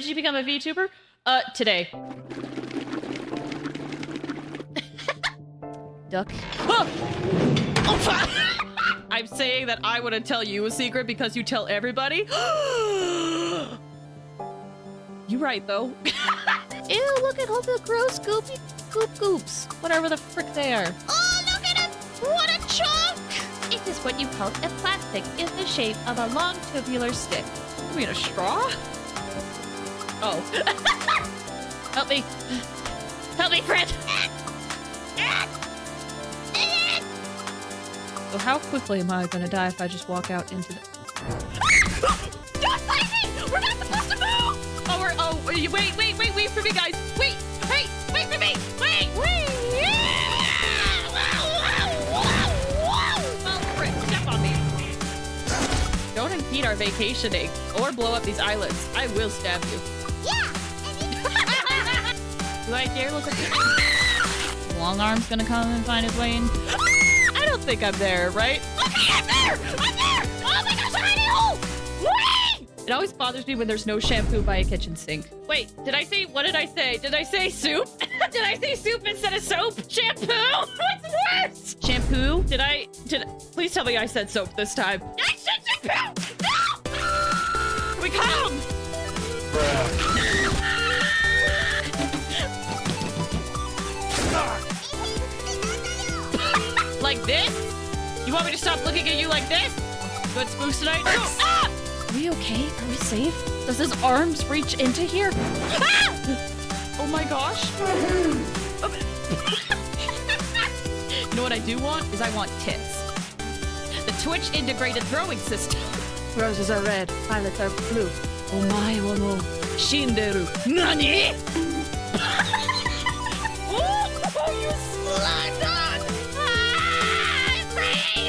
did you become a VTuber? Today. Duck. Oh! Oh, I'm saying that I wouldn't tell you a secret because you tell everybody. You right, though. Ew, look at all the gross goopy goops. Whatever the frick they are. Oh, look at it! What a chunk! It is what you call a plastic in the shape of a long tubular stick. You mean a straw? Oh. Help me. Help me, friend! So how quickly am I gonna die if I just walk out into the... Don't fight me! We're not supposed to move! Wait for me, guys! Wait for me! Wait! Well, frick, step on me. Don't impede our vacationing or blow up these islands. I will stab you. Yeah! Do I dare look at this? Long arm's gonna come and find his way in. I don't think I'm there, right? Okay, I'm there! I'm there! Oh my gosh, a tiny hole! Whee! It always bothers me when there's no shampoo by a kitchen sink. Wait, what did I say? Did I say soup? Did I say soup instead of soap? Shampoo? What's worse? Shampoo? Please tell me I said soap this time. I said shampoo! No! We come! Like this? You want me to stop looking at you like this? Good spooks tonight? Oh, ah! Are we okay? Are we safe? Does his arms reach into here? Ah! Oh my gosh. You know what I do want? I want tits. The Twitch integrated throwing system. Roses are red, violets are blue. Omae wo no shinderu. Nani? Oh, you slime dog!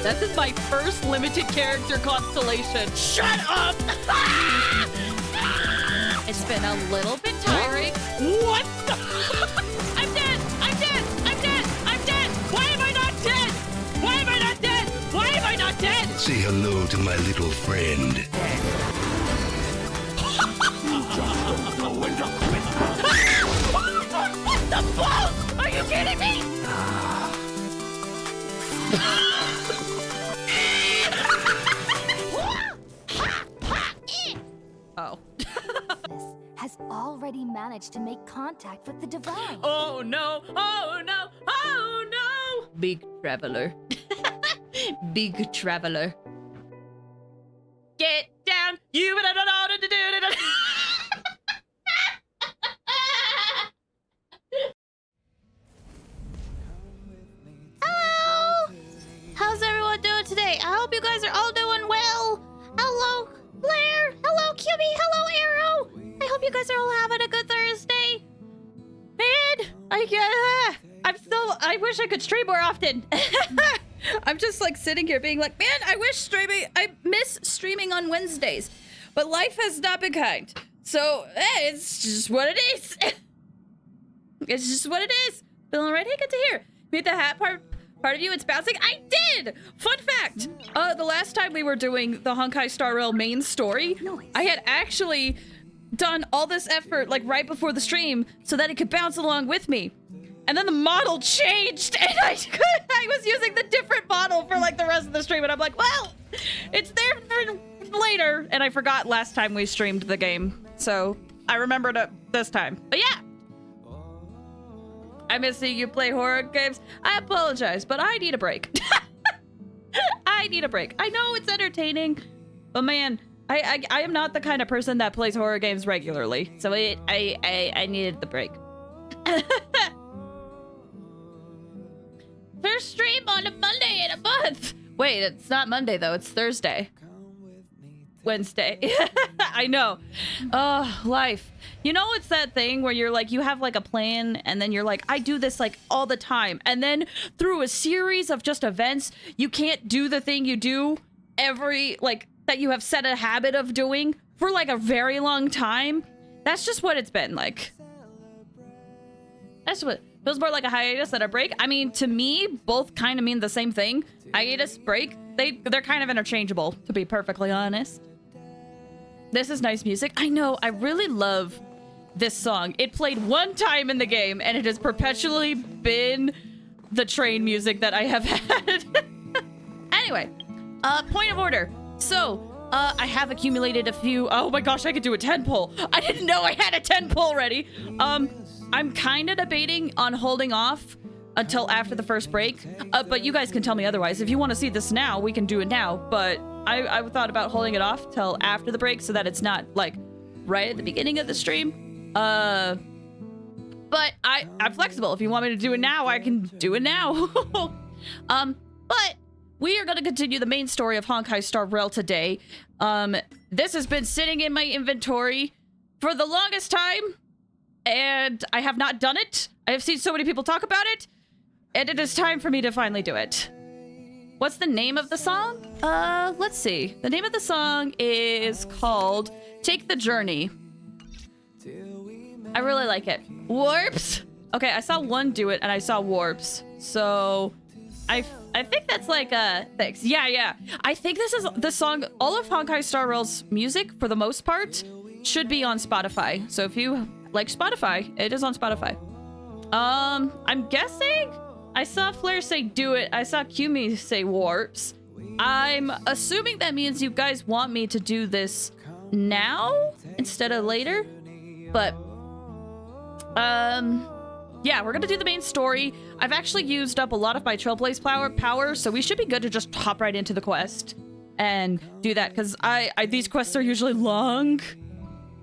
This is my first limited character constellation. Shut up! It's been a little bit tiring. What the? I'm dead! I'm dead! I'm dead! I'm dead! Why am I not dead? Why am I not dead? Why am I not dead? Say hello to my little friend. What the balls? Are you kidding me? Oh. Has already managed to make contact with the divine. Oh no! Oh no! Oh no! Big traveler. Big traveler. Get down! You don't know how to do it! Hello! How's everyone doing today? I hope you guys are all doing well. Hello, Blair. Hello, QB. Hello, Arrow. I hope you guys are all having a good Thursday. Man, I wish I could stream more often. I'm just like sitting here being like, man, I miss streaming on Wednesdays, but life has not been kind. So, it's just what it is. It's just what it is. Feeling right? Hey, good to hear. Made the hat part of you, it's bouncing. I did! Fun fact, the last time we were doing the Honkai Star Rail main story, I had actually done all this effort like right before the stream so that it could bounce along with me. And then the model changed and I was using the different model for like the rest of the stream and I'm like, well, it's there for later. And I forgot last time we streamed the game. So I remembered it this time. But yeah. I miss seeing you play horror games. I apologize, but I need a break. I need a break. I know it's entertaining, but man, I am not the kind of person that plays horror games regularly. So I needed the break. First stream on a Monday in a month. Wait, it's not Monday though. It's Thursday. Wednesday. I know. Oh, life. You know, it's that thing where you're like, you have like a plan and then you're like, I do this like all the time. And then through a series of just events, you can't do the thing you do that you have set a habit of doing for like a very long time. That's just what it's been like. That's what feels more like a hiatus than a break. I mean, to me, both kind of mean the same thing. Hiatus, break, they're kind of interchangeable, to be perfectly honest. This is nice music. I know, I really love this song. It played one time in the game, and it has perpetually been the train music that I have had. Anyway, point of order. So, I have accumulated a few... Oh my gosh, I could do a 10 pull. I didn't know I had a 10 pull ready. I'm kind of debating on holding off until after the first break, but you guys can tell me otherwise. If you want to see this now, we can do it now, but I thought about holding it off till after the break so that it's not, like, right at the beginning of the stream. But I'm flexible. If you want me to do it now, I can do it now. But we are going to continue the main story of Honkai Star Rail today. This has been sitting in my inventory for the longest time, and I have not done it. I have seen so many people talk about it, and it is time for me to finally do it. What's the name of the song? Let's see. The name of the song is called Take the Journey. I really like it. Warps? Okay, I saw one do it, and I saw warps. So, I think that's like, thanks. Yeah. I think this is the song, all of Honkai Star Rail's music, for the most part, should be on Spotify. So if you like Spotify, it is on Spotify. I'm guessing I saw Flair say do it. I saw Kumi say warps. I'm assuming that means you guys want me to do this now instead of later. But, yeah, we're gonna do the main story. I've actually used up a lot of my Trailblaze power, so we should be good to just hop right into the quest and do that, because these quests are usually long,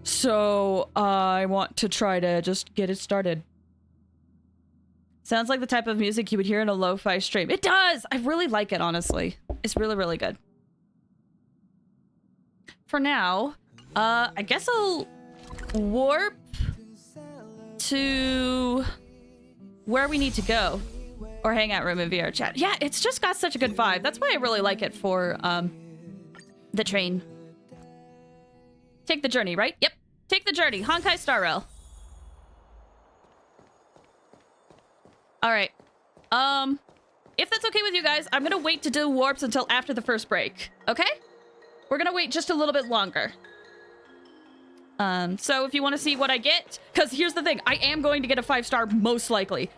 so I want to try to just get it started. Sounds like the type of music you would hear in a lo-fi stream. It does! I really like it, honestly. It's really, really good. For now, I guess I'll warp to where we need to go, or hangout room in VR chat. Yeah, it's just got such a good vibe. That's why I really like it for the train. Take the journey, right? Yep. Take the journey. Honkai Star Rail. All right. If that's okay with you guys, I'm gonna wait to do warps until after the first break. Okay? We're gonna wait just a little bit longer. So if you want to see what I get, because here's the thing, I am going to get a 5-star most likely.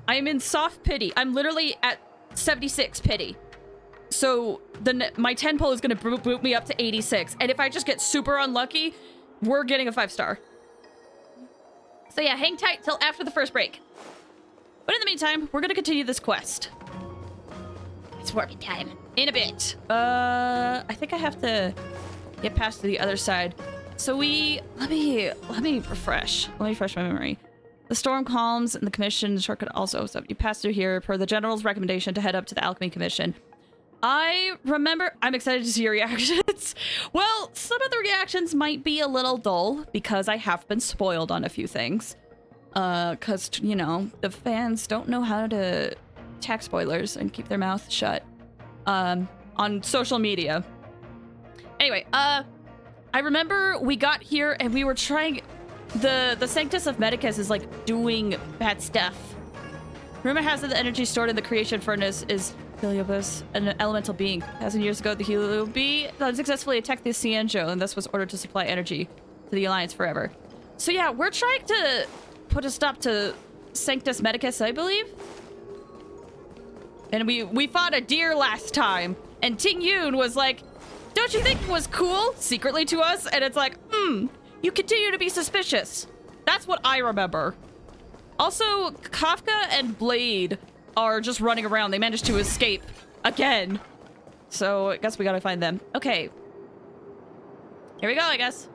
I am in soft pity. I'm literally at 76 pity. So my 10 pull is going to boot me up to 86. And if I just get super unlucky, we're getting a 5-star. So yeah, hang tight till after the first break. But in the meantime, we're going to continue this quest. It's warping time. In a bit. I think I have to get past to the other side. So let me refresh. Let me refresh my memory. The storm calms and the commission shortcut also. So you pass through here per the general's recommendation to head up to the Alchemy Commission. I remember, I'm excited to see your reactions. Well, some of the reactions might be a little dull because I have been spoiled on a few things. Cause, you know, the fans don't know how to attack spoilers and keep their mouth shut, on social media. Anyway, I remember we got here and we were trying... The Sanctus of Medicus is, like, doing bad stuff. Rumor has it the energy stored in the creation furnace is Heliobus, an elemental being. 1,000 years ago, the Heliobi unsuccessfully attacked the Cienjo and thus was ordered to supply energy to the Alliance forever. So yeah, we're trying to put a stop to Sanctus Medicus, I believe. And we fought a deer last time, and Ting Yun was like, don't you think it was cool? Secretly to us, and it's like, you continue to be suspicious. That's what I remember. Also, Kafka and Blade are just running around. They managed to escape again. So I guess we gotta find them. Okay. Here we go, I guess.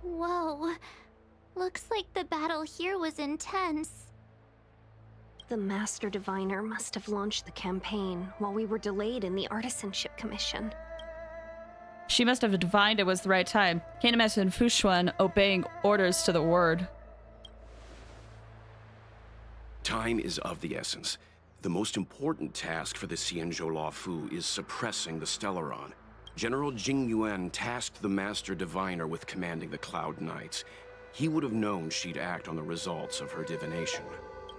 Whoa. Looks like the battle here was intense. The Master Diviner must have launched the campaign while we were delayed in the Artisanship Commission. She must have divined it was the right time. Can't imagine Fushuan obeying orders to the word. Time is of the essence. The most important task for the Xianzhou Laofu is suppressing the Stellaron. General Jing Yuan tasked the Master Diviner with commanding the Cloud Knights. He would have known she'd act on the results of her divination.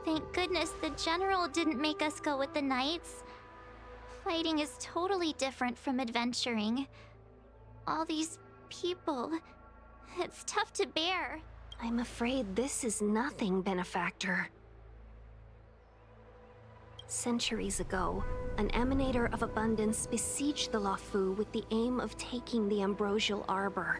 Thank goodness the General didn't make us go with the Knights. Fighting is totally different from adventuring. All these people, it's tough to bear. I'm afraid this is nothing, Benefactor. Centuries ago, an emanator of abundance besieged the Luofu with the aim of taking the Ambrosial Arbor.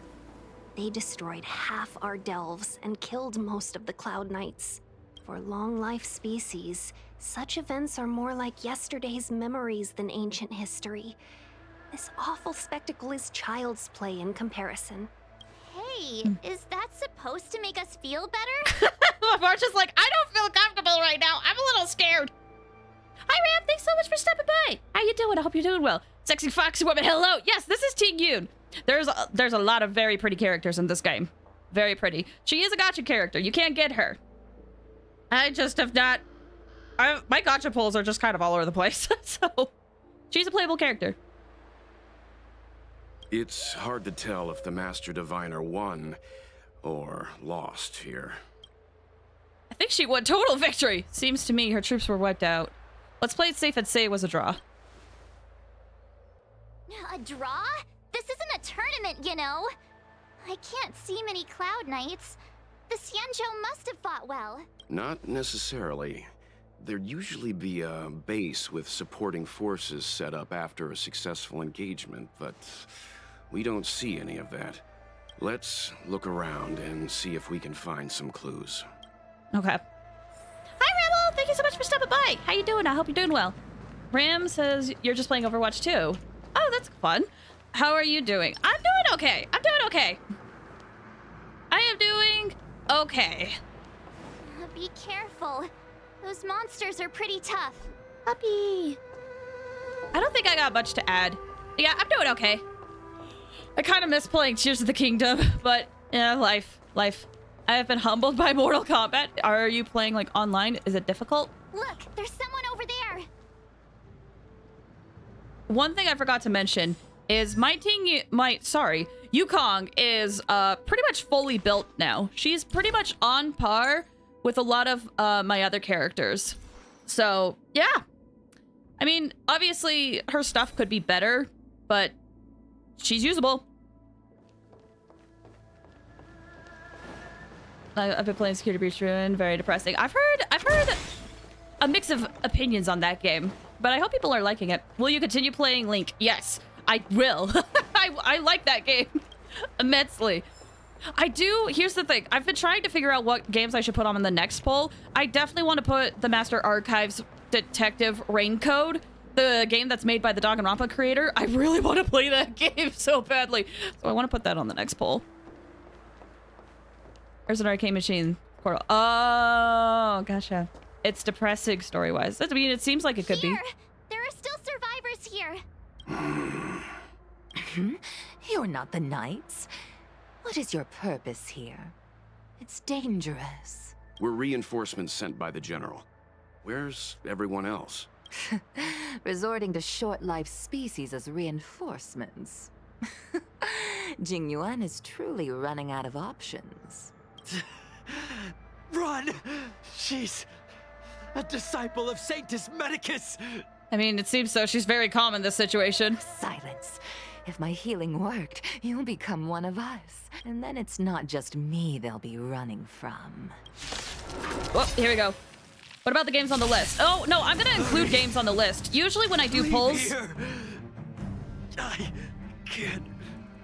They destroyed half our delves and killed most of the Cloud Knights. For long-life species, such events are more like yesterday's memories than ancient history. This awful spectacle is child's play in comparison. Hey, is that supposed to make us feel better? March is like, I don't feel comfortable right now. I'm a little scared. Hi, Ram. Thanks so much for stopping by. How you doing? I hope you're doing well. Sexy foxy woman, hello. Yes, this is Ting Yoon. There's a lot of very pretty characters in this game. Very pretty. She is a gacha character. You can't get her. I just have not... my gacha pulls are just kind of all over the place. So, she's a playable character. It's hard to tell if the Master Diviner won or lost here. I think she won total victory. Seems to me her troops were wiped out. Let's play it safe and say it was a draw. A draw? This isn't a tournament, you know. I can't see many Cloud Knights. The Xianzhou must have fought well. Not necessarily. There'd usually be a base with supporting forces set up after a successful engagement, but we don't see any of that. Let's look around and see if we can find some clues. Okay. Hi, Rebel! Thank you so much for stopping by. How you doing? I hope you're doing well. Ram says you're just playing Overwatch 2. Oh, that's fun. How are you doing? I'm doing okay. I'm doing okay. I am doing okay. Be careful. Those monsters are pretty tough. Puppy. I don't think I got much to add. Yeah, I'm doing okay. I kind of miss playing Tears of the Kingdom, but yeah, life. I have been humbled by Mortal Kombat. Are you playing like online? Is it difficult? Look, there's someone over there. One thing I forgot to mention is Yukong is pretty much fully built now. She's pretty much on par with a lot of my other characters. So, yeah. I mean, obviously her stuff could be better, but she's usable. I've been playing Security Breach Ruin, very depressing. I've heard a mix of opinions on that game, but I hope people are liking it. Will you continue playing Link? Yes, I will. I like that game immensely. I do. Here's the thing. I've been trying to figure out what games I should put on in the next poll. I definitely want to put the Master Archives Detective Raincode, the game that's made by the Danganronpa creator. I really want to play that game so badly. So I want to put that on the next poll. There's an arcade machine. Coral. Oh, gotcha. It's depressing story-wise. I mean, it seems like it could be. There are still survivors here. You're not the Knights. What is your purpose here? It's dangerous. We're reinforcements sent by the General. Where's everyone else? Resorting to short-lived species as reinforcements. Jing Yuan is truly running out of options. Run! She's a disciple of Sanctus Medicus! I mean, it seems so. She's very calm in this situation. Silence. If my healing worked, you'll become one of us. And then it's not just me they'll be running from. Well, here we go. What about the games on the list? Oh, no, I'm gonna include games on the list. Usually when I do polls... Here. I can't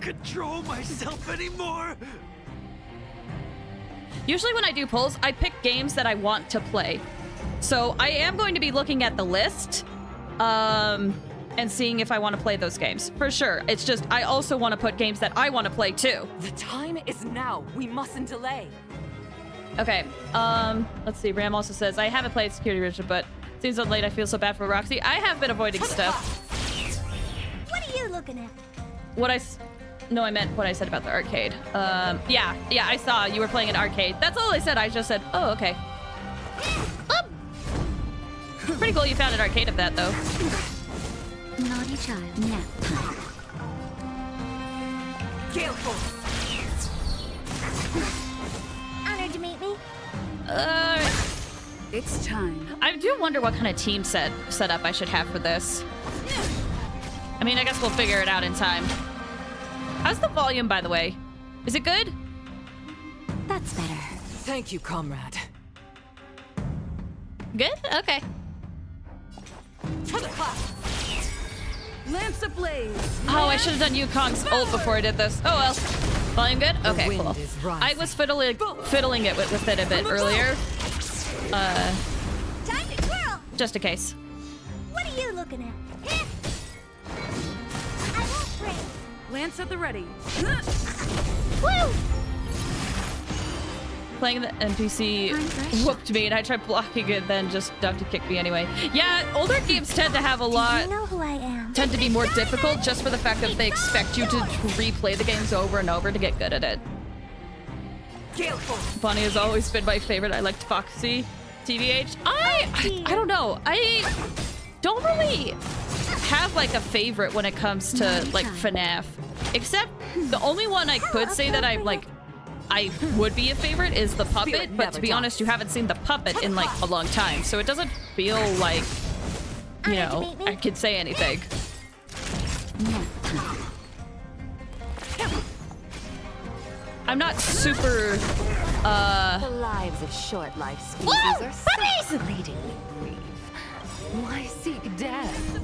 control myself anymore! Usually when I do polls, I pick games that I want to play. So I am going to be looking at the list, and seeing if I want to play those games. For sure. It's just, I also want to put games that I want to play too. The time is now. We mustn't delay. Okay, let's see. Ram also says, I haven't played Security Breach, but it seems so late I feel so bad for Roxy. I have been avoiding stuff. What are you looking at? No, I meant what I said about the arcade. Yeah, I saw you were playing an arcade. That's all I said. I just said, oh, okay. Pretty cool you found an arcade of that, though. Naughty child, nap time. Honored to meet me. It's time. I do wonder what kind of team setup I should have for this. I mean, I guess we'll figure it out in time. How's the volume, by the way? Is it good? That's better. Thank you, comrade. Good? Okay. Lance ablaze. Oh, I should have done Yukong's ult before I did this. Oh well. Volume good? Okay, wind cool. is rising. I was fiddling it with it a bit earlier. Time to twirl. Just in case. What are you looking at? I won't break. Lance at the ready. Woo! Playing the NPC whooped me and I tried blocking it, then just ducked to kick me anyway. Yeah, older games tend to have a lot, You know who I am. tend to be more difficult just for the fact that they expect you to replay the games over and over to get good at it. Bonnie has always been my favorite. I liked Foxy. TVH. I don't know. I don't really have like a favorite when it comes to like FNAF. Except the only one I could say that I would be a favorite is the puppet, but to be honest, you haven't seen the puppet in like a long time, so it doesn't feel like, you know, I could say anything. I'm not super, The lives of short-life species are so fleetingly brief. Why seek death?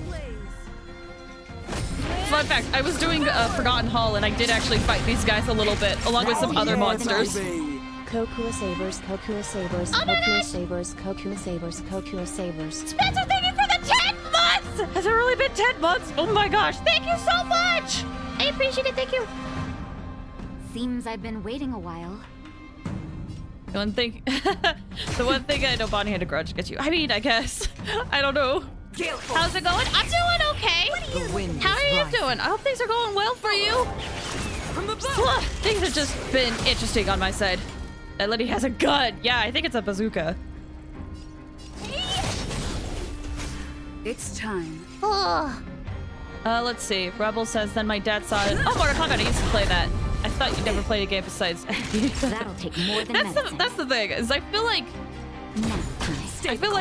Fun fact, I was doing Forgotten Hall and I did actually fight these guys a little bit, along with some other monsters. Kokua Sabers, Kokua Sabers, Kokua Sabers, Kokua Sabers, Kokua Sabers. Spencer, thank you for the 10 months! Has it really been 10 months? Oh my gosh, thank you so much! I appreciate it, thank you. Seems I've been waiting a while. The one thing I know Bonnie had a grudge against you. I mean, I guess. I don't know. How's it going? I'm doing okay. How are you doing? I hope things are going well for you. Things have just been interesting on my side. That lady has a gun. Yeah, I think it's a bazooka. It's time. Let's see. Rebel says, then my dad saw it. Oh, Mortal Kombat, I used to play that. I thought you never played a game besides. That'll take more than that's the thing, is I feel like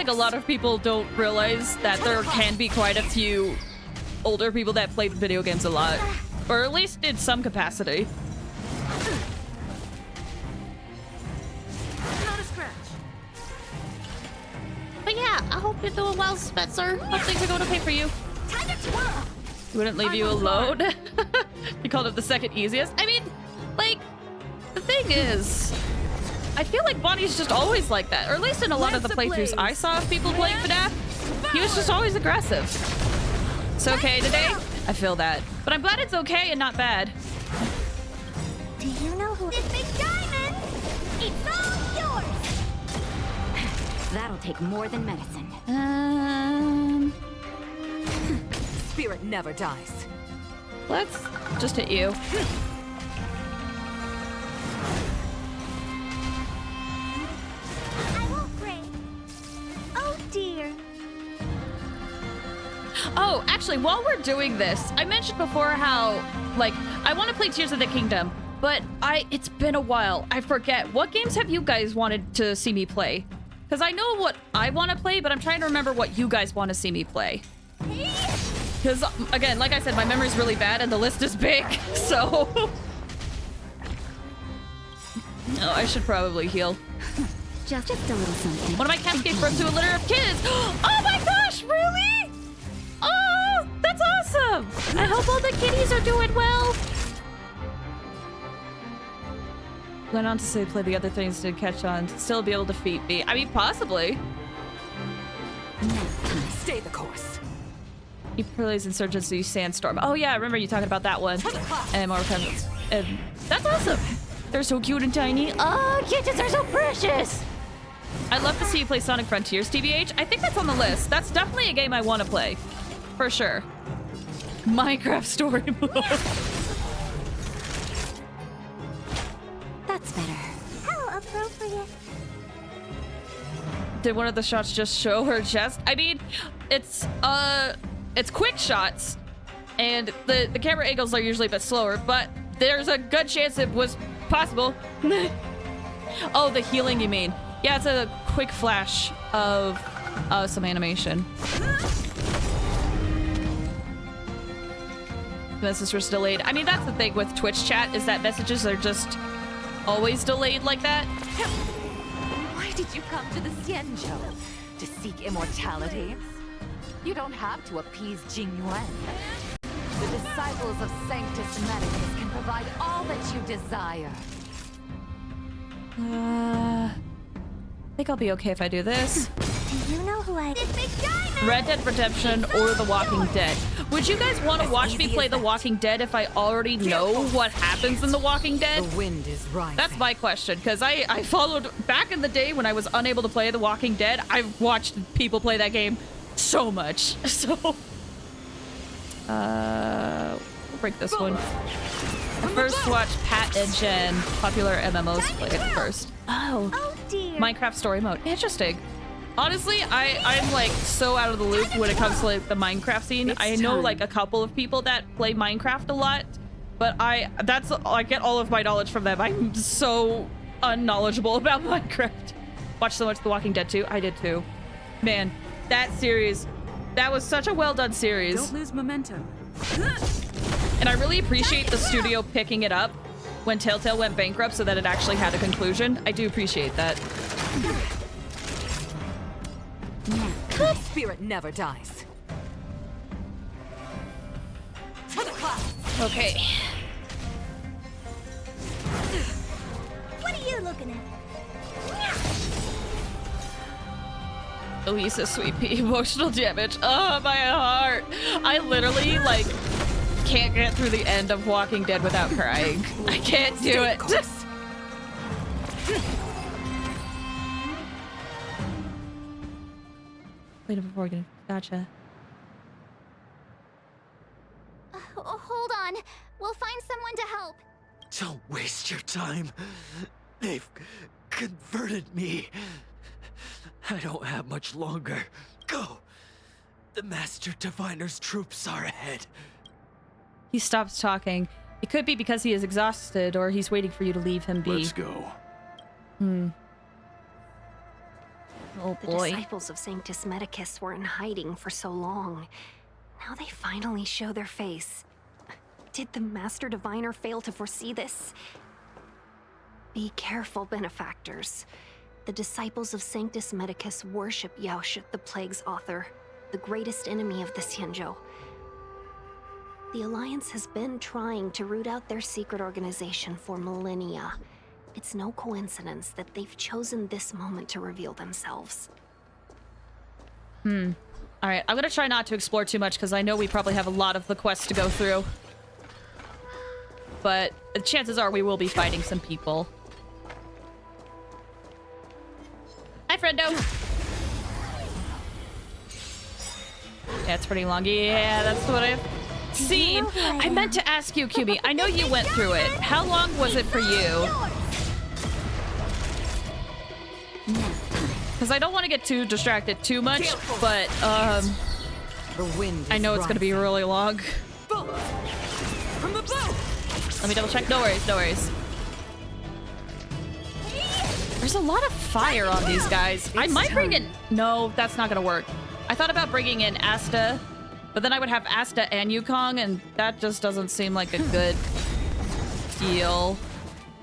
a lot of people don't realize that there can be quite a few older people that play video games a lot. Or at least in some capacity. Not a scratch. But yeah, I hope you're doing well, Spencer. Hope things are going okay for you. Time to twirl. Wouldn't leave you alone. You called it the second easiest. I mean, like, the thing is, I feel like Bonnie's just always like that. Or at least in a lot of the playthroughs I saw of people playing FNAF, he was just always aggressive. It's okay today? I feel that. But I'm glad it's okay and not bad. Do you know who this big diamond? It's all yours. That'll take more than medicine. Spirit never dies. Let's just hit you. I won't break. Oh dear. Oh, actually, while we're doing this, I mentioned before how, like, I want to play Tears of the Kingdom, but it's been a while. I forget. What games have you guys wanted to see me play? Because I know what I want to play, but I'm trying to remember what you guys want to see me play. Because, again, like I said, my memory's really bad and the list is big, so... No, I should probably heal. Just a little something. One of my cats gave birth to a litter of kids. Oh my gosh, really? Oh, that's awesome. I hope all the kitties are doing well. Went on to say play the other things to catch on, to still be able to defeat me. I mean, possibly. Stay the course. He plays Insurgency Sandstorm. Oh yeah, I remember you talking about that one. And more that's awesome. They're so cute and tiny. Oh, kittens are so precious. I'd love to see you play Sonic Frontiers, TBH. I think that's on the list. That's definitely a game I want to play. For sure. Minecraft story mode. That's better. How appropriate. Did one of the shots just show her chest? I mean, it's quick shots, and the camera angles are usually a bit slower, but there's a good chance it was possible. Oh, the healing you mean. Yeah, it's a quick flash of some animation. Messages were delayed. I mean, that's the thing with Twitch chat, is that messages are just always delayed like that. Why did you come to the Xianzhou? To seek immortality? You don't have to appease Jingyuan. The disciples of Sanctus Medicus can provide all that you desire. I think I'll be okay if I do this. Do you know who I... Red Dead Redemption or The Walking Dead. Would you guys want to watch me play The Walking Dead if I already know what happens in The Walking Dead? The wind is rising. That's my question, because I followed back in the day when I was unable to play The Walking Dead. I watched people play that game so much. So, we'll break this one. I first watched Pat and Jen, popular MMOs, play it first. Oh, dear. Minecraft story mode. Interesting. Honestly, I'm like so out of the loop when it comes to like the Minecraft scene. I know like a couple of people that play Minecraft a lot, but I get all of my knowledge from them. I'm so unknowledgeable about Minecraft. Watched so much The Walking Dead too. I did too. Man, that series, that was such a well done series. Don't lose momentum. And I really appreciate the studio picking it up when Telltale went bankrupt so that it actually had a conclusion. I do appreciate that. The spirit never dies. To the clouds. Okay. What are you looking at? Elisa, sweet pea, emotional damage. Oh, my heart. I literally, like, can't get through the end of Walking Dead without crying. I can't do it. Wait before we get... Gotcha. Hold on. We'll find someone to help. Don't waste your time. They've converted me. I don't have much longer. Go. The Master Diviner's troops are ahead. He stops talking. It could be because he is exhausted, or he's waiting for you to leave him be. Let's go. Oh The boy. disciples of Sanctus Medicus were in hiding for so long. Now they finally show their face. Did the Master Diviner fail to foresee this? Be careful, benefactors. The disciples of Sanctus Medicus worship Yaoshut, the Plague's author, the greatest enemy of the Xianzhou. The Alliance has been trying to root out their secret organization for millennia. It's no coincidence that they've chosen this moment to reveal themselves. All right, I'm gonna try not to explore too much because I know we probably have a lot of the quests to go through. But the chances are we will be fighting some people. Hi, friendo. Yeah, it's pretty long. Yeah, that's what I've seen. I meant to ask you, QB. I know you went through it. How long was it for you? Because I don't want to get too distracted too much, but The wind I know it's going to be really long. From the bow. Let me double check. No worries, no worries. There's a lot of fire on these guys. I might bring in... No, that's not going to work. I thought about bringing in Asta, but then I would have Asta and Yukong, and that just doesn't seem like a good deal.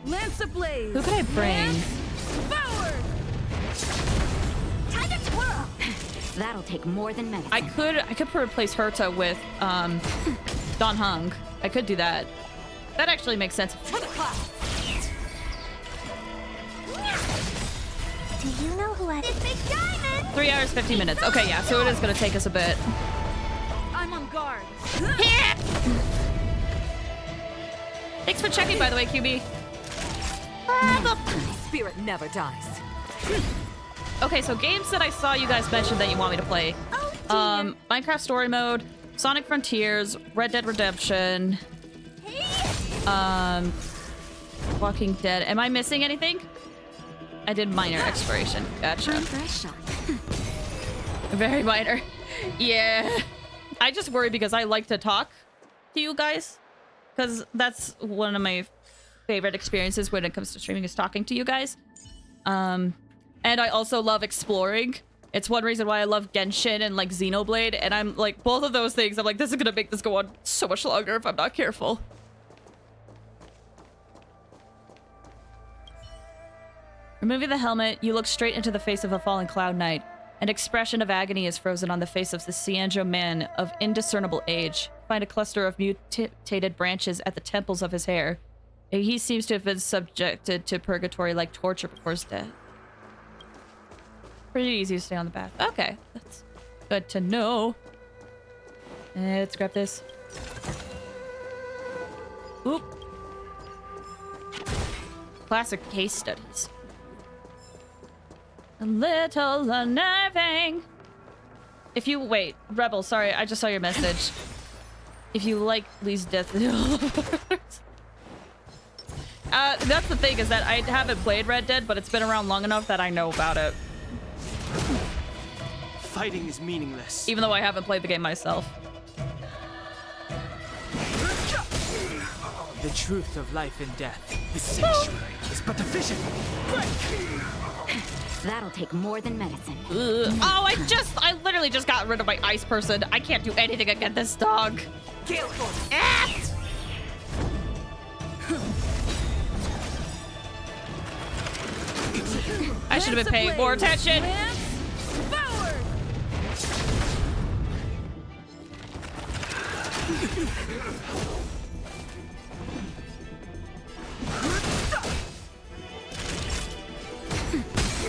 Lance ablaze. Who could I bring? Forward. Time to twirl. That'll take more than medicine. I could replace Herta with Don Hung. I could do that. That actually makes sense. Do you know who I... This big diamond! 3 hours, 50 minutes. Okay, yeah, so it is going to take us a bit. I'm on guard. Thanks for checking, by the way, QB. Spirit never dies. Okay, so games that I saw you guys mention that you want me to play. Minecraft Story Mode, Sonic Frontiers, Red Dead Redemption, Walking Dead. Am I missing anything? I did minor exploration. Gotcha. Very minor. Yeah. I just worry because I like to talk to you guys because that's one of my favorite experiences when it comes to streaming is talking to you guys. And I also love exploring. It's one reason why I love Genshin and like Xenoblade, and I'm like, both of those things, I'm like, this is gonna make this go on so much longer if I'm not careful. Removing the helmet, you look straight into the face of a fallen Cloud Knight. An expression of agony is frozen on the face of the Xianzhou man of indiscernible age. Find a cluster of mutated branches at the temples of his hair. He seems to have been subjected to purgatory-like torture before his death. Pretty easy to stay on the path. Okay, that's good to know. Let's grab this. Oop. Classic case studies. A little unnerving. If you wait, Rebel, sorry, I just saw your message. If you like Lee's death, that's the thing, is that I haven't played Red Dead, but it's been around long enough that I know about it. Fighting is meaningless. Even though I haven't played the game myself. The truth of life and death. The sanctuary is but a vision. That'll take more than medicine. Oh, I literally just got rid of my ice person. I can't do anything against this dog. Ah! I should have been paying more attention. Forward!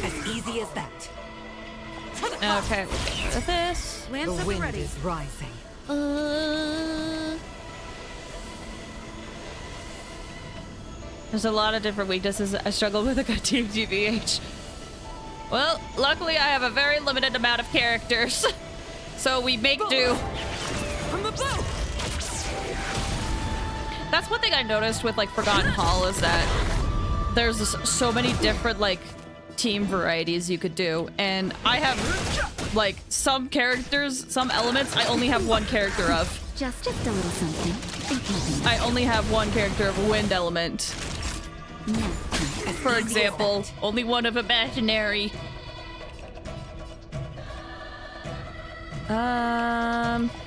As easy as that. Okay, we'll get rid of this. Lance The up wind ready. is rising. There's a lot of different weaknesses. I struggle with a good team GBH. Well, luckily I have a very limited amount of characters. So we make do. From the boat! That's one thing I noticed with like Forgotten Hall is that there's so many different like team varieties you could do. And I have like some characters, some elements, I only have one character of. Just a little something. Think nothing. I only have one character of a wind element. For example, only one of imaginary.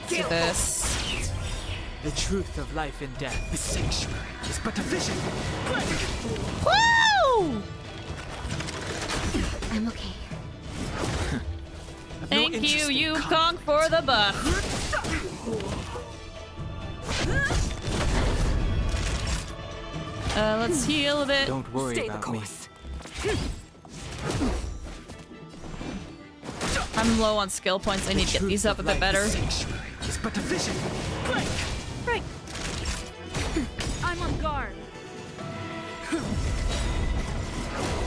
Do this. The truth of life and death. The sanctuary is but a vision. Woo! I'm okay. Thank you, Yukong, for the buff. Let's heal a bit. Don't worry Stay the about me. course. I'm low on skill points. I need to get these up a bit better. It's but a vision. Right. I'm on guard.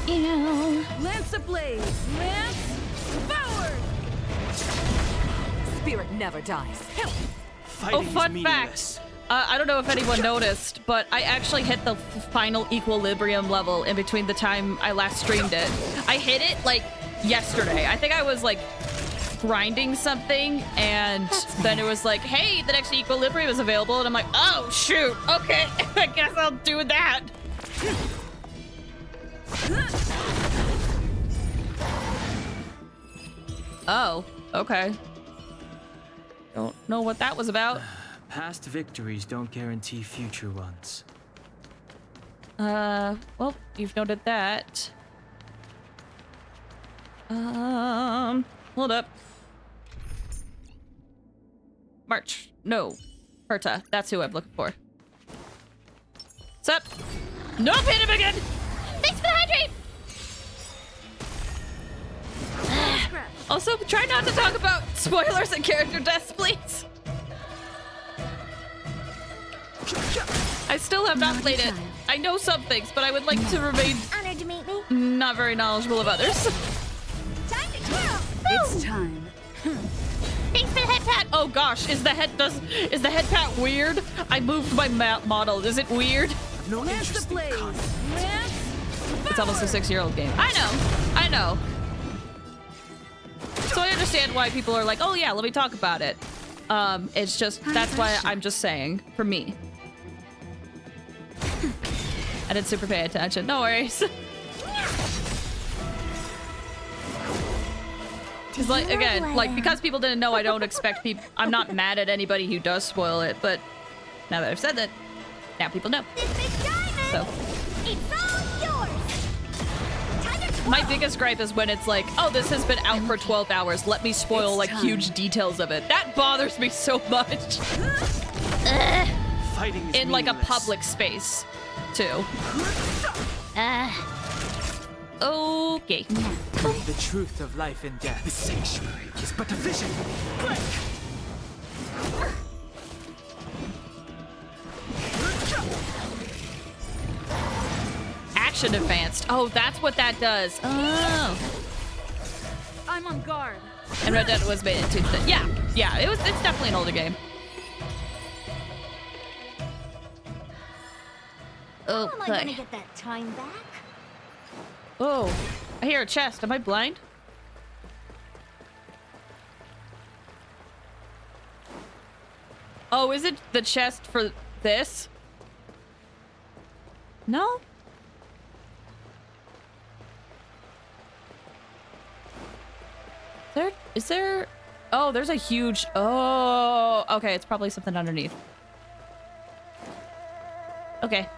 Ew. Lance ablaze. Lance forward! Spirit never dies. Oh, fun fact. I don't know if anyone noticed, but I actually hit the final equilibrium level in between the time I last streamed it. I hit it like yesterday. I think I was like grinding something, and then it was like, hey, the next equilibrium is available, and I'm like, oh shoot, okay, I guess I'll do that. Oh, okay. Don't know what that was about. Past victories don't guarantee future ones. Well, you've noted that. Hold up. March. No. Herta. That's who I'm looking for. What's up? Nope, hit him again! Thanks for the hydrate! Also, try not to talk about spoilers and character deaths, please. I still have not played it. I know some things, but I would like to remain Honored to meet me. not very knowledgeable of others. Time to twirl. It's time. Thanks for the head pat. Oh gosh, is the head pat weird? I moved my model. Is it weird? No Lance interest in ablaze. conflict. Lance It's almost a 6-year-old game. I know. So I understand why people are like, oh yeah, let me talk about it. It's just, that's why I'm just saying, for me. didn't super pay attention. No worries. Because, like, again, like, because people didn't know, I don't expect people... I'm not mad at anybody who does spoil it, but now that I've said that, now people know. So... My biggest gripe is when it's like, oh, this has been out for 12 hours. Let me spoil, like, huge details of it. That bothers me so much. In, like, a public space, too. Okay. The truth of life and death. The sanctuary is but a vision. Quick! Action advanced. Oh, that's what that does. Oh. I'm on guard. And Red Dead was made into... Yeah, it's definitely an older game. Oh, How am I gonna get that time back? Oh, I hear a chest. Am I blind? Oh, is it the chest for this? No? Is there... Oh, there's a huge... Oh, okay. It's probably something underneath. Okay.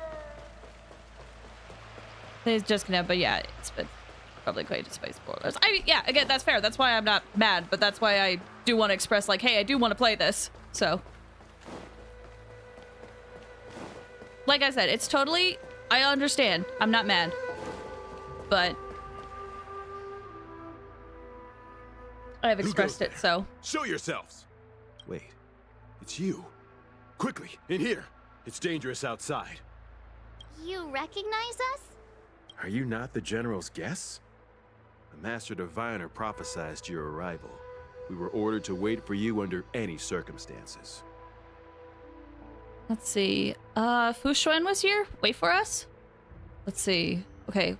It's just gonna... But yeah, it's been probably quite to space spoilers. Yeah, again, that's fair. That's why I'm not mad. But that's why I do want to express, like, hey, I do want to play this. So... Like I said, it's totally... I understand. I'm not mad. But... I have expressed it, so... Show yourselves! Wait, it's you. Quickly, in here. It's dangerous outside. You recognize us? Are you not the General's guests? The Master Diviner prophesized your arrival. We were ordered to wait for you under any circumstances. Let's see. Fu Xuan was here? Wait for us? Let's see. Okay.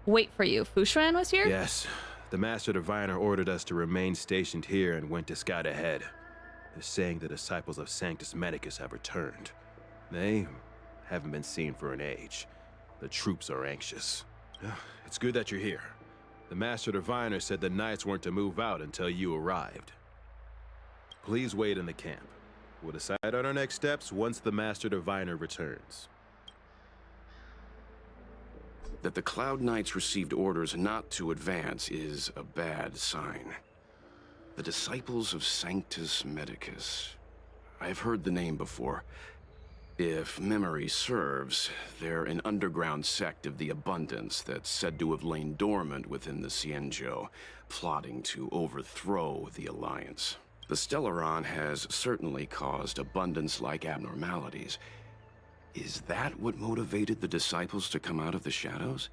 Wait for you. Fu Xuan was here? Yes. The Master Diviner ordered us to remain stationed here and went to scout ahead. They're saying the disciples of Sanctus Medicus have returned. They haven't been seen for an age. The troops are anxious. It's good that you're here. The Master Diviner said the Knights weren't to move out until you arrived. Please wait in the camp. We'll decide on our next steps once the Master Diviner returns. That the Cloud Knights received orders not to advance is a bad sign. The Disciples of Sanctus Medicus. I've heard the name before. If memory serves, they're an underground sect of the Abundance that's said to have lain dormant within the Xianzhou, plotting to overthrow the Alliance. The Stellaron has certainly caused Abundance-like abnormalities. Is that what motivated the Disciples to come out of the shadows?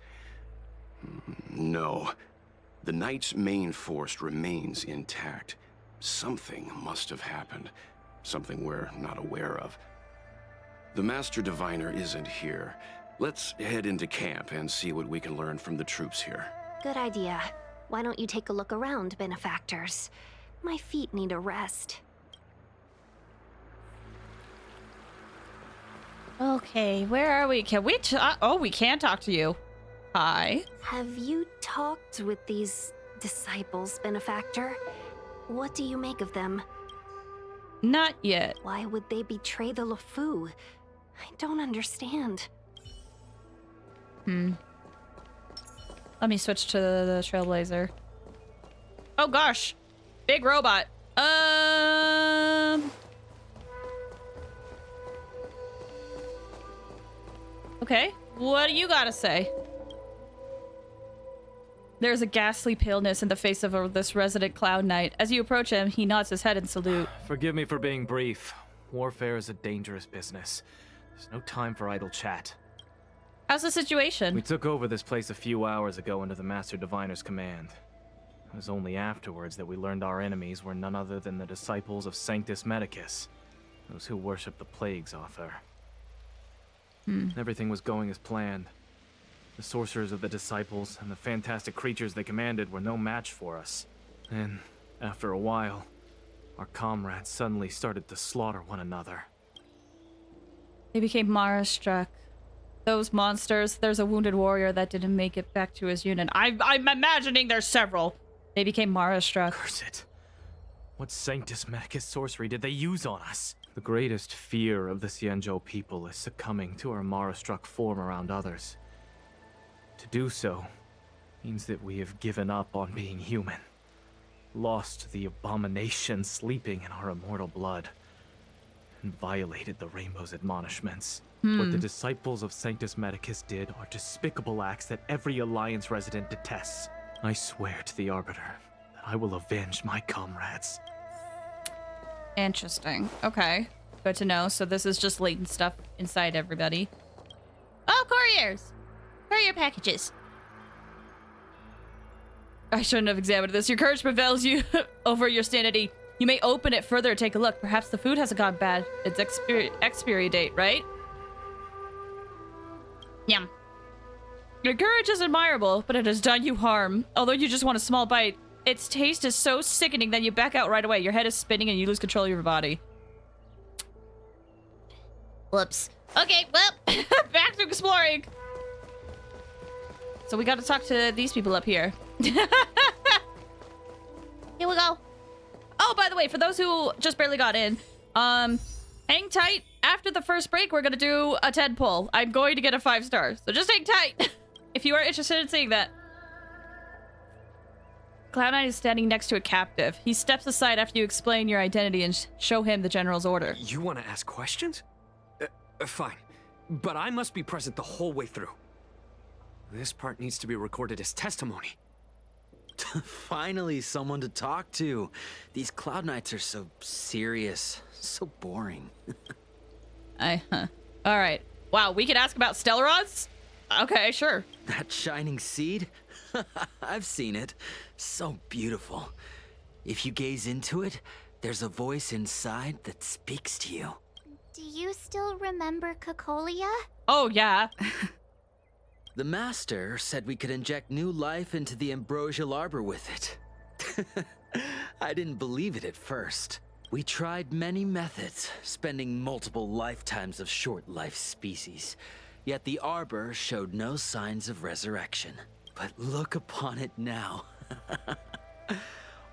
No. The Knight's main force remains intact. Something must have happened. Something we're not aware of. The Master Diviner isn't here. Let's head into camp and see what we can learn from the troops here. Good idea. Why don't you take a look around, benefactors? My feet need a rest. Okay, where are we? Can we oh, we can talk to you. Hi. Have you talked with these disciples, benefactor? What do you make of them? Not yet. Why would they betray the LeFou? I don't understand. Let me switch to the Trailblazer. Oh gosh. Big robot. Okay, what do you gotta say? There's a ghastly paleness in the face of this resident Cloud Knight. As you approach him, he nods his head in salute. Forgive me for being brief. Warfare is a dangerous business. There's no time for idle chat. How's the situation? We took over this place a few hours ago under the Master Diviner's command. It was only afterwards that we learned our enemies were none other than the disciples of Sanctus Medicus, those who worship the Plague's author. Everything was going as planned. The sorcerers of the disciples and the fantastic creatures they commanded were no match for us. And after a while, our comrades suddenly started to slaughter one another. They became Mara-struck. those monsters. There's a wounded warrior that didn't make it back to his unit. I'm imagining there's several. They became Mara-struck. Curse it. What Sanctus Medicus sorcery did they use on us? The greatest fear of the Xianzhou people is succumbing to our Mara-struck form around others. To do so means that we have given up on being human, lost the abomination sleeping in our immortal blood, and violated the Rainbow's admonishments. What the disciples of Sanctus Medicus did are despicable acts that every Alliance resident detests. I swear to the Arbiter that I will avenge my comrades. Interesting. Okay. Good to know. So this is just latent stuff inside everybody. Oh, couriers! Courier packages. I shouldn't have examined this. Your courage prevails you over your sanity. You may open it further, take a look. Perhaps the food hasn't gone bad. It's expiry date, right? Yum. Your courage is admirable, but it has done you harm. Although you just want a small bite, its taste is so sickening that you back out right away. Your head is spinning and you lose control of your body. Whoops. Okay, well, back to exploring. So we got to talk to these people up here. Here we go. Oh, by the way, for those who just barely got in, hang tight. After the first break, we're going to do a 10 pull. I'm going to get a 5-star, so just hang tight if you are interested in seeing that. Cloud9 is standing next to a captive. He steps aside after you explain your identity and show him the general's order. You want to ask questions? Fine, but I must be present the whole way through. This part needs to be recorded as testimony. Finally, someone to talk to. These Cloud Knights are so serious, so boring. All right. Wow, we can ask about Stellarons? Okay, sure. That shining seed? I've seen it. So beautiful. If you gaze into it, there's a voice inside that speaks to you. Do you still remember Cocolia? Oh, yeah. The Master said we could inject new life into the ambrosial arbor with it. I didn't believe it at first. We tried many methods, spending multiple lifetimes of short-life species. Yet the arbor showed no signs of resurrection. But look upon it now.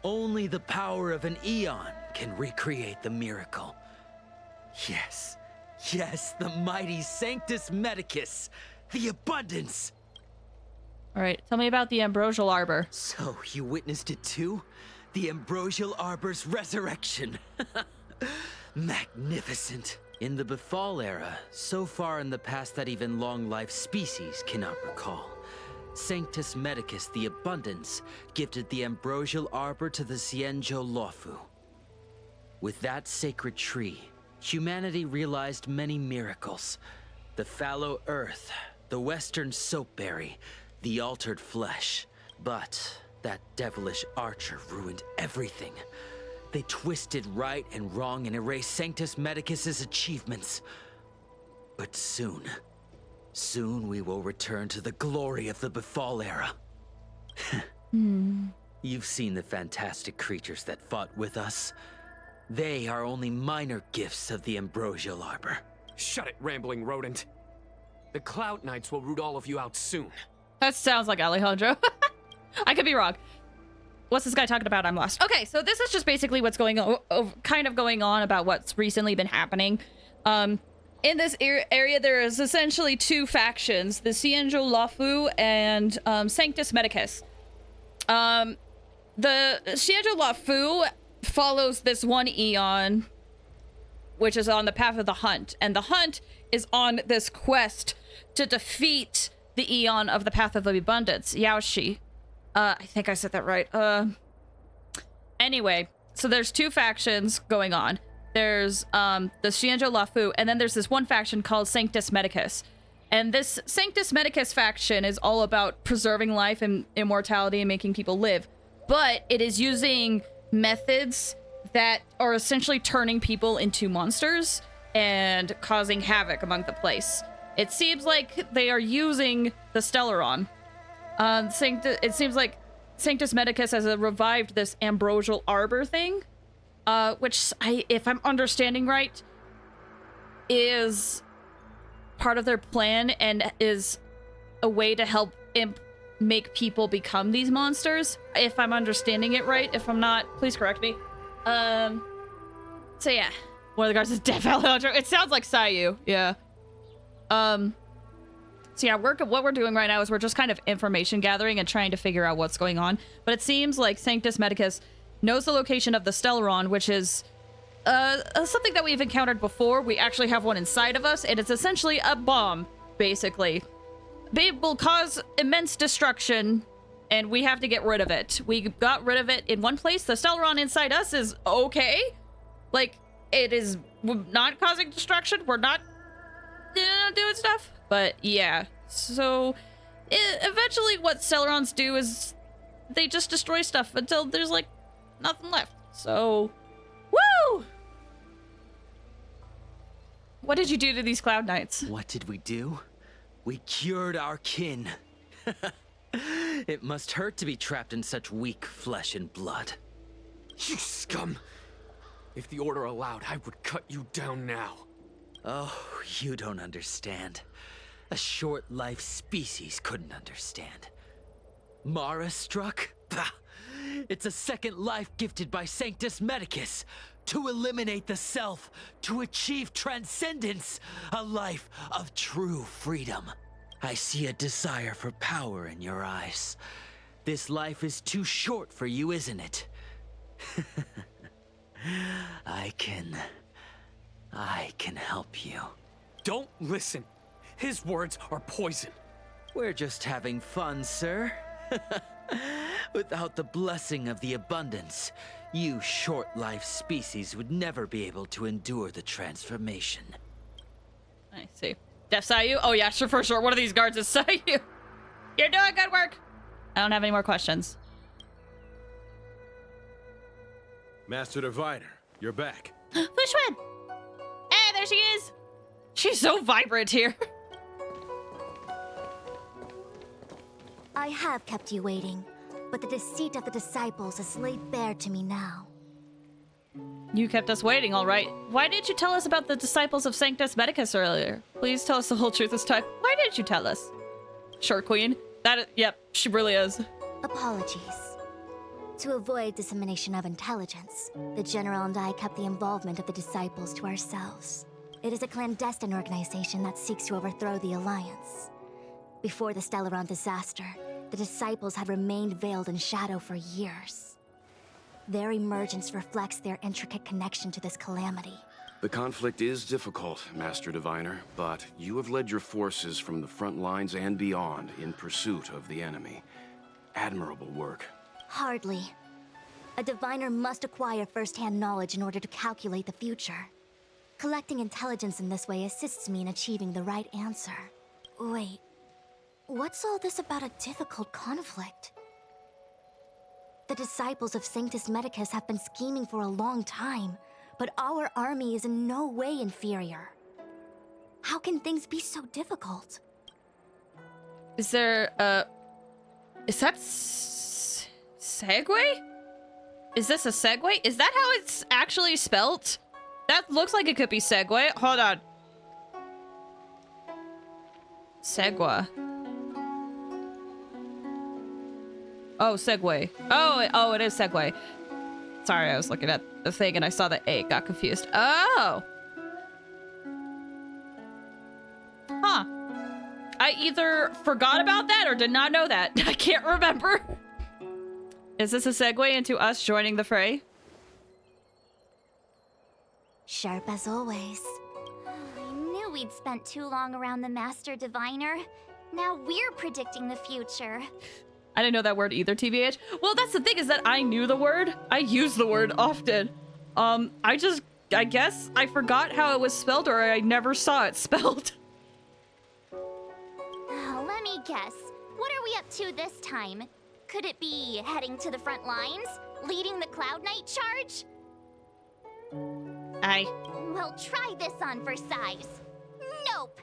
Only the power of an eon can recreate the miracle. Yes, yes, the mighty Sanctus Medicus, the abundance. All right, tell me about the ambrosial arbor. So you witnessed it too? The ambrosial arbor's resurrection. Magnificent. In the Befall era, so far in the past that even long-life species cannot recall, Sanctus Medicus the Abundance gifted the ambrosial arbor to the Xianzhou Luofu. With that sacred tree, humanity realized many miracles. The fallow earth, the western soapberry, the altered flesh. But that devilish archer ruined everything. They twisted right and wrong and erased Sanctus Medicus's achievements. But soon we will return to the glory of the Befall era. You've seen the fantastic creatures that fought with us. They are only minor gifts of the ambrosial arbor. Shut it, rambling rodent. The Cloud Knights will root all of you out soon. That sounds like Alejandro. I could be wrong. What's this guy talking about? I'm lost. Okay, so this is just basically what's going on, kind of going on about what's recently been happening. In this area, there is essentially two factions, the Xianzhou Luofu and Sanctus Medicus. The Xianzhou Luofu follows this one Eon, which is on the path of the Hunt. And the Hunt is on this quest to defeat the Eon of the Path of the Abundance, Yaoshi. I think I said that right. Anyway, so there's two factions going on. There's the Xianzhou Luofu, and then there's this one faction called Sanctus Medicus. And this Sanctus Medicus faction is all about preserving life and immortality and making people live. But it is using methods that are essentially turning people into monsters and causing havoc among the place. It seems like they are using the Stellaron. It seems like Sanctus Medicus has revived this ambrosial arbor thing, which, if I'm understanding right, is part of their plan and is a way to help make people become these monsters, if I'm understanding it right. If I'm not, please correct me. So yeah, one of the guards is Death Valley. It sounds like Sayu, yeah. So yeah, what we're doing right now is we're just kind of information gathering and trying to figure out what's going on. But it seems like Sanctus Medicus knows the location of the Stellaron, which is something that we've encountered before. We actually have one inside of us, and it's essentially a bomb, basically. It will cause immense destruction, and we have to get rid of it. We got rid of it in one place. The Stellaron inside us is okay. Like, it is not causing destruction. We're not doing stuff. But yeah, so eventually what Stellarons do is they just destroy stuff until there's like nothing left. So, woo! What did you do to these Cloud Knights? What did we do? We cured our kin. It must hurt to be trapped in such weak flesh and blood. You scum! If the Order allowed, I would cut you down now. Oh, you don't understand. A short-life species couldn't understand. Mara struck? Bah! It's a second life gifted by Sanctus Medicus to eliminate the self, to achieve transcendence, a life of true freedom. I see a desire for power in your eyes. This life is too short for you, isn't it? I can help you. Don't listen. His words are poison. We're just having fun, sir. Without the blessing of the abundance, you short-life species would never be able to endure the transformation. I see. Def Sayu? Oh yeah, sure, for sure. One of these guards is Sayu. You're doing good work. I don't have any more questions. Master Diviner, you're back. Which one? Hey, there she is. She's so vibrant here. I have kept you waiting, but the deceit of the disciples is laid bare to me now. You kept us waiting, all right. Why didn't you tell us about the disciples of Sanctus Medicus earlier? Please tell us the whole truth this time. Why didn't you tell us? Sure, Queen. Yep, she really is. Apologies. To avoid dissemination of intelligence, the General and I kept the involvement of the disciples to ourselves. It is a clandestine organization that seeks to overthrow the Alliance. Before the Stellaron disaster, the disciples had remained veiled in shadow for years. Their emergence reflects their intricate connection to this calamity. The conflict is difficult, Master Diviner, but you have led your forces from the front lines and beyond in pursuit of the enemy. Admirable work. Hardly. A diviner must acquire first-hand knowledge in order to calculate the future. Collecting intelligence in this way assists me in achieving the right answer. Wait, what's all this about a difficult conflict? The disciples of Sanctus Medicus have been scheming for a long time, but our army is in no way inferior. How can things be so difficult? Is there, is that segue? Is this a segue? Is that how it's actually spelt? That looks like it could be segue. Hold on. Segwa. Oh, segue. Oh, it is segue. Sorry, I was looking at the thing and I saw the A, got confused. Oh! Huh. I either forgot about that or did not know that. I can't remember. Is this a segue into us joining the fray? Sharp as always. I knew we'd spent too long around the Master Diviner. Now we're predicting the future. I didn't know that word either, TBH. Well, that's the thing, is that I knew the word. I use the word often. I guess I forgot how it was spelled, or I never saw it spelled. Let me guess. What are we up to this time? Could it be heading to the front lines? Leading the Cloud Knight charge? Well, try this on for size. Nope!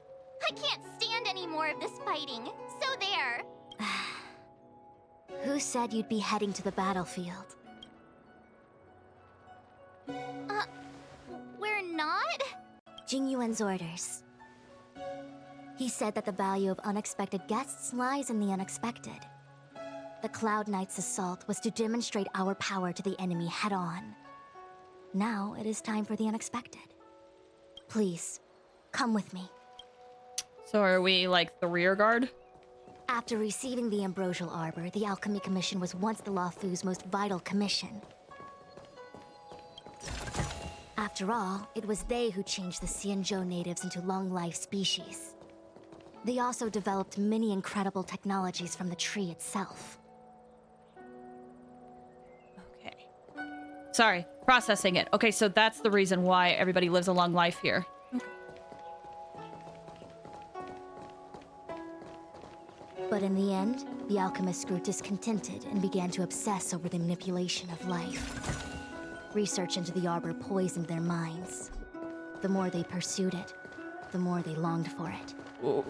I can't stand any more of this fighting. So there. Who said you'd be heading to the battlefield? We're not? Jingyuan's orders. He said that the value of unexpected guests lies in the unexpected. The Cloud Knight's assault was to demonstrate our power to the enemy head-on. Now it is time for the unexpected. Please, come with me. So are we like the rear guard? After receiving the Ambrosial Arbor, the Alchemy Commission was once the Luofu's most vital commission. After all, it was they who changed the Xianzhou natives into long-life species. They also developed many incredible technologies from the tree itself. Okay. Sorry, processing it. Okay, so that's the reason why everybody lives a long life here. But in the end, the alchemists grew discontented and began to obsess over the manipulation of life. Research into the arbor poisoned their minds. The more they pursued it, the more they longed for it. Whoa.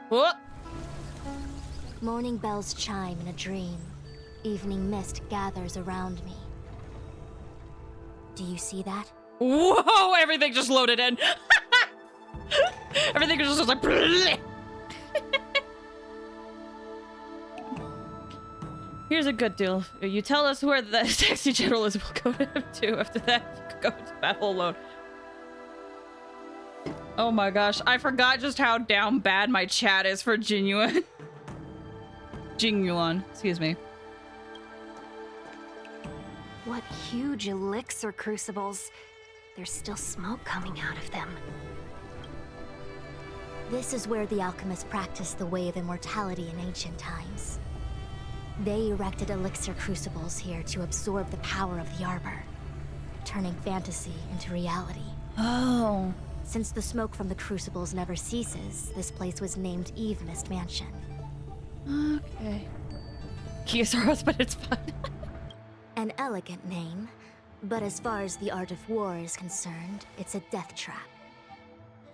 Whoa. Morning bells chime in a dream. Evening mist gathers around me. Do you see that? Whoa, everything just loaded in. Everything just was like... Here's a good deal. You tell us where the sexy general is, we'll go to. After that, you can go to battle alone. Oh my gosh, I forgot just how down bad my chat is for Jinyuan. Jingyuan, excuse me. What huge elixir crucibles. There's still smoke coming out of them. This is where the alchemists practiced the way of immortality in ancient times. They erected elixir crucibles here to absorb the power of the arbor, turning fantasy into reality. Oh. Since the smoke from the crucibles never ceases, this place was named Eve Mist Mansion. Okay. Kiyosaurus, but it's fun. An elegant name, but as far as the art of war is concerned, it's a death trap.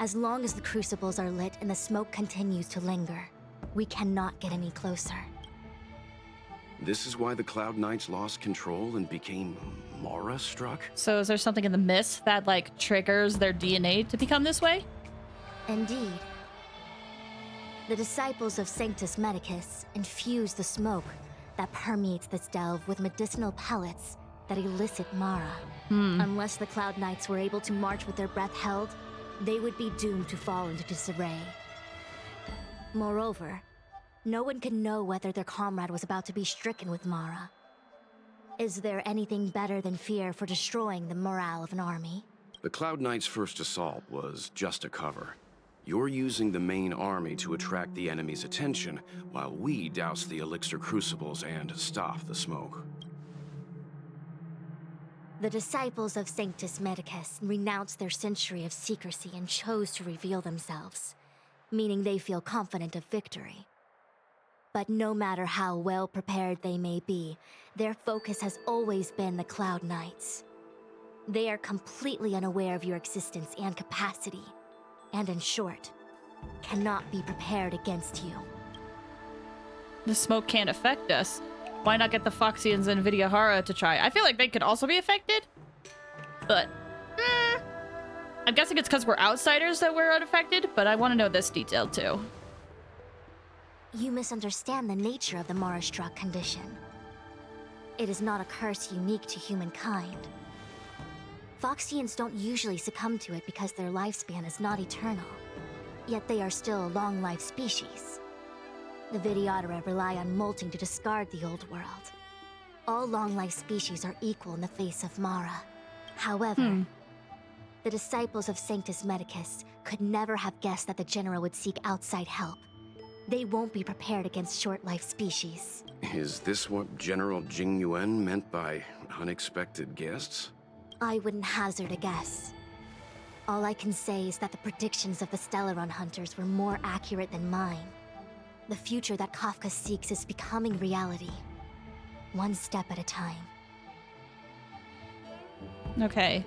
As long as the crucibles are lit and the smoke continues to linger, we cannot get any closer. This is why the Cloud Knights lost control and became Mara-struck? So is there something in the mist that, like, triggers their DNA to become this way? Indeed. The disciples of Sanctus Medicus infuse the smoke that permeates this delve with medicinal pellets that elicit Mara. Unless the Cloud Knights were able to march with their breath held, they would be doomed to fall into disarray. Moreover, no one can know whether their comrade was about to be stricken with Mara. Is there anything better than fear for destroying the morale of an army? The Cloud Knights' first assault was just a cover. You're using the main army to attract the enemy's attention, while we douse the elixir crucibles and stop the smoke. The disciples of Sanctus Medicus renounced their century of secrecy and chose to reveal themselves, meaning they feel confident of victory. But no matter how well prepared they may be, their focus has always been the Cloud Knights. They are completely unaware of your existence and capacity, and in short, cannot be prepared against you. The smoke can't affect us. Why not get the Foxians and Vidyahara to try? I feel like they could also be affected, but I'm guessing it's because we're outsiders that we're unaffected, but I want to know this detail too. You misunderstand the nature of the Mara-struck condition. It is not a curse unique to humankind. Foxians don't usually succumb to it because their lifespan is not eternal. Yet they are still a long-life species. The Vidyadhara rely on molting to discard the old world. All long-life species are equal in the face of Mara. However, the disciples of Sanctus Medicus could never have guessed that the General would seek outside help. They won't be prepared against short-life species. Is this what General Jingyuan meant by unexpected guests? I wouldn't hazard a guess. All I can say is that the predictions of the Stellaron hunters were more accurate than mine. The future that Kafka seeks is becoming reality. One step at a time. Okay.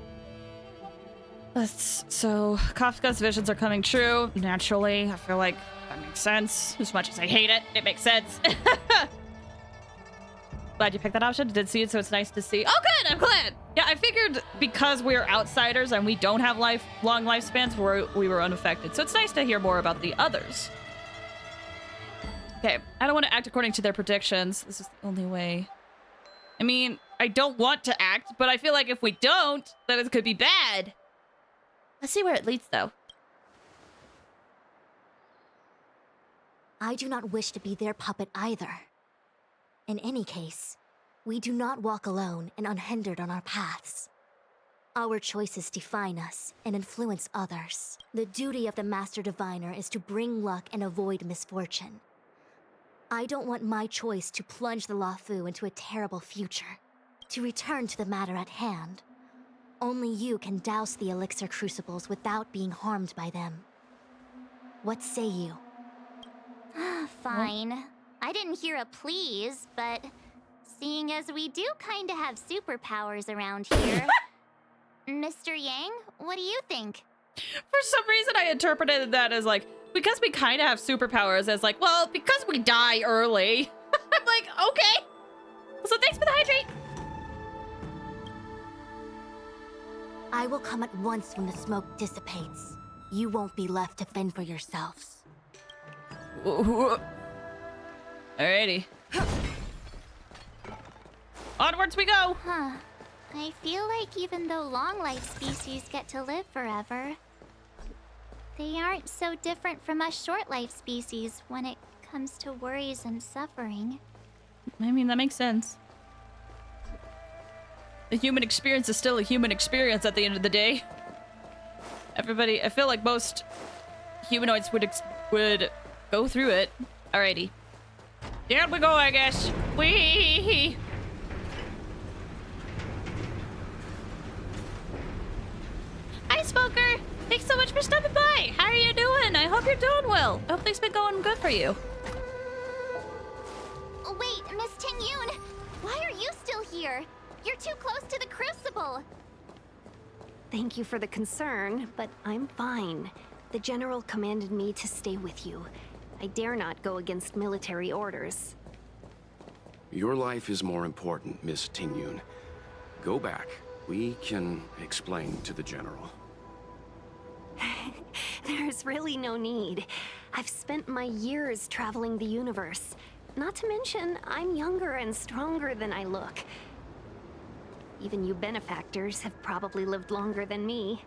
So Kafka's visions are coming true, naturally. I feel like that makes sense. As much as I hate it, it makes sense. Glad you picked that option. Did see it, so it's nice to see. Oh, good. I'm glad. Yeah, I figured because we're outsiders and we don't have long lifespans, we were unaffected. So it's nice to hear more about the others. Okay, I don't want to act according to their predictions. This is the only way. I mean, I don't want to act, but I feel like if we don't, then it could be bad. Let's see where it leads, though. I do not wish to be their puppet either. In any case, we do not walk alone and unhindered on our paths. Our choices define us and influence others. The duty of the Master Diviner is to bring luck and avoid misfortune. I don't want my choice to plunge the Luofu into a terrible future. To return to the matter at hand, only you can douse the elixir crucibles without being harmed by them. What say you? Fine. I didn't hear a please, but seeing as we do kind of have superpowers around here, Mr. Yang, what do you think? For some reason, I interpreted that as like, because we kind of have superpowers, as like, well, because we die early. I'm like, okay. So thanks for the hydrate. I will come at once when the smoke dissipates. You won't be left to fend for yourselves. Alrighty. Onwards we go! Huh. I feel like even though long life species get to live forever, they aren't so different from us short life species when it comes to worries and suffering. I mean, that makes sense. The human experience is still a human experience at the end of the day. Everybody, I feel like most humanoids would go through it. Alrighty. Down we go, I guess. Whee! Hi, Smoker! Thanks so much for stopping by! How are you doing? I hope you're doing well. I hope things been going good for you. Wait, Miss Tingyun! Why are you still here? You're too close to the crucible! Thank you for the concern, but I'm fine. The General commanded me to stay with you. I dare not go against military orders. Your life is more important, Miss Tingyun. Go back. We can explain to the General. There's really no need. I've spent my years traveling the universe. Not to mention, I'm younger and stronger than I look. Even you benefactors have probably lived longer than me.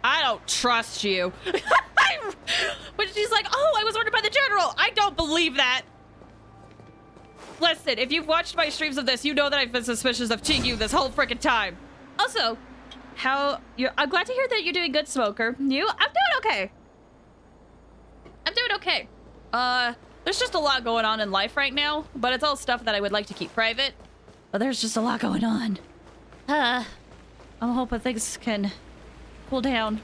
I don't trust you. But she's like, oh, I was ordered by the General. I don't believe that. Listen, if you've watched my streams of this, you know that I've been suspicious of Chingu this whole freaking time. Also, I'm glad to hear that you're doing good, Smoker. You? I'm doing okay. I'm doing okay. There's just a lot going on in life right now, but it's all stuff that I would like to keep private. But there's just a lot going on. I'm hoping things can cool down.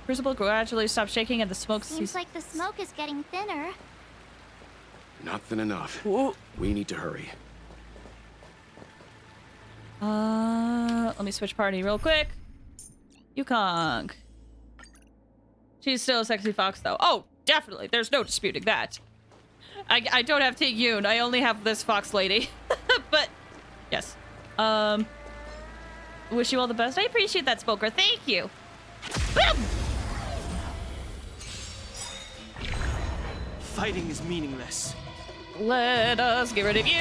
Crucible gradually stops shaking and the smoke Seems like the smoke is getting thinner. Not thin enough. Ooh. We need to hurry. Let me switch party real quick. Yukong. She's still a sexy fox, though. Oh, definitely. There's no disputing that. I don't have Tingyun. I only have this fox lady. But, yes. Wish you all the best. I appreciate that, Smoker. Thank you. Boom! Fighting is meaningless. Let us get rid of you.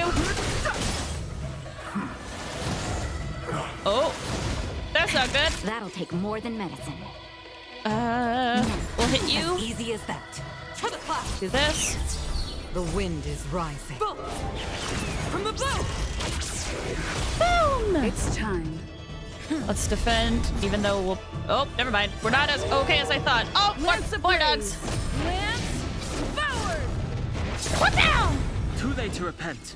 Oh, that's not good. That'll take more than medicine. We'll hit you. As easy as that. To the top. Do this. The wind is rising. Boom! From the bow! Boom! It's time. Let's defend, even though we'll... Oh, never mind. We're not as okay as I thought. Oh, more dogs. Lance forward! What down? Too late to repent.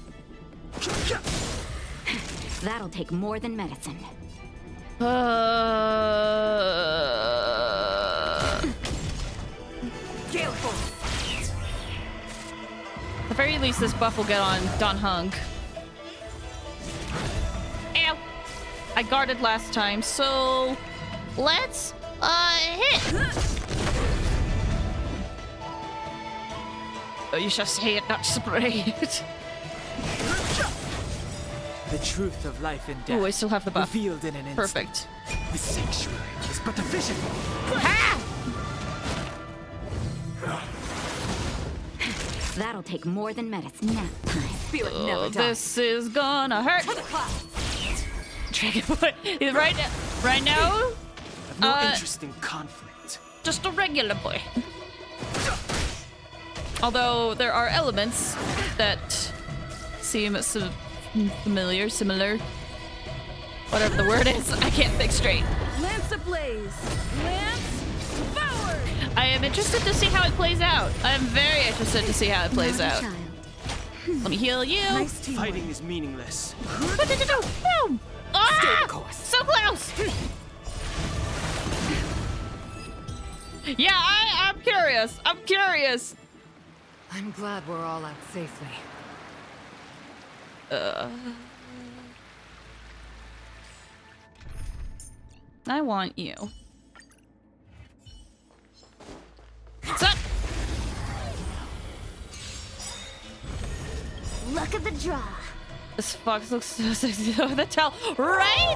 That'll take more than medicine. Gale force. At the very least, this buff will get on Don Hung. Ow! I guarded last time, so let's hit. Oh, you shall say it, not spray it. The truth of life and death. Oh, I still have the buff. Revealed in an instant. Perfect. The sanctuary is but a vision. That'll take more than medicine. Nap time. Feel it never dies. This is gonna hurt. To the class. Dragon Boy. Right now, I've no interest in conflict. just a regular boy. Although there are elements that seem familiar, similar. Whatever the word is, I can't think straight. Lance ablaze! Lance forward! I am interested to see how it plays out. I am very interested to see how it plays out. Let me heal you. Nice team. Fighting is meaningless. What did you do? Boom! Ah! So close! Yeah, I'm curious. I'm curious. I'm glad we're all out safely. I want you. What's up? Look at the draw. This fox looks so sexy with the towel. Right?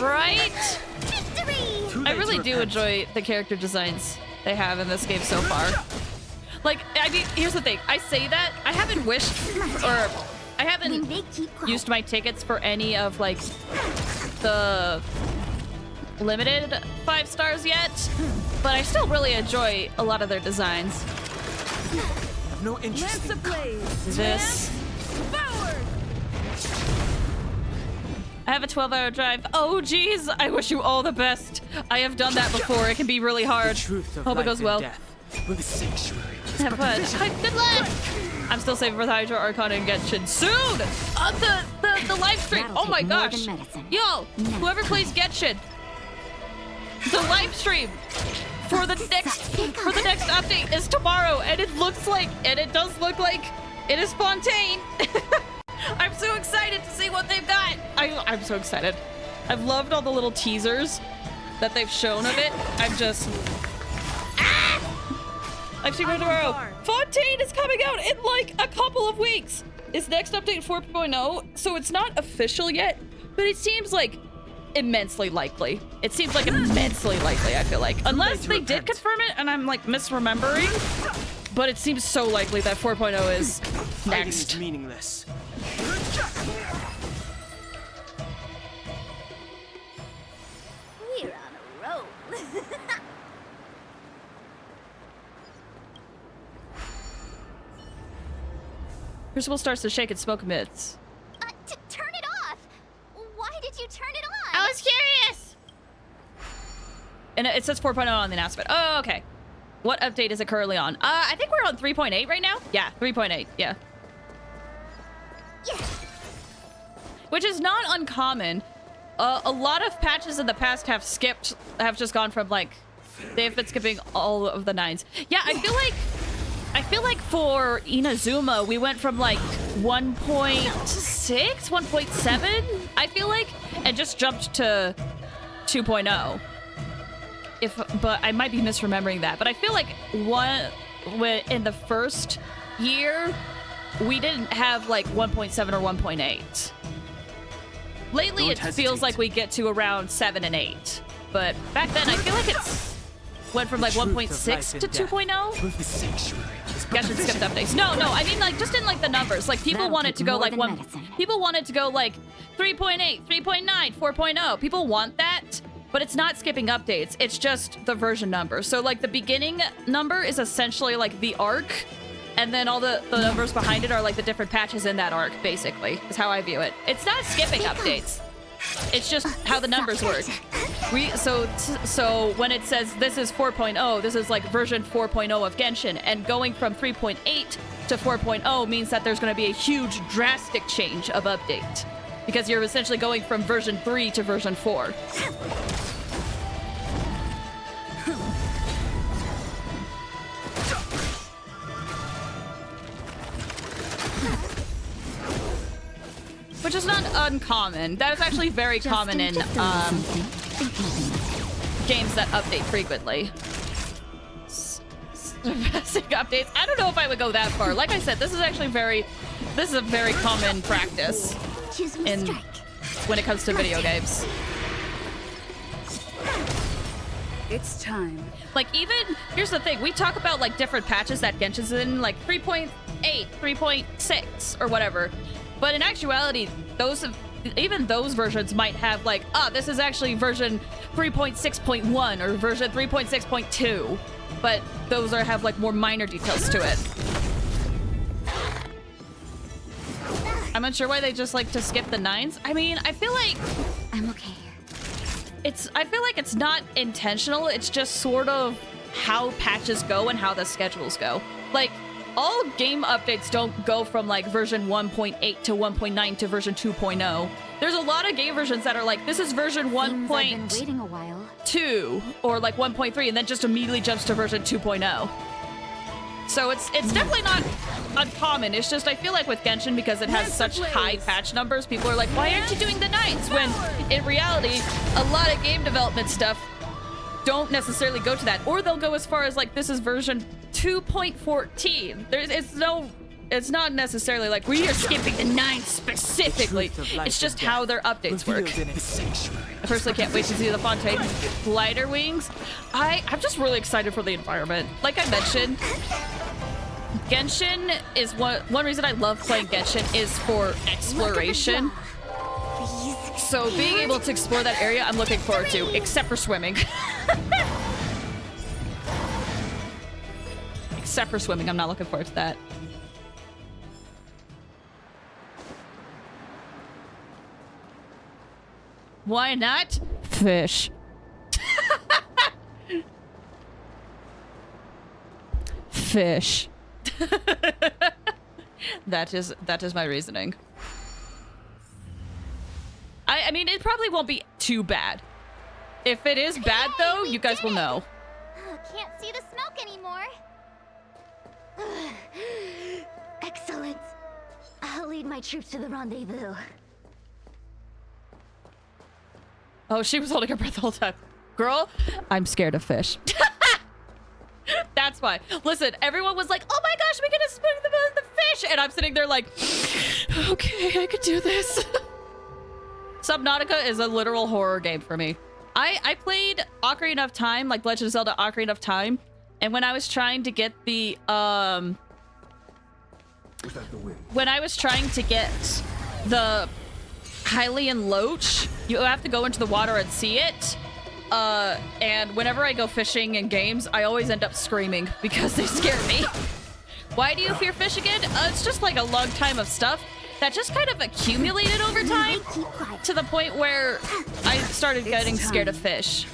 Right? Victory! I really do enjoy the character designs they have in this game so far. Like, I mean, here's the thing. I say that. I haven't wished, or I haven't used my tickets for any of, like, the limited 5 stars yet, but I still really enjoy a lot of their designs. I've no interest in ablaze! This. Forward! I have a 12-hour drive. Oh, geez. I wish you all the best. I have done that before. It can be really hard. Hope it goes well. With the sanctuary. Have fun. Good luck. I'm still saving for the Hydro Arcana and Genshin soon. The live stream. Oh my gosh. Yo, whoever plays Genshin, the live stream for the next update is tomorrow, and it does look like it is Fontaine. I'm so excited to see what they've got. I'm so excited. I've loved all the little teasers that they've shown of it. I'm just... I've seen it tomorrow. Fontaine is coming out in like a couple of weeks. Is next update 4.0, so it's not official yet, but it seems like immensely likely. It seems like immensely likely, I feel like. Unless they did confirm it and I'm like misremembering, but it seems so likely that 4.0 is next. Is meaningless. We're on a roll. Crucible starts to shake and smoke amidst. Turn it off! Why did you turn it on? I was curious! And it says 4.0 on the announcement. Oh, okay. What update is it currently on? I think we're on 3.8 right now. Yeah, 3.8, yeah. Which is not uncommon. A lot of patches in the past have just gone from like, they've been skipping all of the 9s. Yeah, I feel like for Inazuma, we went from like 1.6, 1.7, I feel like, and just jumped to 2.0. But I might be misremembering that. But I feel like in the first year, we didn't have like 1.7 or 1.8. Lately, it feels like we get to around 7 and 8. But back then, I feel like it's went from like 1.6 to 2.0. Genshin skipped updates. No, I mean like just in like the numbers. Like people wanted to go like people wanted to go like 3.8, 3.9, 4.0. People want that, but it's not skipping updates. It's just the version number. So like the beginning number is essentially like the arc, and then all the numbers behind it are like the different patches in that arc, basically, is how I view it. It's not skipping updates. It's just how the numbers work. So when it says this is 4.0, this is like version 4.0 of Genshin, and going from 3.8 to 4.0 means that there's going to be a huge drastic change of update, because you're essentially going from version 3 to version 4. Which is not uncommon. That is actually very common in games that update frequently. Domestic updates. I don't know if I would go that far. Like I said, this is actually this is a very common practice when it comes to video games. It's time. Like, even, here's the thing, we talk about like different patches that Genshin's in, like 3.8, 3.6, or whatever. But in actuality, even those versions might have like, this is actually version 3.6.1 or version 3.6.2. But those have like more minor details to it. I'm unsure why they just like to skip the 9s. I mean, I feel like I'm okay. I feel like it's not intentional. It's just sort of how patches go and how the schedules go. Like, all game updates don't go from like version 1.8 to 1.9 to version 2.0. There's a lot of game versions that are like, this is version 1.2 or like 1.3, and then just immediately jumps to version 2.0. So it's definitely not uncommon. It's just I feel like with Genshin, because it has such high patch numbers, people are like, why aren't you doing the 9s? When in reality, a lot of game development stuff don't necessarily go to that, or they'll go as far as like, this is version 2.14. It's not necessarily like we are skipping the 9 specifically. It's just how their updates work. I personally can't wait to see the Fontaine glider wings. I'm just really excited for the environment. Like I mentioned, Genshin is one reason I love playing Genshin is for exploration. So being able to explore that area, I'm looking forward to, except for swimming. Except for swimming, I'm not looking forward to that. Why not? Fish. Fish. That is my reasoning. I mean, it probably won't be too bad. If it is bad, though, you guys will know. Can't see the smoke anymore. Excellent. I'll lead my troops to the rendezvous. Oh, she was holding her breath the whole time. Girl, I'm scared of fish. That's why. Listen, everyone was like, oh my gosh, we're gonna spook the fish. And I'm sitting there like, okay, I could do this. Subnautica is a literal horror game for me. I played Ocarina of Time, like Legend of Zelda Ocarina of Time. And when I was trying to get the, when I was trying to get the Hylian Loach, you have to go into the water and see it. And whenever I go fishing in games, I always end up screaming because they scare me. Why do you fear fish again? It's just like a long time of stuff that just kind of accumulated over time to the point where I started getting scared of fish.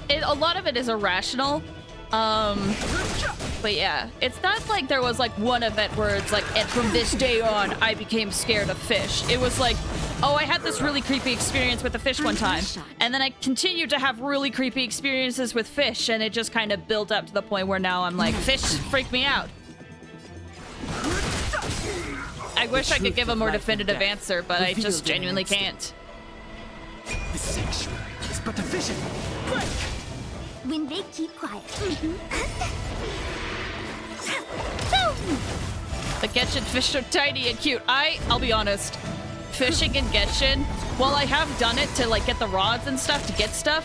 A lot of it is irrational. But yeah, it's not like there was like one event where it's like, and from this day on, I became scared of fish. It was like, oh, I had this really creepy experience with a fish one time. And then I continued to have really creepy experiences with fish, and it just kind of built up to the point where now I'm like, fish freak me out. I wish I could give a more definitive answer, but I just genuinely can't. The sanctuary is but a vision. Break! When they keep quiet. The Genshin fish are tiny and cute. I'll be honest, fishing in Genshin, while I have done it to like get the rods and stuff to get stuff,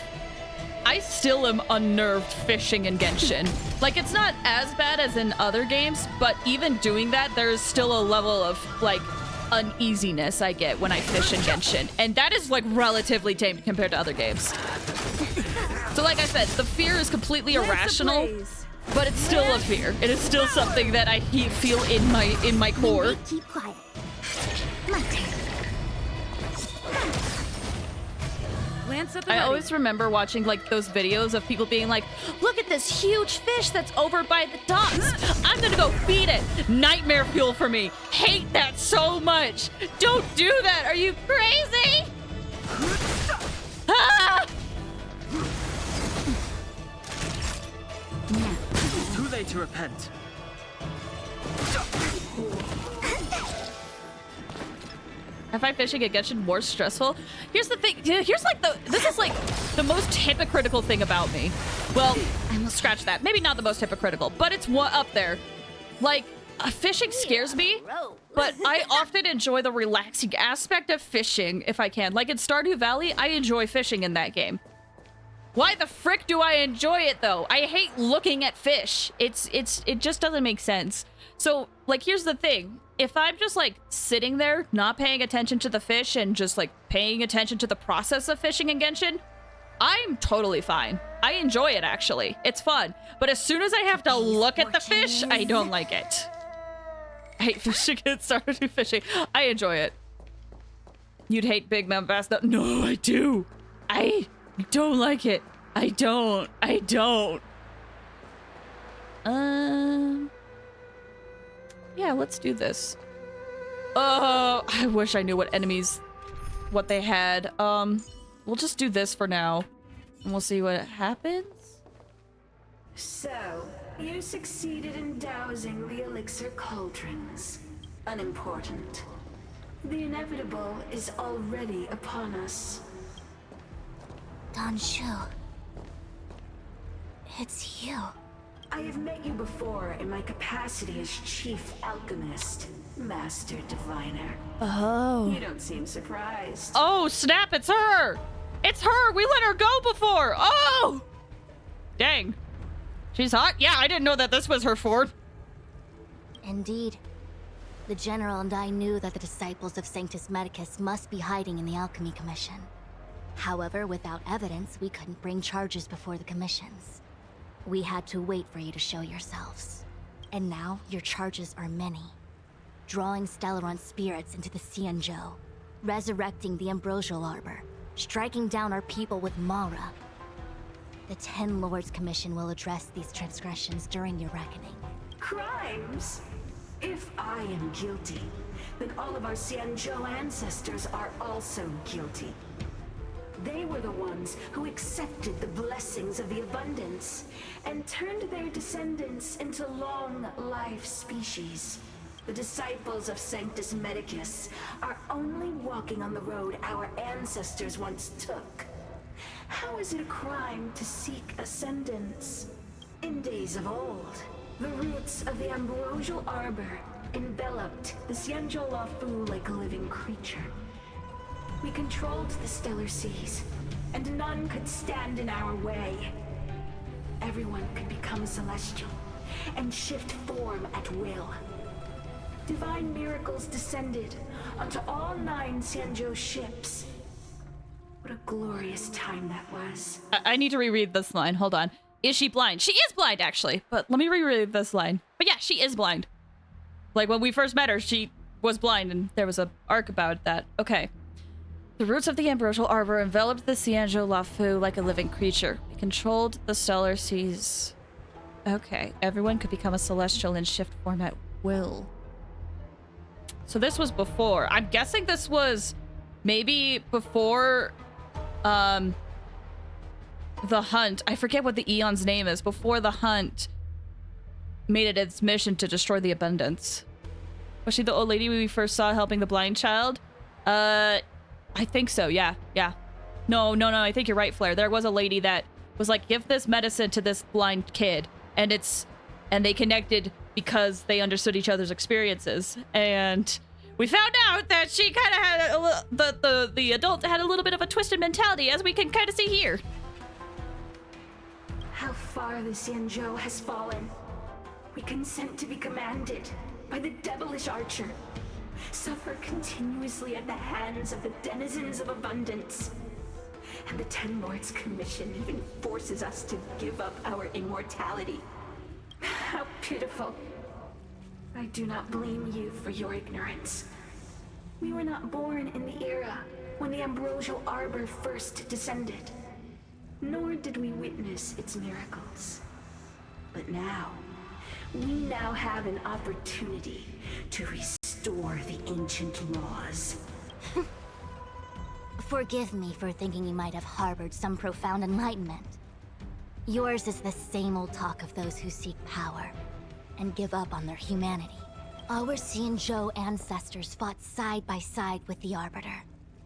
I still am unnerved fishing in Genshin. Like, it's not as bad as in other games, but even doing that, there's still a level of like uneasiness I get when I fish in Genshin, and that is like relatively tame compared to other games. So like I said, the fear is completely irrational, but it's still a fear. It is still something that I feel in my core. Keep quiet. I always remember watching like those videos of people being like, look at this huge fish that's over by the docks. I'm gonna go feed it. Nightmare fuel for me. Hate that so much. Don't do that. Are you crazy? Ah! Too late to repent. I find fishing at Genshin more stressful. Here's the thing. Here's like this is like the most hypocritical thing about me. Well, I'm gonna scratch that. Maybe not the most hypocritical, but it's one up there. Like, fishing scares me, but I often enjoy the relaxing aspect of fishing if I can. Like in Stardew Valley, I enjoy fishing in that game. Why the frick do I enjoy it though? I hate looking at fish. It just doesn't make sense. So, like, here's the thing. If I'm just, like, sitting there, not paying attention to the fish and just, like, paying attention to the process of fishing in Genshin, I'm totally fine. I enjoy it, actually. It's fun. But as soon as I have to look at the fish, I don't like it. I hate fishing and Stardew fishing. I enjoy it. You'd hate Big Mount Bass though? No, I do. I don't like it. I don't. Yeah, let's do this. Oh, I wish I knew what they had. We'll just do this for now, and we'll see what happens. So, you succeeded in dousing the elixir cauldrons. Unimportant. The inevitable is already upon us. Don Shu. It's you. I have met you before in my capacity as Chief Alchemist, Master Diviner. Oh. You don't seem surprised. Oh, snap, it's her! It's her! We let her go before! Oh! Dang. She's hot? Yeah, I didn't know that this was her fort. Indeed. The General and I knew that the disciples of Sanctus Medicus must be hiding in the Alchemy Commission. However, without evidence, we couldn't bring charges before the commissions. We had to wait for you to show yourselves. And now, your charges are many. Drawing Stellaron spirits into the Xianzhou, resurrecting the Ambrosial Arbor, striking down our people with Mara. The Ten Lords Commission will address these transgressions during your reckoning. Crimes? If I am guilty, then all of our Xianzhou ancestors are also guilty. They were the ones who accepted the blessings of the abundance and turned their descendants into long-life species. The disciples of Sanctus Medicus are only walking on the road our ancestors once took. How is it a crime to seek ascendance? In days of old, the roots of the Ambrosial Arbor enveloped the Xianzhou Lafu like a living creature. We controlled the stellar seas, and none could stand in our way. Everyone could become celestial and shift form at will. Divine miracles descended onto all 9 Xianzhou ships. What a glorious time that was. I need to reread this line. Hold on. Is she blind? She is blind, actually. But let me reread this line. But yeah, she is blind. Like, when we first met her, she was blind, and there was an arc about that. Okay. The roots of the Ambrosial Arbor enveloped the Xianzhou Lafu like a living creature. We controlled the stellar seas. Okay. Everyone could become a celestial and shift form at will. So this was before. I'm guessing this was maybe before the hunt. I forget what the Eon's name is. Before the hunt made it its mission to destroy the abundance. Was she the old lady we first saw helping the blind child? I think so, yeah. No, I think you're right, Flair. There was a lady that was like, give this medicine to this blind kid. And they connected because they understood each other's experiences. And we found out that she kind of had the adult had a little bit of a twisted mentality, as we can kind of see here. How far the Xianzhou has fallen. We consent to be commanded by the devilish archer. Suffer continuously at the hands of the denizens of abundance. And the Ten Lords Commission even forces us to give up our immortality. How pitiful. I do not blame you for your ignorance. We were not born in the era when the Ambrosial Arbor first descended, nor did we witness its miracles. But now, we now have an opportunity to restore the ancient laws. Forgive me for thinking you might have harbored some profound enlightenment. Yours is the same old talk of those who seek power and give up on their humanity. Our Xianzhou ancestors fought side by side with the Arbiter,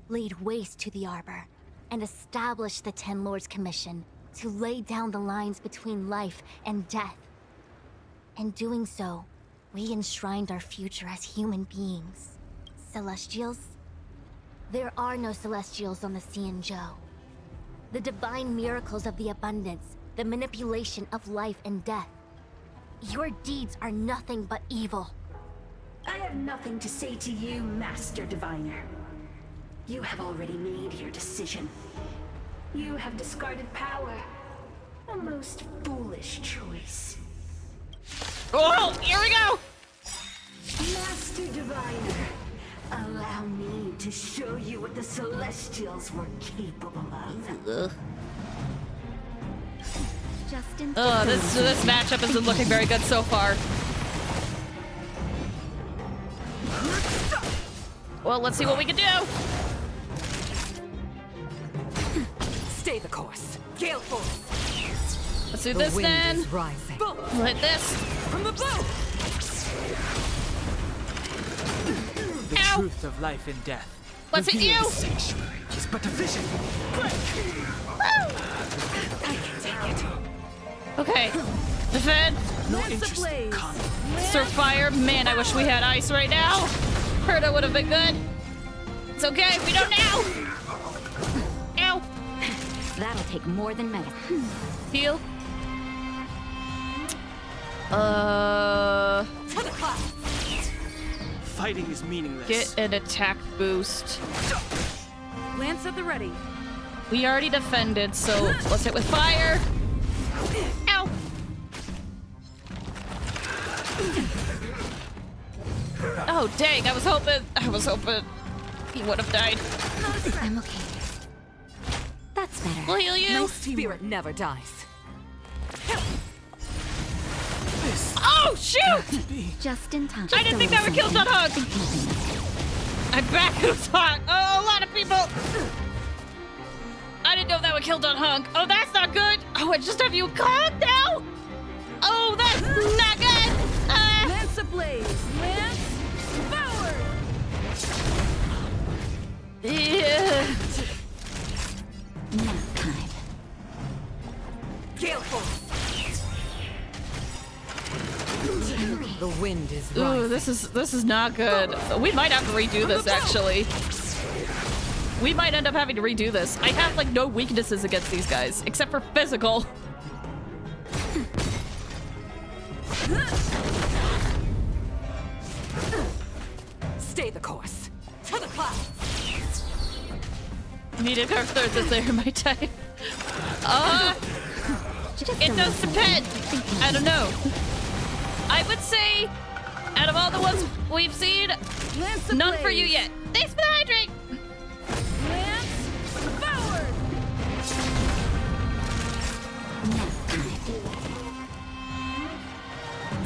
laid waste to the Arbor, and established the Ten Lords Commission to lay down the lines between life and death. In doing so, we enshrined our future as human beings. Celestials? There are no Celestials on the Xianzhou. The divine miracles of the abundance, the manipulation of life and death. Your deeds are nothing but evil. I have nothing to say to you, Master Diviner. You have already made your decision. You have discarded power. A most foolish choice. Oh, here we go! Master Diviner, allow me to show you what the Celestials were capable of. Justin. Oh, this matchup isn't looking very good so far. Well, let's see what we can do. Stay the course. Gale force. Let's do this then. Rising. We'll hit this. From above! The Ow. truth of life and death. Let's hit you. The sanctuary is but a vision. I can take it. Okay. Defend. No interest in combat. Sir Fire. Man, I wish we had ice right now. Herta would have been good. It's okay. We don't now. Ow. That'll take more than medicine. Heal. To the cloud. Fighting is meaningless. Get an attack boost. Lance at the ready. We already defended, so let's hit with fire. Ow. Oh dang! I was hoping he would have died. I'm okay. That's better. We'll heal you. No spirit never dies. Oh shoot! Just in time. I didn't think that would kill John Hug. I'm back. Who's hot? Oh, a lot of people. I didn't know that would kill Don Hunk. Oh, that's not good. Oh, I just have you calm now. Oh, that's not good. Lance ablaze. Lance forward. Yeah. Nap time. Gale force. The wind is rising. Ooh, this is not good. We might have to redo this actually. We might end up having to redo this. I have like no weaknesses against these guys except for physical. Stay the course. To the clouds. Need a curve third this there, my type. It does depend. I don't know. I would say, out of all the ones we've seen, none for you yet. Thanks for the hydrate. Lance forward.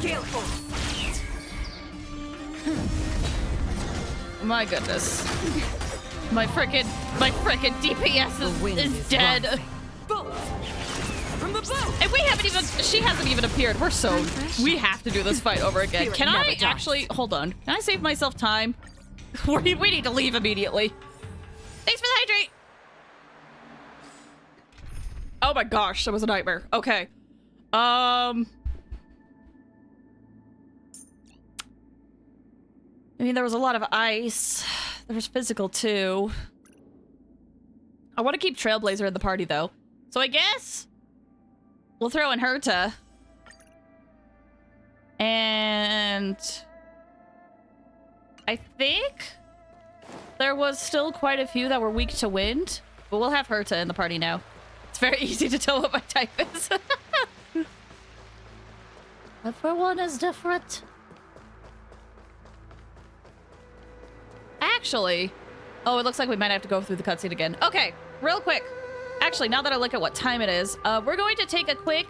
Gale force. My goodness. My frickin' DPS is dead. Rising. From above. And she hasn't even appeared. We're so, we have to do this fight over again. Spirit Can I never dies. actually, hold on. Can I save myself time? We need to leave immediately. Thanks for the hydrate. Oh my gosh, that was a nightmare. Okay. I mean, there was a lot of ice. There was physical too. I want to keep Trailblazer in the party though. So I guess we'll throw in Herta. And I think there was still quite a few that were weak to wind, but we'll have Herta in the party now. It's very easy to tell what my type is. Everyone is different. Actually, oh, it looks like we might have to go through the cutscene again. Okay, real quick. Actually, now that I look at what time it is, we're going to take a quick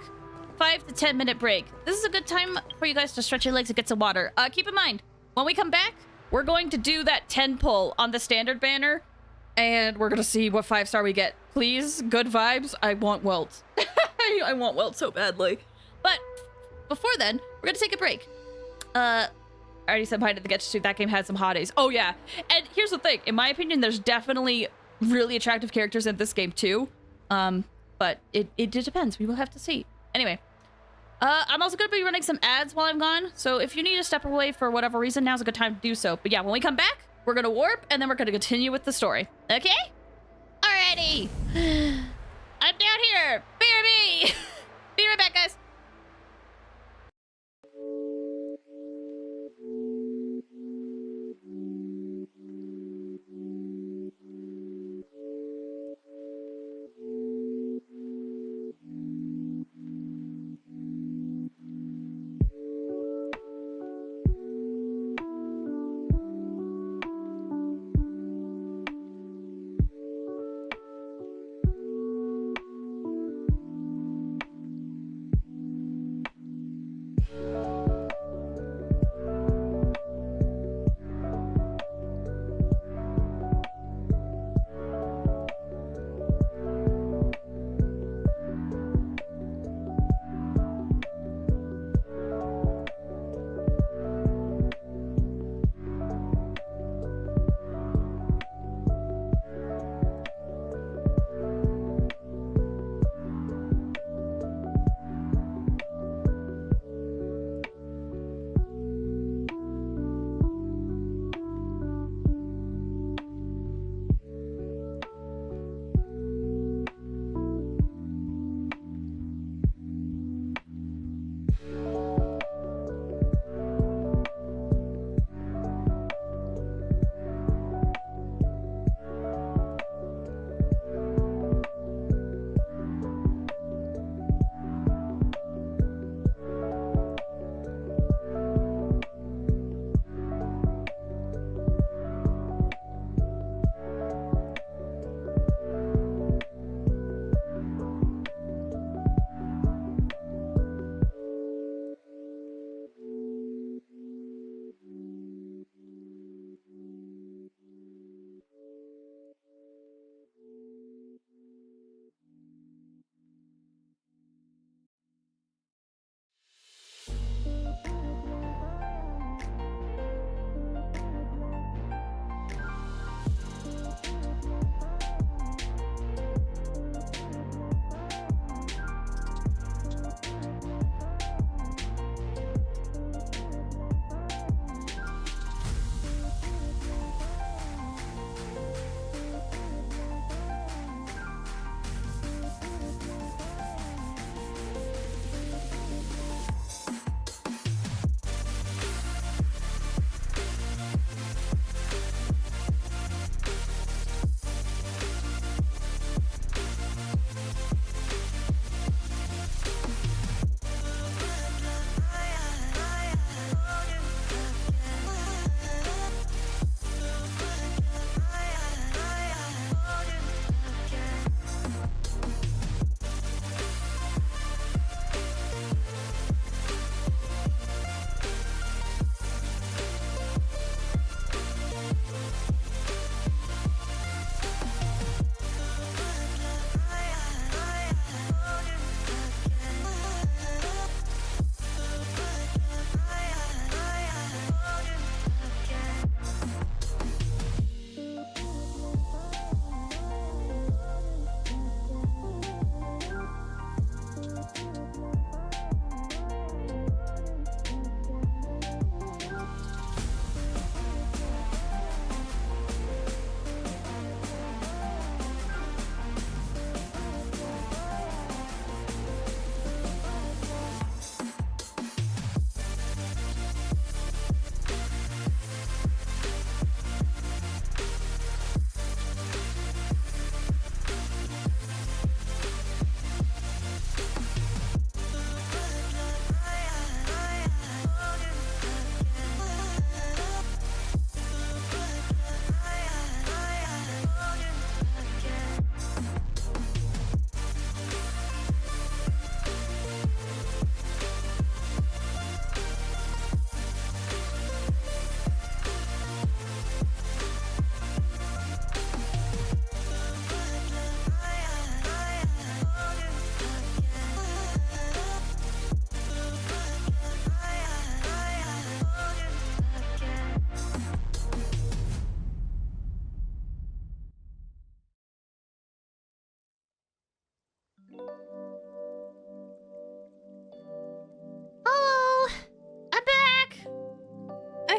5 to 10 minute break. This is a good time for you guys to stretch your legs and get some water. Keep in mind, when we come back, we're going to do that 10 pull on the standard banner, and we're going to see what 5-star we get. Please, good vibes. I want Welt. I want Welt so badly. But before then, we're going to take a break. I already said Mind of the Getch too. That game had some hotties. Oh yeah. And here's the thing. In my opinion, there's definitely really attractive characters in this game too. But it depends. We will have to see. Anyway. I'm also going to be running some ads while I'm gone. So if you need to step away for whatever reason, now's a good time to do so. But yeah, when we come back, we're going to warp and then we're going to continue with the story. Okay? Alrighty. I'm down here. Fear me. Be right back, guys.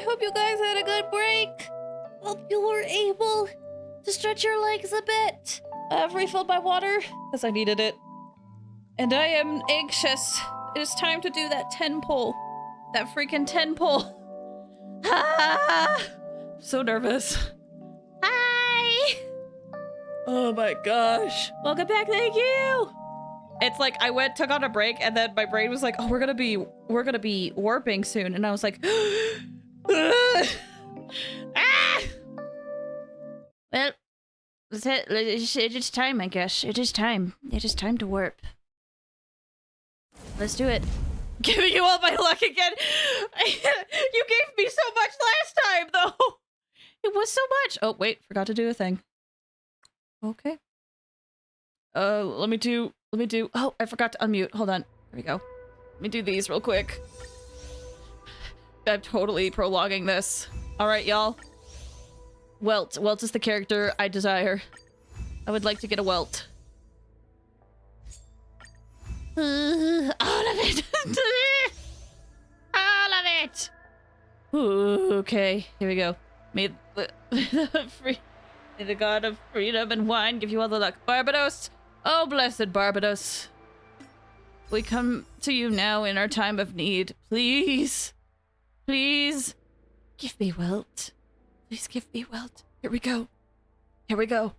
hope you guys had a good break. Hope you were able to stretch your legs a bit. I've refilled my water because I needed it. And I am anxious. It is time to do that 10 pull. That freaking 10 pull. Ah, I'm so nervous. Hi. Oh my gosh. Welcome back. Thank you. It's like I took on a break, and then my brain was like, "Oh, we're gonna be warping soon," and I was like, ah! Well, it is time, I guess. It is time. It is time to warp. Let's do it. Giving you all my luck again. You gave me so much last time, though. It was so much. Oh wait, forgot to do a thing. Okay. Let me do. Oh, I forgot to unmute. Hold on. There we go. Let me do these real quick. I'm totally prologuing this. All right, y'all. Welt. Welt is the character I desire. I would like to get a Welt. All of it. All of it. Ooh, okay, here we go. May the god of freedom and wine give you all the luck. Barbados. Oh, blessed Barbados. We come to you now in our time of need. Please. Please. Give me Welt. Please give me Welt. Here we go. Here we go.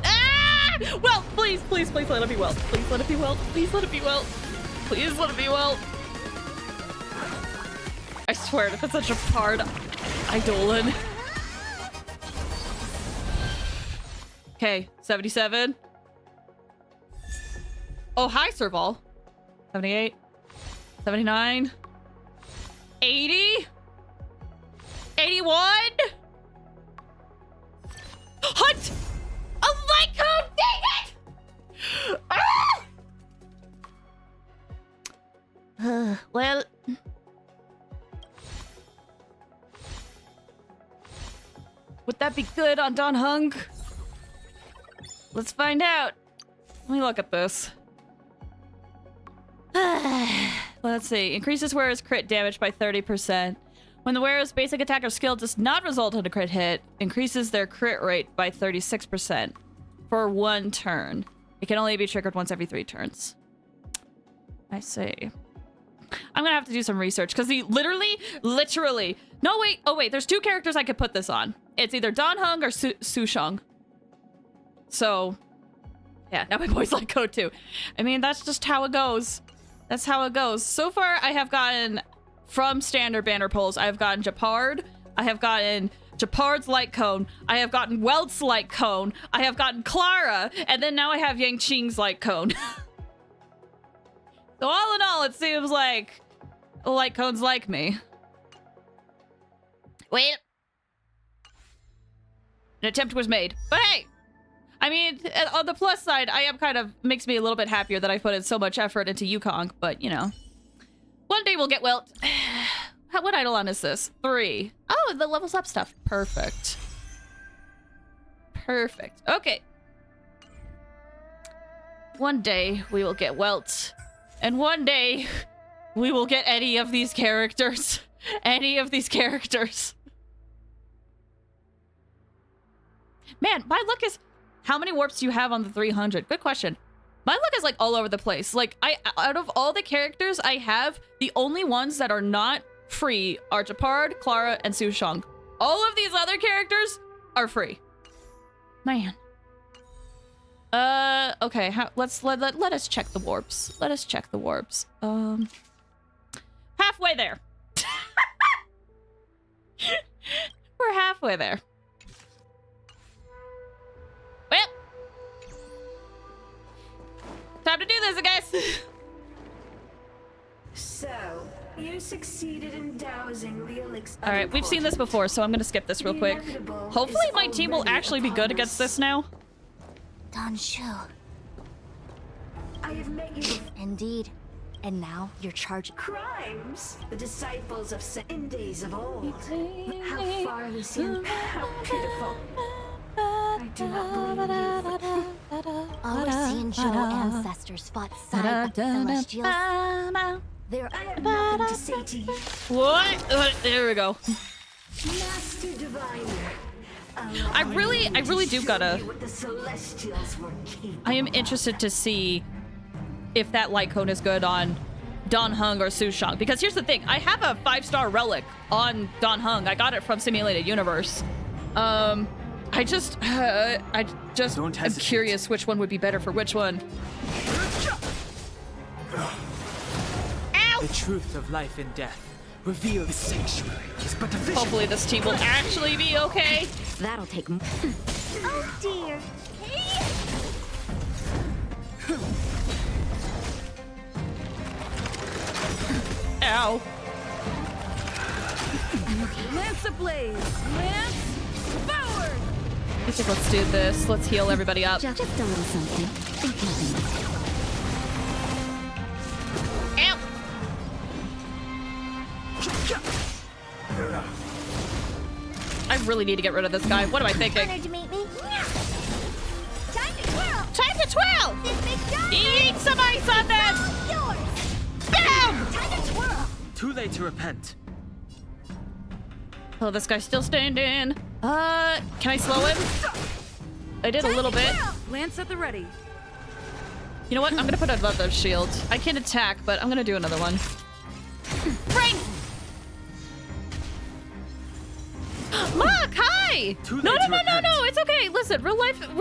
Ah! Well, please, please, please let it be Welt. Please let it be Welt. Please let it be Welt. Please let it be Welt. I swear, if it's such a hard Eidolon. Okay, 77. Oh, hi, Serval. 78. 79. 80. 81. Hunt! A light cone! Dang it! Ah! Well... would that be good on Don Hung? Let's find out. Let me look at this. Let's see. Increases wearer's crit damage by 30%. When the wearer's basic attack or skill does not result in a crit hit, increases their crit rate by 36% for 1 turn. It can only be triggered once every 3 turns. I see. I'm gonna have to do some research because he literally. No, wait. Oh, wait. There's 2 characters I could put this on. It's either Dan Heng or Sushong. So, yeah, now my boys like code too. I mean, that's just how it goes. That's how it goes. So far, I have gotten, from standard banner pulls, I have gotten Japard. I have gotten Japard's light cone. I have gotten Welt's light cone. I have gotten Clara. And then now I have Yang Qing's light cone. So all in all, it seems like light cones like me. Wait. An attempt was made. But hey! I mean, on the plus side, I am kind of, makes me a little bit happier that I put in so much effort into Yukong, but you know. One day we'll get Welt. What Eidolon is this? 3. Oh, the levels up stuff. Perfect. Perfect. Okay. One day we will get Welt. And one day we will get any of these characters. Any of these characters. Man, my luck is... How many warps do you have on the 300? Good question. My luck is like all over the place. Like, out of all the characters I have, the only ones that are not free are Japard, Clara, and Sushong. All of these other characters are free. Man. Okay, let us check the warps. Let us check the warps. Halfway there. We're halfway there. Well, time to do this, guys. So, you succeeded in dousing the elixir. All right, we've seen this before, so I'm gonna skip this real quick. Hopefully my team will actually be good against this now. Don Shu. I have met you. Indeed. And now you're charged Crimes. The disciples of in days of old. How far we seem. How pitiful. I do not believe you. Our Xianzhou ancestors fought side with celestials. There I have nothing to say to you. What? There we go. Master Diviner. I really do gotta. What the Celestials were keeping. I am interested to see if that light cone is good on Don Hung or Su Shang, because here's the thing: I have a 5-star relic on Don Hung. I got it from Simulated Universe. I just am curious which one would be better for which one. Ow! The truth of life and death. Reveal the sanctuary is but a vision. Hopefully this team will actually be okay. That'll take. Oh dear. Ow. Lance ablaze! Lance forward! I think let's do this. Let's heal everybody up. Just a little something. Think nothing. Ow! I really need to get rid of this guy. What am I thinking? Honored to meet me. Time to twirl! Time to twirl! This big guy! Eat some ice on them! Yours! Bam! Time to twirl! Too late to repent. Oh, this guy's still standing. Can I slow him? I did a little bit. Lance at the ready. You know what? I'm gonna put another shield. I can attack, but I'm gonna do another one. Frank! Look, hi! No, it's okay. Listen, real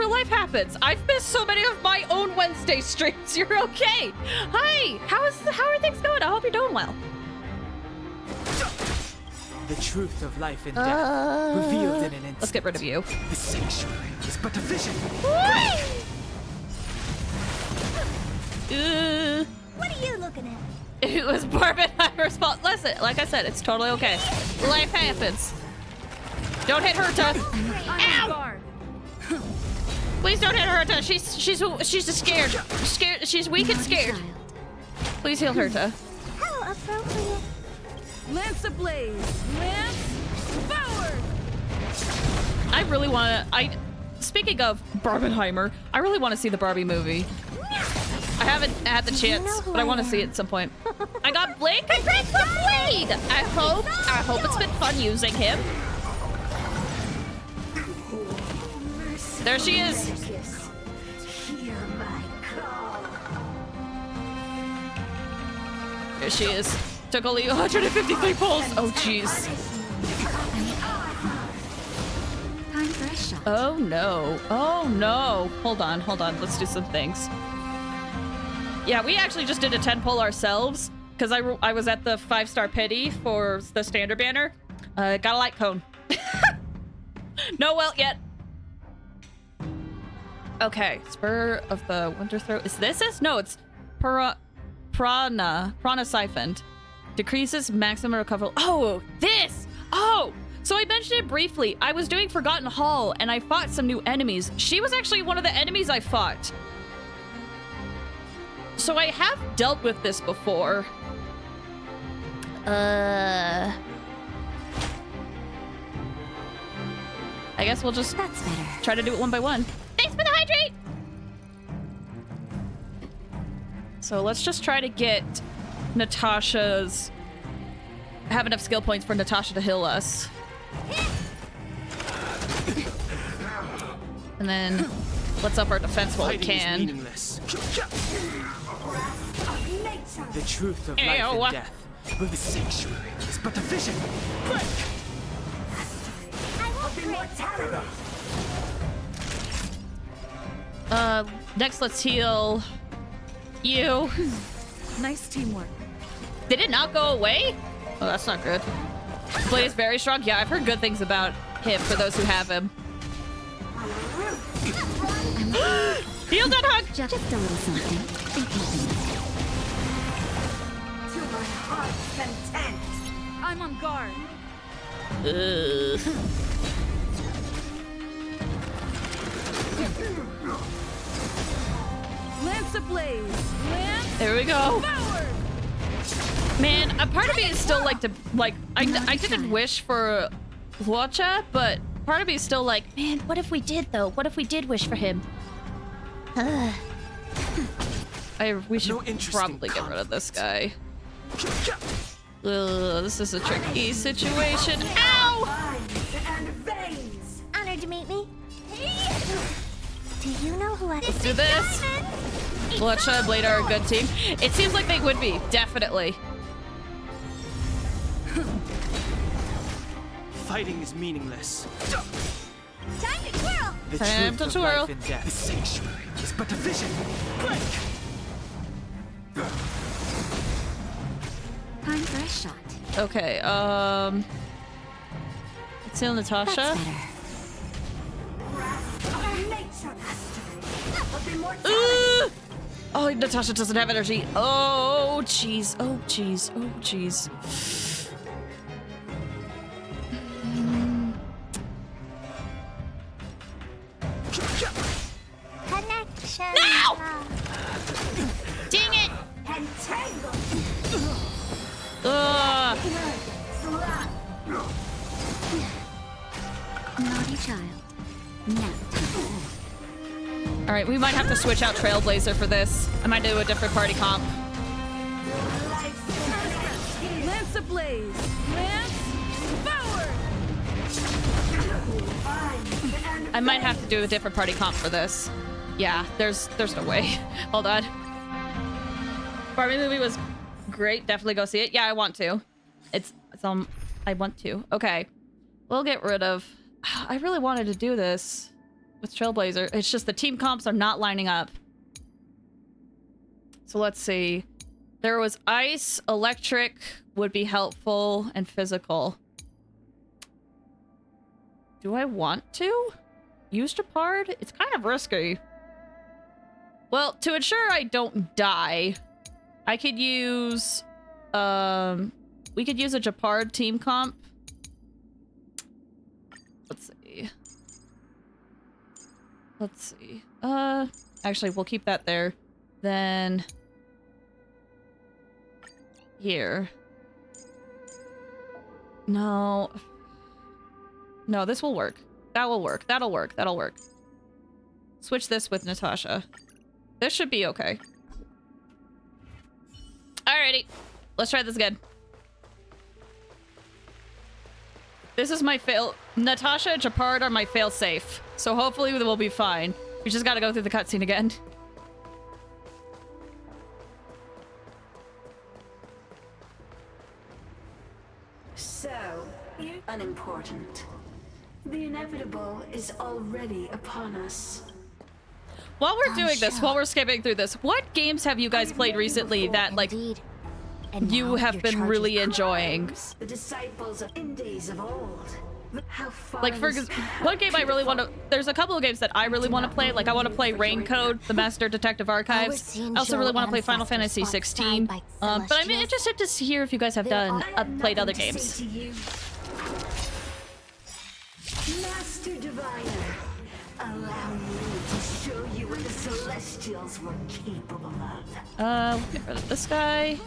life happens. I've missed so many of my own Wednesday streams. You're okay. Hi, how are things going? I hope you're doing well. The truth of life and death revealed in an instant. Let's get rid of you. The sanctuary is but a vision. What are you looking at? It was Barbenheimer's fault. Listen, like I said, it's totally okay. Life happens. Don't hit Herta. Ow! Please don't hit Herta. She's scared. She's weak and scared. Please heal Herta. How appropriate. Lance ablaze! Lance forward! I really want to. Speaking of Barbenheimer, I really want to see the Barbie movie. I haven't had the chance, but I want to see it at some point. I got Blade. Congrats to Blade! I hope it's been fun using him. There she is. Here she is. Took only 153 pulls. Oh, jeez. Time for a shot. Oh, no. Oh, no. Hold on. Let's do some things. Yeah, we actually just did a 10 pull ourselves because I was at the 5-star pity for the standard banner. Got a light cone. No welt yet. Okay, Spur of the Wonder Throat. Is this it? No, it's Prana Siphoned. Decreases maximum recovery. Oh, this! Oh! So I mentioned it briefly. I was doing Forgotten Hall and I fought some new enemies. She was actually one of the enemies I fought. So I have dealt with this before. I guess we'll just try to do it one by one. Thanks for the hydrate! So let's just try to get Natasha's... have enough skill points for Natasha to heal us. And then let's up our defense while we can. The truth of life and death with the sanctuary is but a vision. Next let's heal you. Nice teamwork. Did it not go away? Oh, that's not good. Blade is very strong. Yeah, I've heard good things about him for those who have him. Heal that hug! Just a little something. Think nothing. To my heart's content. I'm on guard. Lance ablaze! Lance There we go. forward! Man, a part of me is still like to I didn't wish for Luocha, but part of me is still like, man, what if we did though? What if we did wish for him? We should probably get rid of this guy. Ugh, this is a tricky situation. Ow! Honored to meet me. Do you know who I... Let's do this. Bloodshot and Blade are a good team. It seems like they would be, definitely. Fighting is meaningless. Time to twirl! The Time truth to of twirl. life and death. The sanctuary is but a vision. Break! Time for a shot. Okay, let's heal Natasha. Oh, Natasha doesn't have energy. Oh, jeez. Oh, jeez. Oh, jeez. Connection. No! Dang it! Ugh. Naughty child. Nap time. All right, we might have to switch out Trailblazer for this. I might do a different party comp. Lance ablaze. Lance forward. I might have to do a different party comp for this. Yeah, there's no way. Hold on. Barbie movie was great. Definitely go see it. Yeah, I want to. It's I want to. Okay. We'll get rid of... I really wanted to do this with Trailblazer. It's just the team comps are not lining up. So let's see. There was ice, electric would be helpful, and physical. Do I want to use Japard? It's kind of risky. Well, to ensure I don't die, I could use... we could use a Japard team comp. Let's see. Let's see. Actually, we'll keep that there. Then... here. No. No, this will work. That will work. That'll work. That'll work. Switch this with Natasha. This should be okay. Alrighty. Let's try this again. This is my fail. Natasha and Japard are my fail safe. So hopefully we'll be fine. We just gotta go through the cutscene again. So, unimportant. The inevitable is already upon us. While we're doing this, while we're skipping through this, what games have you guys played recently that, like, you have been really enjoying? The disciples of in days of old. How far Like, for one game I really want to... There's a couple of games that I really want to play. Like, I want to play Raincoat, The Master Detective Archives. I also really want to play Final Fantasy 16. But I'm interested to hear if you guys have played other games. Master Diviner, allow me to show you what the Celestials were capable of. We'll get rid of this guy.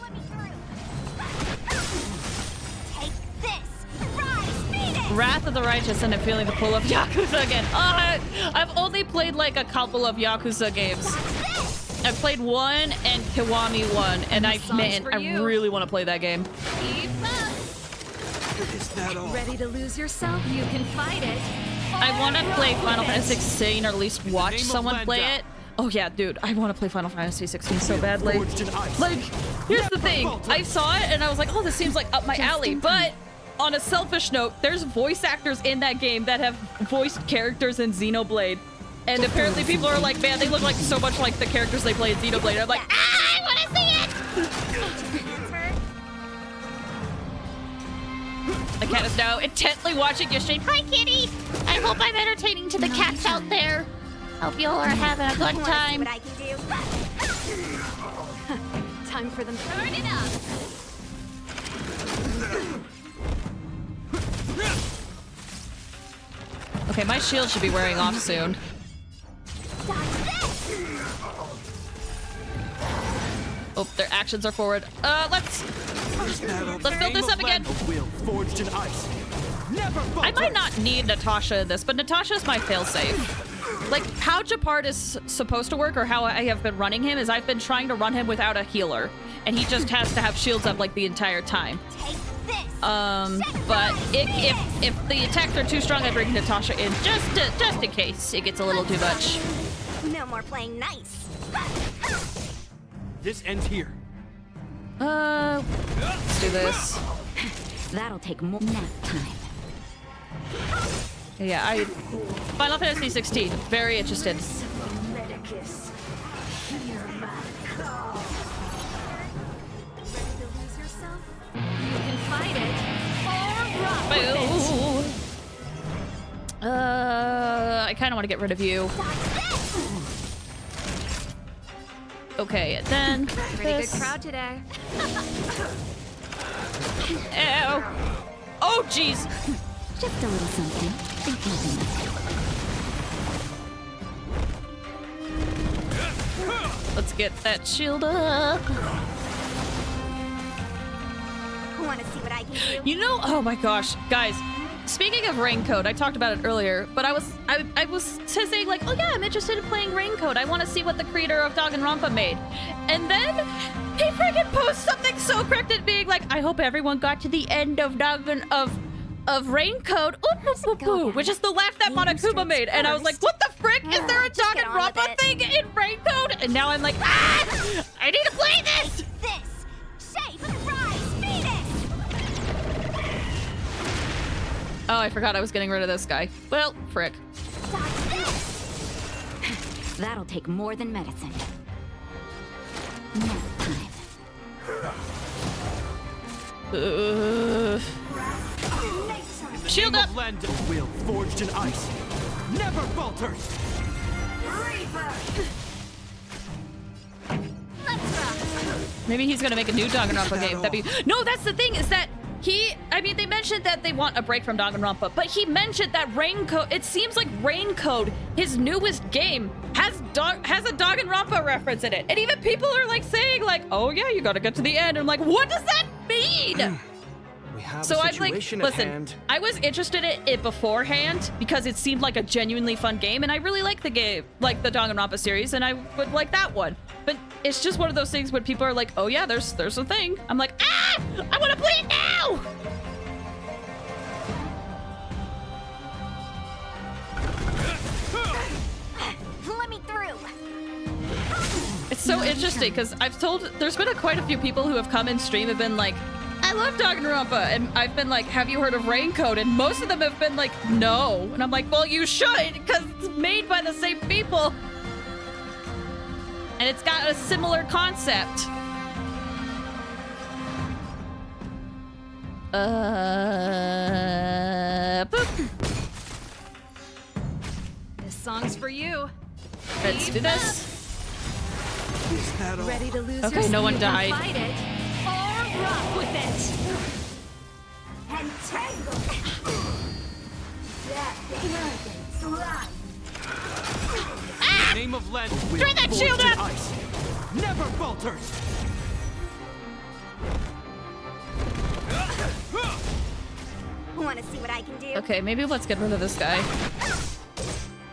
Take this! Rise, Phoenix! Wrath of the Righteous and I'm feeling the pull of Yakuza again. I've only played like a couple of Yakuza games. I've played 1 and Kiwami 1, and I really want to play that game. Is that all? Ready to lose yourself? You can fight it. I want to play Final Fantasy 16 or at least watch someone play it. Oh yeah, dude, I want to play Final Fantasy 16 so badly. Like, here's the thing. I saw it and I was like, oh, this seems like up my alley. But on a selfish note, there's voice actors in that game that have voiced characters in Xenoblade. And apparently people are like, man, they look like so much like the characters they play in Xenoblade. I'm like, I want to see it! The cat is now intently watching your stream. Hi, kitty! I hope I'm entertaining to the cats out there. Hope you all are having a good time. What I can do. Time for them to Turn it up! Okay, my shield should be wearing off soon. Oh, their actions are forward. Let's build this up again. Forged in ice. I might not need Natasha in this, but Natasha's my failsafe. Like, how Japard is supposed to work, or how I have been running him, is I've been trying to run him without a healer. and he just has to have shields up like the entire time. But if the attacks are too strong, I bring Natasha in just in case it gets a little too much. No more playing nice. This ends here. Let's do this. That'll take more nap time. Yeah, Final Fantasy 16. Very interested. Medicus, hear my call. Ready to lose yourself? You can fight it or rock with it. I kind of want to get rid of you. Okay, then Pretty good crowd today. Ew. Oh, jeez. Just a little something. Think nothing of it. Let's get that shield up. Want to see what I can do? You know, oh my gosh, guys. Speaking of Raincoat, I talked about it earlier, but I was saying like, oh yeah, I'm interested in playing Raincoat. I want to see what the creator of Danganronpa made. And then he freaking posts something so cryptic being like, I hope everyone got to the end of Raincoat, which is the laugh that Monokuma made. And I was like, what the frick? Is there a Danganronpa thing in Raincoat? And now I'm like, ah! I need to play this! Oh, I forgot I was getting rid of this guy. Well, frick. That'll take more than medicine. Nap time. Shield up! Will forged in ice. Never falters! Maybe he's gonna make a new Danganronpa game. That'd be... No, that's the thing, is that they mentioned that they want a break from Danganronpa, but he mentioned that Raincoat, it seems like Raincoat, his newest game, has a Danganronpa reference in it. And even people are like saying like, oh yeah, you gotta get to the end. And I'm like, what does that mean? So I'm like, listen, I was interested in it beforehand because it seemed like a genuinely fun game, and I really like the game, like the Danganronpa series, and I would like that one. But it's just one of those things when people are like, oh yeah, there's a thing. I'm like, ah, I want to play it now. Let me through. It's so interesting because there's been quite a few people who have come in stream have been like, I love Danganronpa, and I've been like, have you heard of Raincoat? And most of them have been like, no. And I'm like, well, you should, because it's made by the same people. And it's got a similar concept. Boop. This song's for you. Let's do this. Is that all? Ready to lose Okay, no one died. Fight it or rock with it. Entangle. That slide. Ah! Name of Len will Turn that shield up! Ice. Never falters. Want to see what I can do? Okay, maybe let's get rid of this guy.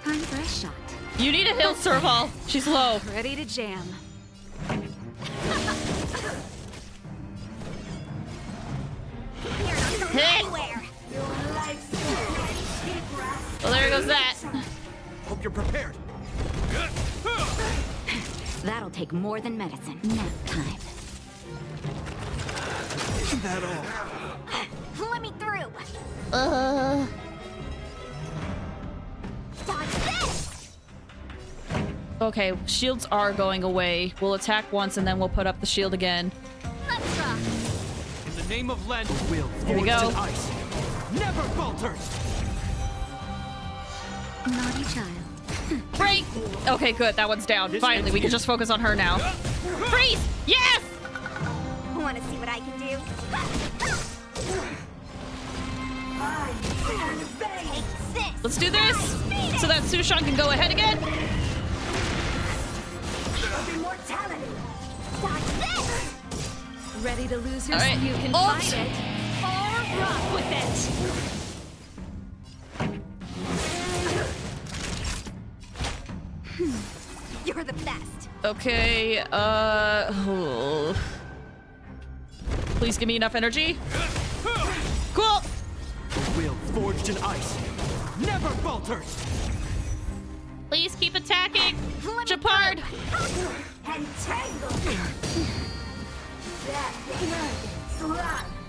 Time for a shot. You need a heal, Serval. She's low. Ready to jam. Well, there goes that. Hope you're prepared. That'll take more than medicine. Nap time. Is that all? Let me through. Dodge this. Okay, shields are going away. We'll attack once and then we'll put up the shield again. Let's rock. In the name of Len will Here we go. forged in ice. Never falters. Naughty child. Break! Okay, good. That one's down. Finally, we can just focus on her now. Freeze! Yes! Want to see what I can do? Let's do this so that Sushan can go ahead again. Immortality. Dodge this. Ready to lose All yourself? right. You can Ult. fight it or rock with it. You're the best. Okay, Please give me enough energy. Cool. Will forged in ice never falters. Please keep attacking. Japard. Entangle.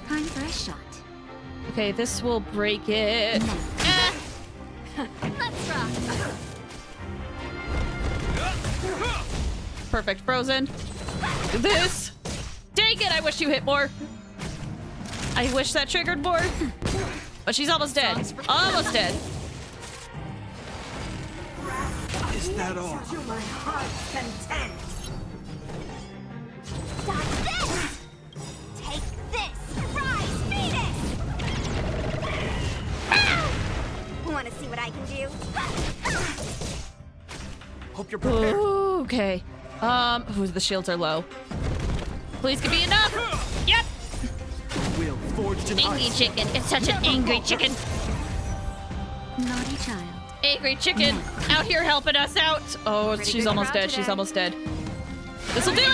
Time for a shot. Okay, this will break it. Let's rock. Perfect, frozen. This. Dang it, I wish you hit more. I wish that triggered more. But she's almost dead. Almost dead. Is that all? To my heart's content. Dodge this! Take this! Rise, Phoenix! Want to see what I can do? Hope you're prepared. Ooh, okay. The shields are low. Please give me enough. Yep. Will forged in Angry ice. chicken. It's such an angry chicken. Naughty child. Angry chicken out here helping us out. Oh, Pretty she's good almost crowd dead. She's today. almost dead. This'll do it.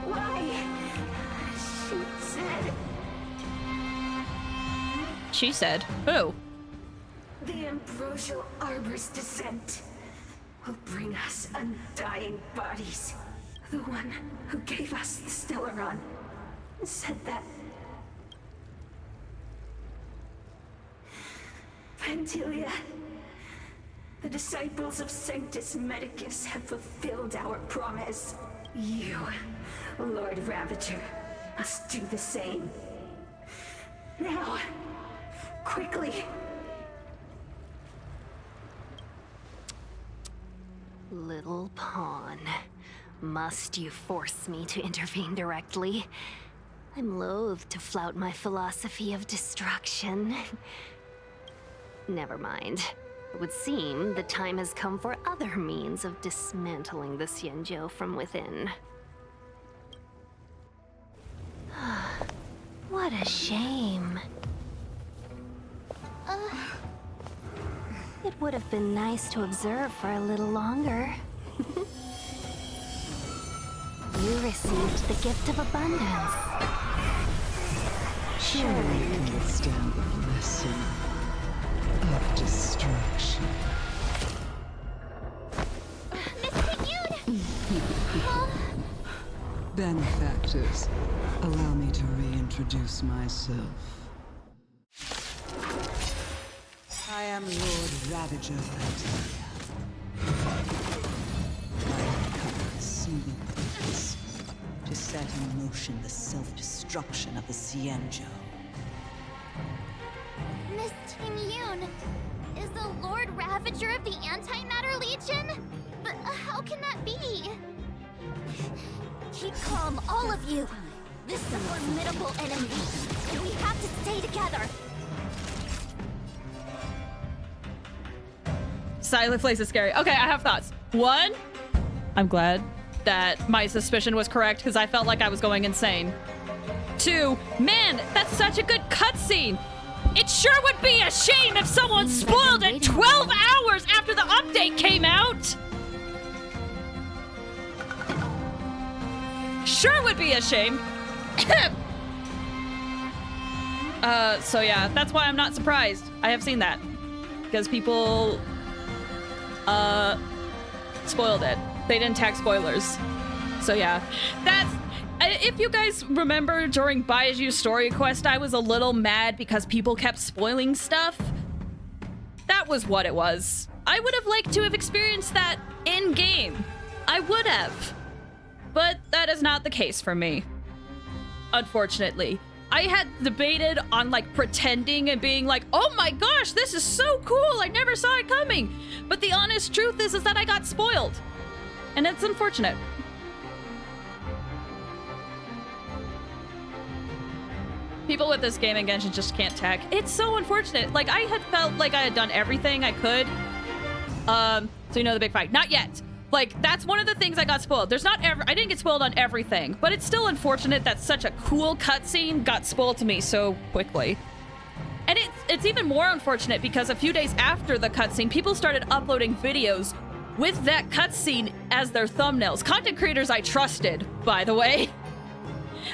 Why? She said. Who? The ambrosial arbor's descent will bring us undying bodies. The one who gave us the Stellaron said that. Vantilia, the disciples of Sanctus Medicus have fulfilled our promise. You, Lord Ravager, must do the same. Now, quickly. Little pawn. Must you force me to intervene directly? I'm loath to flout my philosophy of destruction. Never mind. It would seem the time has come for other means of dismantling the Xianzhou from within. What a shame. It would have been nice to observe for a little longer. You received the gift of abundance. Surely you can withstand the blessing of destruction. Benefactors, allow me to reintroduce myself. I am Lord Ravager Vantilia. I have come with a single purpose: to set in motion the self-destruction of the Xianzhou. Miss Ting-Yun, is the Lord Ravager of the Antimatter Legion? But how can that be? Keep calm, all of you. This is a formidable enemy, and we have to stay together. Silent place is scary. Okay, I have thoughts. One, I'm glad that my suspicion was correct because I felt like I was going insane. Two, man, that's such a good cutscene. It sure would be a shame if someone spoiled it 12 hours after the update came out. Sure would be a shame. So yeah, that's why I'm not surprised. I have seen that because people spoiled it. They didn't tag spoilers. So yeah, that's, if you guys remember during Baiju's story quest, I was a little mad because people kept spoiling stuff. That was what it was. I would have liked to have experienced that in game. I would have. But that is not the case for me. Unfortunately. I had debated on like pretending and being like, oh my gosh, this is so cool. I never saw it coming. But the honest truth is that I got spoiled. And it's unfortunate. People with this game and Genshin just can't tag. It's so unfortunate. Like, I had felt like I had done everything I could. So you know the big fight. Not yet. Like, that's one of the things I got spoiled. There's not ever, I didn't get spoiled on everything, but it's still unfortunate that such a cool cutscene got spoiled to me so quickly. And it's even more unfortunate because a few days after the cutscene, people started uploading videos with that cutscene as their thumbnails. Content creators I trusted, by the way.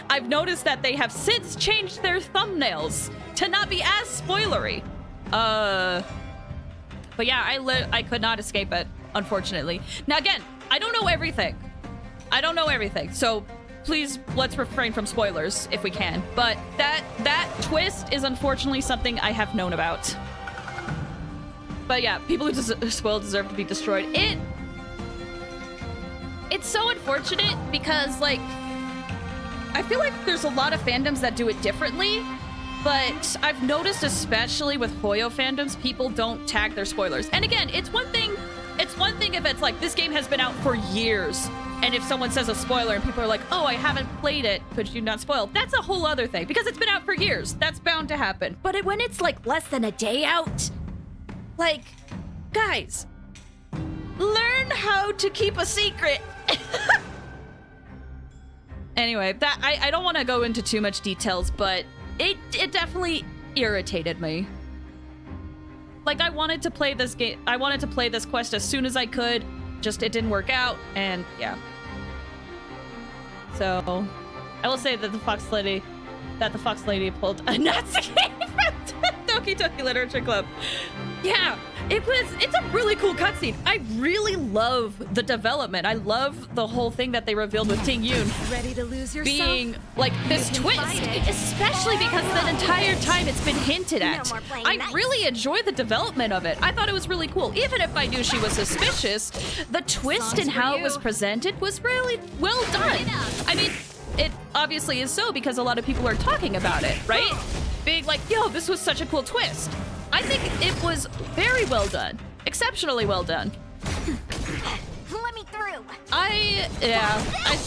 I've noticed that they have since changed their thumbnails to not be as spoilery. But yeah, I could not escape it, unfortunately. Now again, I don't know everything. So please, let's refrain from spoilers if we can. But that twist is unfortunately something I have known about. But yeah, people who spoil deserve to be destroyed. It's so unfortunate because, like, I feel like there's a lot of fandoms that do it differently, but I've noticed, especially with Hoyo fandoms, people don't tag their spoilers. And again, it's one thing if it's like, this game has been out for years, and if someone says a spoiler and people are like, oh, I haven't played it, could you not spoil? That's a whole other thing, because it's been out for years. That's bound to happen. But when it's like less than a day out, like, guys, learn how to keep a secret. Anyway, that I don't want to go into too much details, but it definitely irritated me. Like, I wanted to play this game. I wanted to play this quest as soon as I could. Just it didn't work out, and yeah. So, I will say that the Fox Lady pulled a Nazi game from Doki Doki Literature Club. Yeah, it's a really cool cutscene. I really love the development. I love the whole thing that they revealed with Ting Yoon. Ready to lose yourself? Being like this twist, especially because the entire time it's been hinted at. I really enjoy the development of it. I thought it was really cool. Even if I knew she was suspicious, the twist and how it was presented was really well done. I mean, it obviously is so because a lot of people are talking about it, right? Being like, yo, this was such a cool twist. I think it was very well done. Exceptionally well done. Let me through. I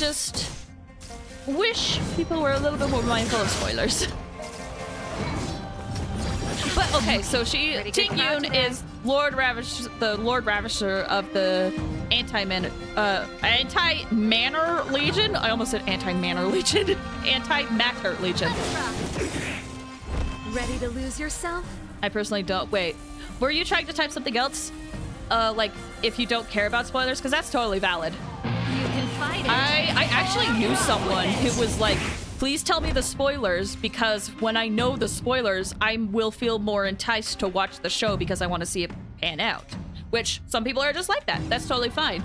just wish people were a little bit more mindful of spoilers. But okay, so Ting Yoon is the Lord Ravisher of the Anti-Manor Legion. I almost said Anti-Manor Legion. Anti-Matter Legion. Ready to lose yourself? I personally don't. Wait, were you trying to type something else? Like, if you don't care about spoilers? Because that's totally valid. You can fight it. I actually knew someone who was like, please tell me the spoilers, because when I know the spoilers, I will feel more enticed to watch the show because I want to see it pan out. Which, some people are just like that. That's totally fine.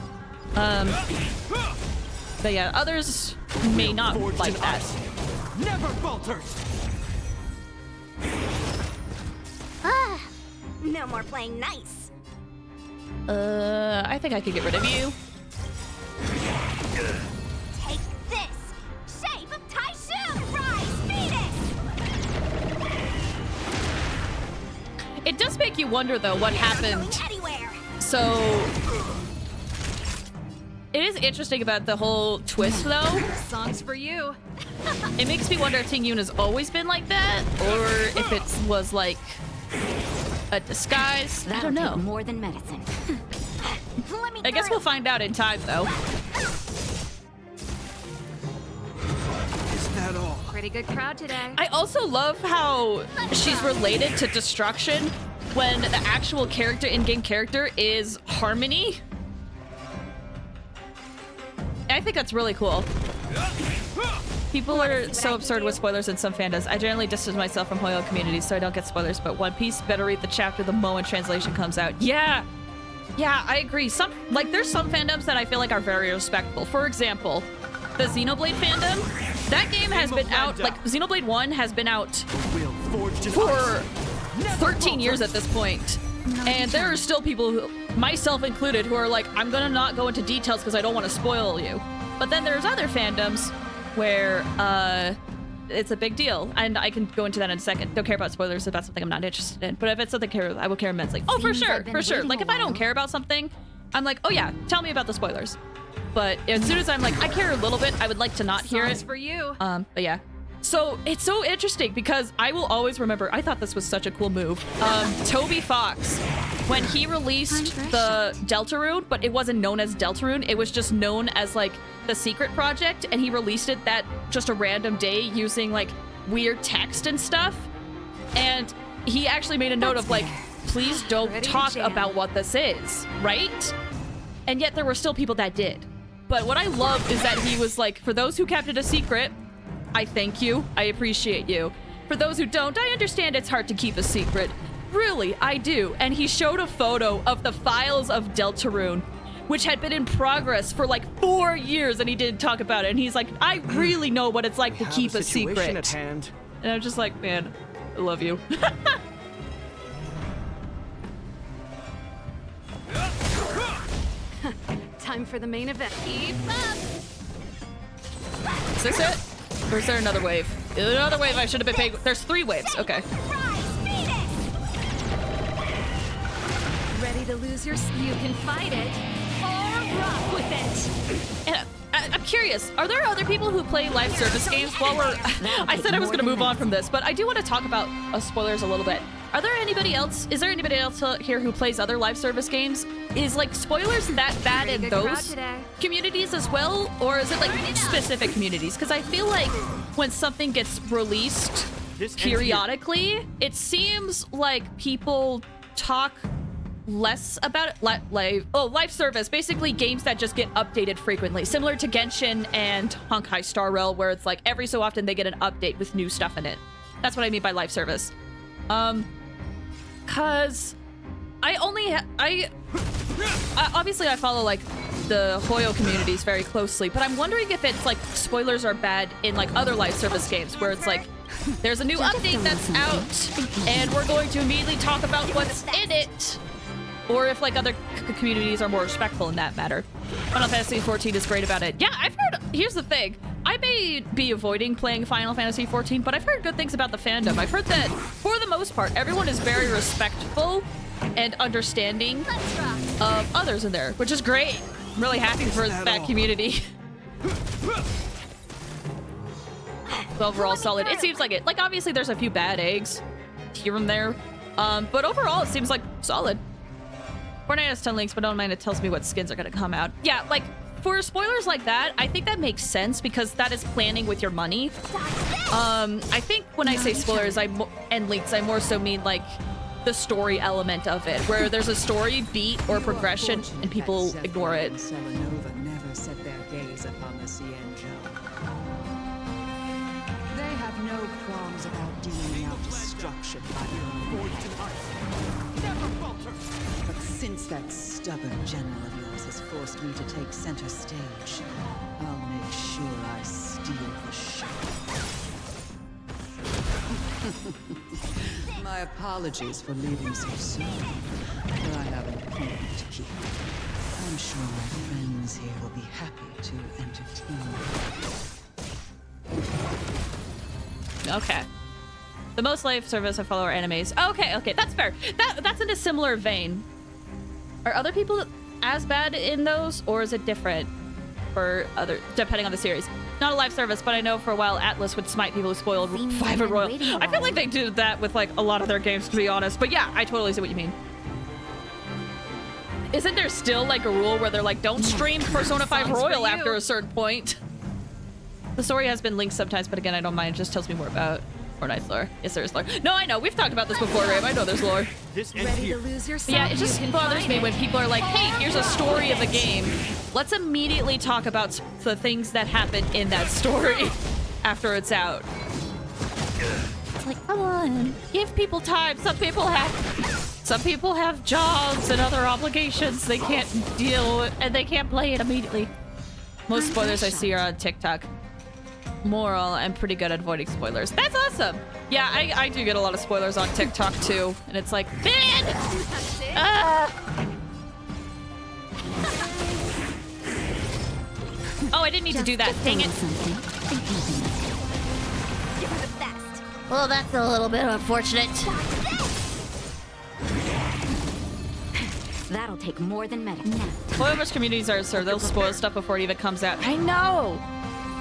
But yeah, others may not like that. Never falters! No more playing nice. I think I could get rid of you. Take this! Shape of Taishu! Rise, Phoenix! It does make you wonder, though, what happened. So, it is interesting about the whole twist, though. Songs for you. It makes me wonder if Ting Yoon has always been like that, or if it was like a disguise. I don't know. More than medicine. I guess we'll find out in time, though. Is that all? Pretty good crowd today. I also love how she's related to Destruction when the actual character, in-game character, is Harmony. I think that's really cool. People are so absurd with spoilers in some fandoms. I generally distance myself from Hoyo communities so I don't get spoilers, but One Piece, better read the chapter the moment translation comes out. Yeah, I agree. There's some fandoms that I feel like are very respectful. For example, the Xenoblade fandom. That game has been out, like, Xenoblade 1 has been out for 13 years at this point. And there are still people, who, myself included, who are like, I'm gonna not go into details because I don't want to spoil you. But then there's other fandoms where it's a big deal, and I can go into that in a second. Don't care about spoilers if that's something I'm not interested in, but if it's something I will care immensely. Oh, for sure. Like, if I don't care about something, I'm like, oh yeah, tell me about the spoilers. But as soon as I'm like, I care a little bit, I would like to not hear it. For you. But yeah. So it's so interesting because I will always remember, I thought this was such a cool move. Toby Fox, when he released the Deltarune, but it wasn't known as Deltarune, it was just known as like the secret project, and he released it that just a random day using like weird text and stuff. And he actually made a note of like, please don't talk about what this is, right? And yet there were still people that did. But what I love is that he was like, for those who kept it a secret, I thank you. I appreciate you. For those who don't, I understand it's hard to keep a secret. Really, I do. And he showed a photo of the files of Deltarune, which had been in progress for like 4 years, and he didn't talk about it. And he's like, I really know what it's like to keep a secret. At hand. And I'm just like, man, I love you. Time for the main event. Keep up. Is this it? Or is there another wave? Another wave I should have been paying. There's 3 waves. Okay. Ready to lose your... You can fight it or rock with it. And I'm curious, are there other people who play live service games while we're... I said I was going to move on from this, but I do want to talk about spoilers a little bit. Are there anybody else... Is there anybody else here who plays other live service games? Is, like, spoilers that bad in those communities as well? Or is it, like, specific communities? Because I feel like when something gets released periodically, it seems like people talk less about it. Live service, basically games that just get updated frequently, similar to Genshin and Honkai Star Rail, where it's like every so often they get an update with new stuff in it. That's what I mean by live service. Cause obviously I follow like the Hoyo communities very closely, but I'm wondering if it's like spoilers are bad in like other live service games where it's like there's a new update that's out and we're going to immediately talk about what's in it. Or if like other communities are more respectful in that matter. Final Fantasy XIV is great about it. Yeah, I've heard, here's the thing. I may be avoiding playing Final Fantasy XIV, but I've heard good things about the fandom. I've heard that for the most part, everyone is very respectful and understanding of others in there, which is great. I'm really happy for that community. Overall solid. It seems like it. Like obviously there's a few bad eggs here and there. But overall it seems like solid. Fortnite has 10 links, but don't mind it tells me what skins are gonna come out. Yeah, like, for spoilers like that, I think that makes sense because that is planning with your money. I think when I say spoilers and leaks, I more so mean, like, the story element of it, where there's a story, beat, or progression, and people ignore it. Never set their gaze upon the Xianzhou. They have no qualms about dealing out destruction by their own. Never falter! But since that stubborn general of yours has forced me to take center stage, I'll make sure I steal the show. My apologies for leaving so soon, but I have an appointment to keep. I'm sure my friends here will be happy to entertain you. Okay. The most live service I follow are animes. Okay, that's fair. That's in a similar vein. Are other people as bad in those, or is it different for other, depending on the series? Not a live service, but I know for a while Atlas would smite people who spoiled Vibrant Royal. I feel like they do that with like a lot of their games, to be honest. But yeah, I totally see what you mean. Isn't there still like a rule where they're like, don't stream Persona 5 Royal after a certain point? The story has been linked sometimes, but again, I don't mind. It just tells me more about Fortnite's lore. Yes, there's lore. No, I know. We've talked about this before, Rabe. I know there's lore. Ready to lose yourself? Yeah, it just bothers me when people are like, hey, here's a story of the game. Let's immediately talk about the things that happen in that story after it's out. It's like, come on. Give people time. Some people have jobs and other obligations they can't deal with, and they can't play it immediately. Most spoilers I see are on TikTok. Moral, I'm pretty good at avoiding spoilers. That's awesome. Yeah, I do get a lot of spoilers on TikTok too, and it's like, man! Oh, I didn't need to do that. Dang it. Well, that's a little bit unfortunate. That'll take more than medic. Spoilers communities are absurd. They'll spoil stuff before it even comes out. I know!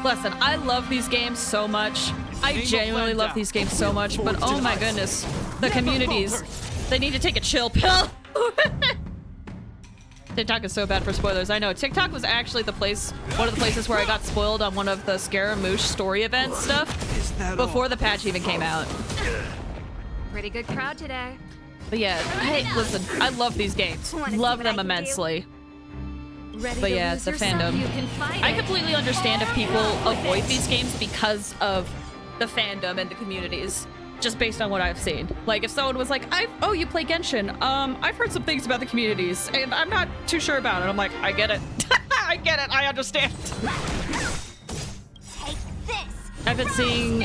Listen, I love these games so much. I genuinely love these games so much, but oh my goodness. The communities, they need to take a chill pill. TikTok is so bad for spoilers. I know. TikTok was actually the place, one of the places where I got spoiled on one of the Scaramouche story event stuff before the patch even came out. Pretty good crowd today. But yeah, hey, listen, I love these games. Love them immensely. Ready But to yeah, lose the yourself? fandom. You can fight I it. completely understand if people Or with avoid it. these games because of the fandom and the communities, just based on what I've seen. Like, if someone was like, oh, you play Genshin, I've heard some things about the communities, and I'm not too sure about it. I'm like, I get it. I get it. I understand. Take this. I've been seeing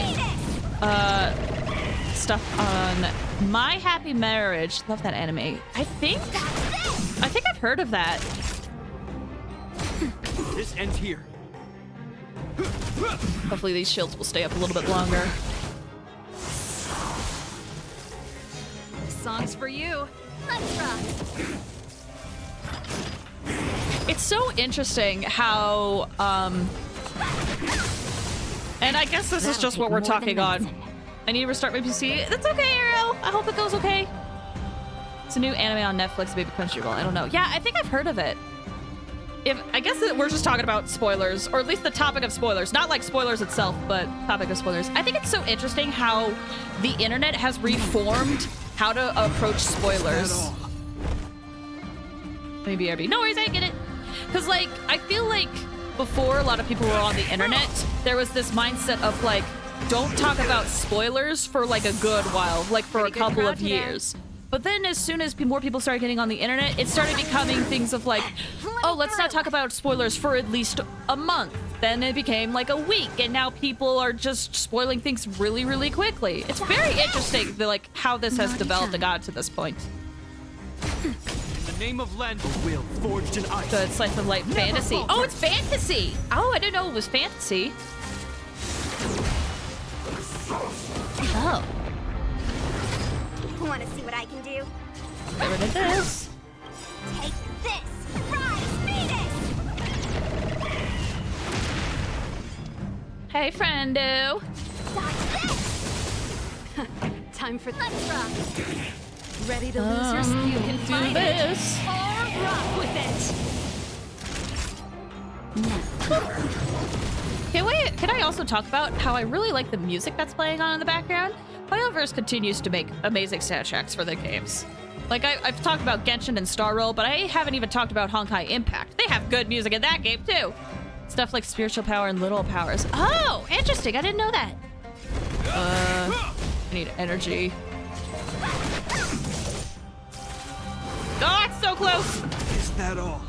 stuff on My Happy Marriage. Love that anime. I think I've heard of that. This ends here. Hopefully these shields will stay up a little bit longer. This song's for you. Let's rock. It's so interesting how, and I guess this is just what we're talking on. I need to restart my PC. That's okay, Ariel. I hope it goes okay. It's a new anime on Netflix, maybe Crunchyroll. I don't know. Yeah, I think I've heard of it. I guess that we're just talking about spoilers, or at least the topic of spoilers. Not like spoilers itself, but topic of spoilers. I think it's so interesting how the internet has reformed how to approach spoilers. Maybe RB. No worries, I get it. Because, like, I feel like before a lot of people were on the internet, there was this mindset of, like, don't talk about spoilers for, like, a good while, like, for a couple of years. But then as soon as more people started getting on the internet, it started becoming things of, like, oh, let's not talk about spoilers for at least a month. Then it became, like, a week, and now people are just spoiling things really, really quickly. It's very interesting, like, how this has developed and got to this point. In the name of Len, a will forged in ice. Good slice of life fantasy. Oh, it's fantasy! Oh, I didn't know it was fantasy. Oh. Want to see what I can do? Get rid of this. Take this. Rise, Venus. Hey, friendo. Time for Let's rock. Ready to lose yourself? You can do fight this. it. Or rock with it. Can I also talk about how I really like the music that's playing on in the background? BioVerse continues to make amazing soundtracks for their games. Like, I've talked about Genshin and Star Roll, but I haven't even talked about Honkai Impact. They have good music in that game, too. Stuff like Spiritual Power and Little Powers. Oh, interesting. I didn't know that. I need energy. Oh, it's so close. Is that all?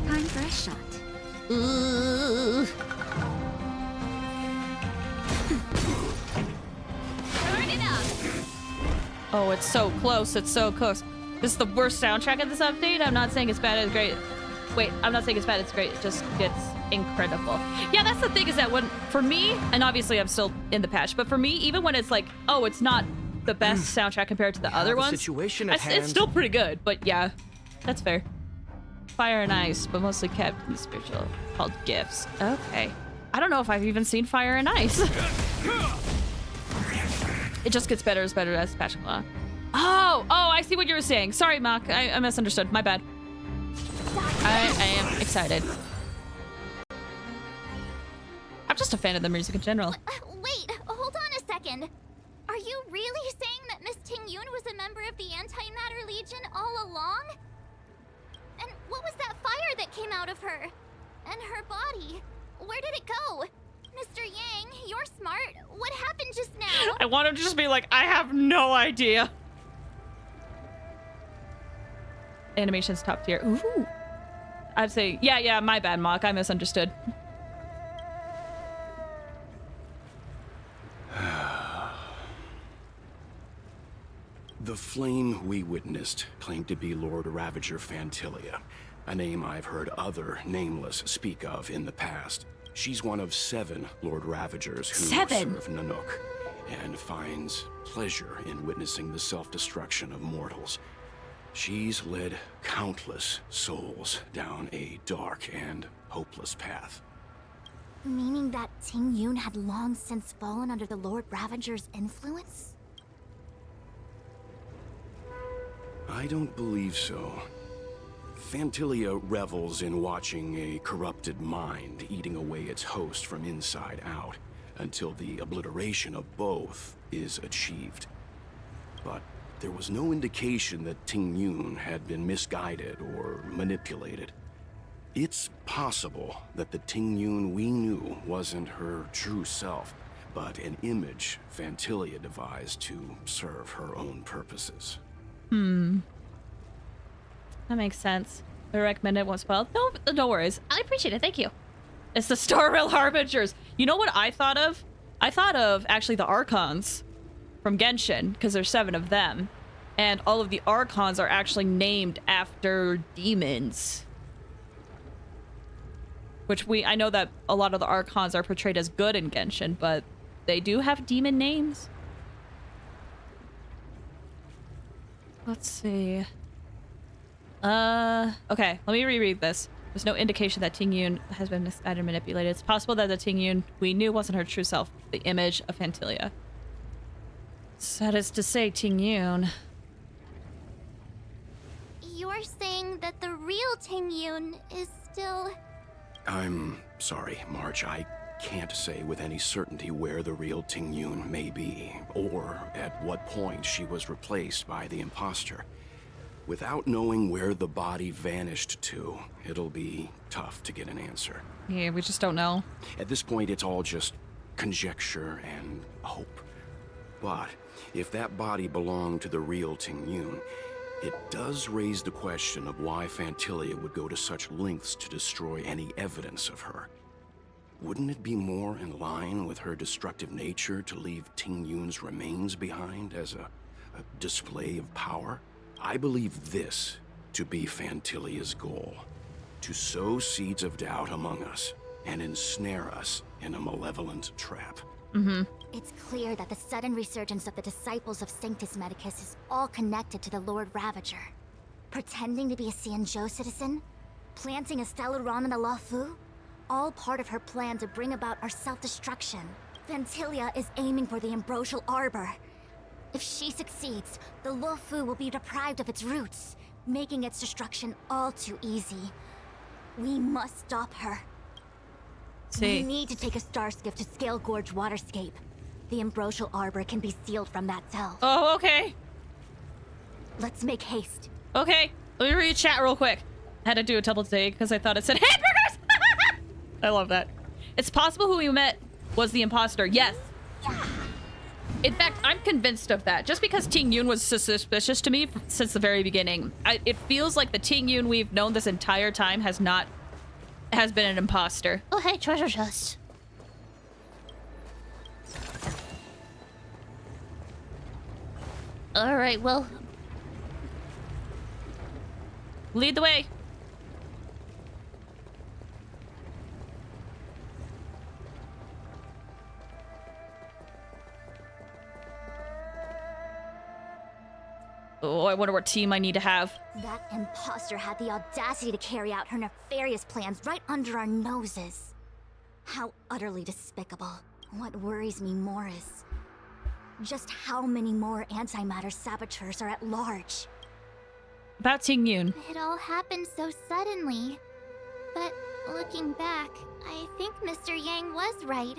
Time for a shot. Turn it up. Oh, it's so close. It's so close. This is the worst soundtrack of this update. I'm not saying it's bad, it's great. Wait, I'm not saying it's bad, it's great. It just gets incredible. Yeah, that's the thing is that for me, and obviously I'm still in the patch, but for me, even when it's like, oh, it's not the best soundtrack compared to the other ones, situation at hand. it's still pretty good, but yeah, that's fair. Fire and Ice, but mostly kept in the spiritual, called Gifts. Okay. I don't know if I've even seen Fire and Ice. It just gets better as the patch goes on. Oh, I see what you were saying. Sorry, Mock. I misunderstood. My bad. I am excited. I'm just a fan of the music in general. Wait, hold on a second. Are you really saying that Miss Ting-Yun was a member of the Antimatter Legion all along? And what was that fire that came out of her? And her body? Where did it go? Mr. Yang, you're smart. What happened just now? I want him to just be like, I have no idea. Animation's top tier. Ooh. I'd say, yeah, my bad, Mock. I misunderstood. The flame we witnessed claimed to be Lord Ravager Fantilia, a name I've heard other Nameless speak of in the past. She's one of 7 Lord Ravagers who serve Nanook, and finds pleasure in witnessing the self-destruction of mortals. She's led countless souls down a dark and hopeless path. Meaning that Ting-Yun had long since fallen under the Lord Ravager's influence? I don't believe so. Fantilia revels in watching a corrupted mind eating away its host from inside out, until the obliteration of both is achieved. But there was no indication that Ting Yun had been misguided or manipulated. It's possible that the Ting Yun we knew wasn't her true self, but an image Fantilia devised to serve her own purposes. That makes sense. I recommend it once well. No worries. I appreciate it. Thank you. It's the Star Rail Harbingers. You know what I thought of? I thought of actually the Archons from Genshin, because there's 7 of them. And all of the Archons are actually named after demons. Which I know that a lot of the Archons are portrayed as good in Genshin, but they do have demon names. Let's see. Okay, let me reread this. There's no indication that Ting Yun has been misguided and manipulated. It's possible that the Ting Yun we knew wasn't her true self, the image of Fantilia. Sad is to say, Ting Yun. You're saying that the real Ting Yun is still... I'm sorry, March. I can't say with any certainty where the real Ting Yun may be, or at what point she was replaced by the imposter. Without knowing where the body vanished to, it'll be tough to get an answer. Yeah, we just don't know. At this point, it's all just conjecture and hope. But if that body belonged to the real Ting Yun, it does raise the question of why Fantilia would go to such lengths to destroy any evidence of her. Wouldn't it be more in line with her destructive nature to leave Ting Yun's remains behind as a display of power? I believe this to be Fantilia's goal, to sow seeds of doubt among us and ensnare us in a malevolent trap. It's clear that the sudden resurgence of the disciples of Sanctus Medicus is all connected to the Lord Ravager. Pretending to be a Xianzhou citizen? Planting a Stellaron in the Luofu? All part of her plan to bring about our self-destruction. Fantilia is aiming for the Ambrosial Arbor. If she succeeds, the Luofu will be deprived of its roots, making its destruction all too easy. We must stop her. We need to take a star skiff to Scale Gorge Waterscape. The Ambrosial Arbor can be sealed from that cell. Oh, okay. Let's make haste. Okay, let me read chat real quick. I had to do a double take because I thought it said hamburgers! I love that. It's possible who we met was the imposter. Yes. In fact, I'm convinced of that. Just because Ting Yun was so suspicious to me since the very beginning. It feels like the Ting Yun we've known this entire time has been an imposter. Oh, hey, treasure chest. All right, well, lead the way. Oh, I wonder what team I need to have. That imposter had the audacity to carry out her nefarious plans right under our noses. How utterly despicable. What worries me more is just how many more antimatter saboteurs are at large. About Ting Yun. It all happened so suddenly. But looking back, I think Mr. Yang was right.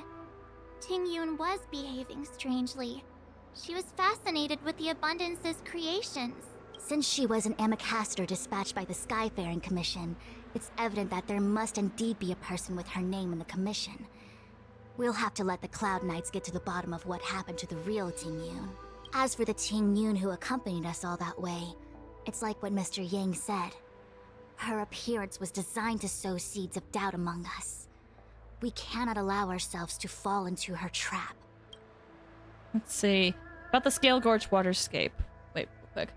Ting Yun was behaving strangely. She was fascinated with the Abundance's creations. Since she was an Amicastor dispatched by the Skyfaring Commission, it's evident that there must indeed be a person with her name in the commission. We'll have to let the Cloud Knights get to the bottom of what happened to the real Ting Yun. As for the Ting Yun who accompanied us all that way, it's like what Mr. Yang said. Her appearance was designed to sow seeds of doubt among us. We cannot allow ourselves to fall into her trap. Let's see. About the Scale Gorge Waterscape. Wait, real quick.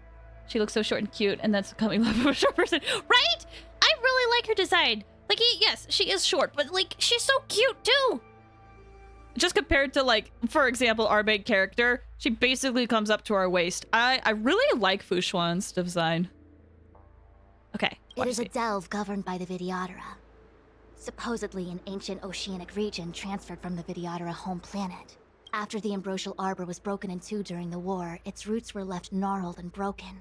She looks so short and cute, and that's coming up of a short person. Right? I really like her design. Like, yes, she is short, but, like, she's so cute, too. Just compared to, like, for example, our main character, she basically comes up to our waist. I really like Fu Xuan's design. Okay. It is a delve governed by the Vidyadhara. Supposedly an ancient oceanic region transferred from the Vidyadhara home planet. After the Ambrosial Arbor was broken in two during the war, its roots were left gnarled and broken.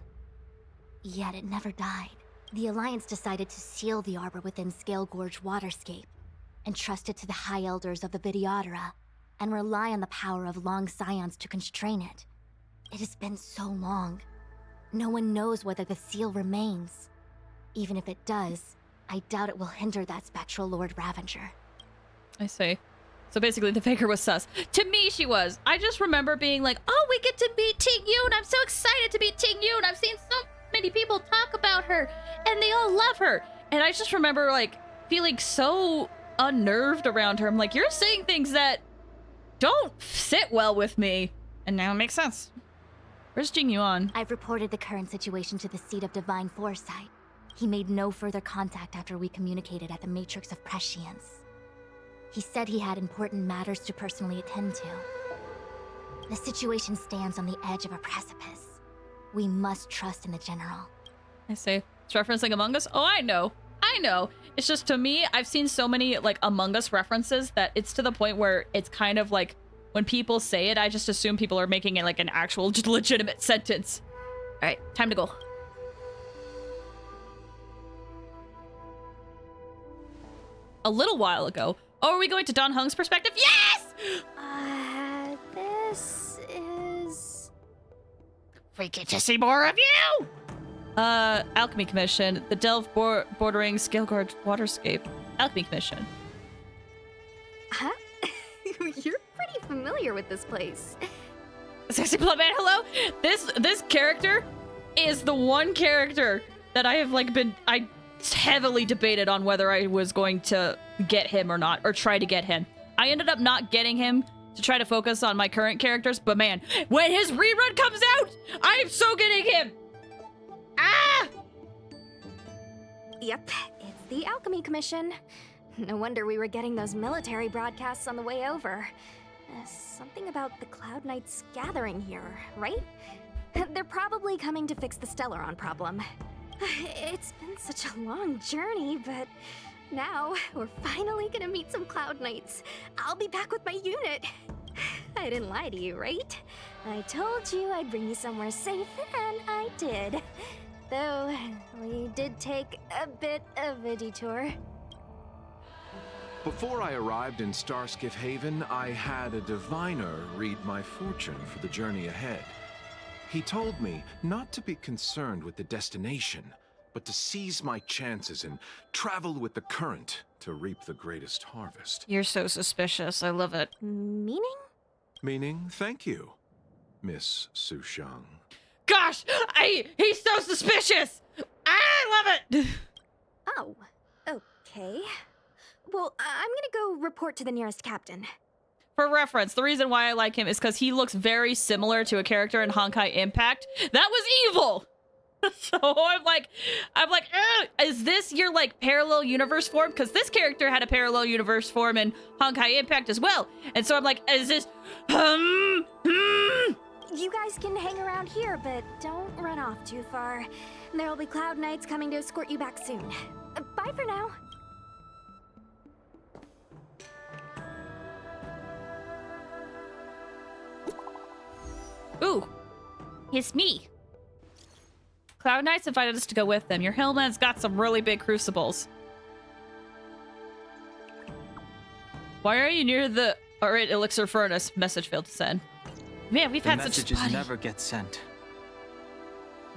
Yet it never died. The Alliance decided to seal the Arbor within Scale Gorge Waterscape, entrust it to the High Elders of the Vidyadhara, and rely on the power of long scions to constrain it. It has been so long. No one knows whether the seal remains. Even if it does, I doubt it will hinder that spectral Lord Ravager. I see. So basically the Faker was sus. To me, she was. I just remember being like, oh, we get to meet Ting Yun. I'm so excited to meet Ting Yun. I've seen so many people talk about her and they all love her. And I just remember like feeling so unnerved around her. I'm like, you're saying things that don't sit well with me. And now it makes sense. Where's Jing Yuan? I've reported the current situation to the Seat of Divine Foresight. He made no further contact after we communicated at the Matrix of Prescience. He said he had important matters to personally attend to. The situation stands on the edge of a precipice. We must trust in the General. I see. It's referencing Among Us? Oh, I know. I know. It's just, to me, I've seen so many, like, Among Us references that it's to the point where it's kind of like, when people say it, I just assume people are making it like an actual legitimate sentence. All right, time to go. A little while ago. Oh, are we going to Don Hung's perspective? Yes! This is... We get to see more of you! Alchemy Commission. The Delve bordering Scaleguard Waterscape. Alchemy Commission. Huh? You're pretty familiar with this place. Sexy Plum Man, hello? This character is the one character that I have like I heavily debated on whether I was going to get him or not, or try to get him. I ended up not getting him to try to focus on my current characters, but man, when his rerun comes out, I am so getting him! Ah! Yep, it's the Alchemy Commission. No wonder we were getting those military broadcasts on the way over. Something about the Cloud Knights gathering here, right? They're probably coming to fix the Stellaron problem. It's been such a long journey, but now we're finally gonna meet some Cloud Knights. I'll be back with my unit. I didn't lie to you, right? I told you I'd bring you somewhere safe, and I did. Though, we did take a bit of a detour. Before I arrived in Starskiff Haven, I had a diviner read my fortune for the journey ahead. He told me not to be concerned with the destination, but to seize my chances and travel with the current to reap the greatest harvest. You're so suspicious. I love it. Meaning? Meaning, thank you, Miss Sushang. Gosh, he's so suspicious! I love it! Oh, okay. Well, I'm gonna go report to the nearest captain. For reference, the reason why I like him is because he looks very similar to a character in Honkai Impact. That was evil! So I'm like, is this your like parallel universe form? Because this character had a parallel universe form in Honkai Impact as well. And so I'm like, is this, You guys can hang around here, but don't run off too far. There'll be Cloud Knights coming to escort you back soon. Bye for now. Ooh, it's me. Cloud Knights invited us to go with them. Your Hillman's got some really big crucibles. Why are you near the Alright Elixir Furnace? Message failed to send. Man, we've had such messages spotty... never get sent.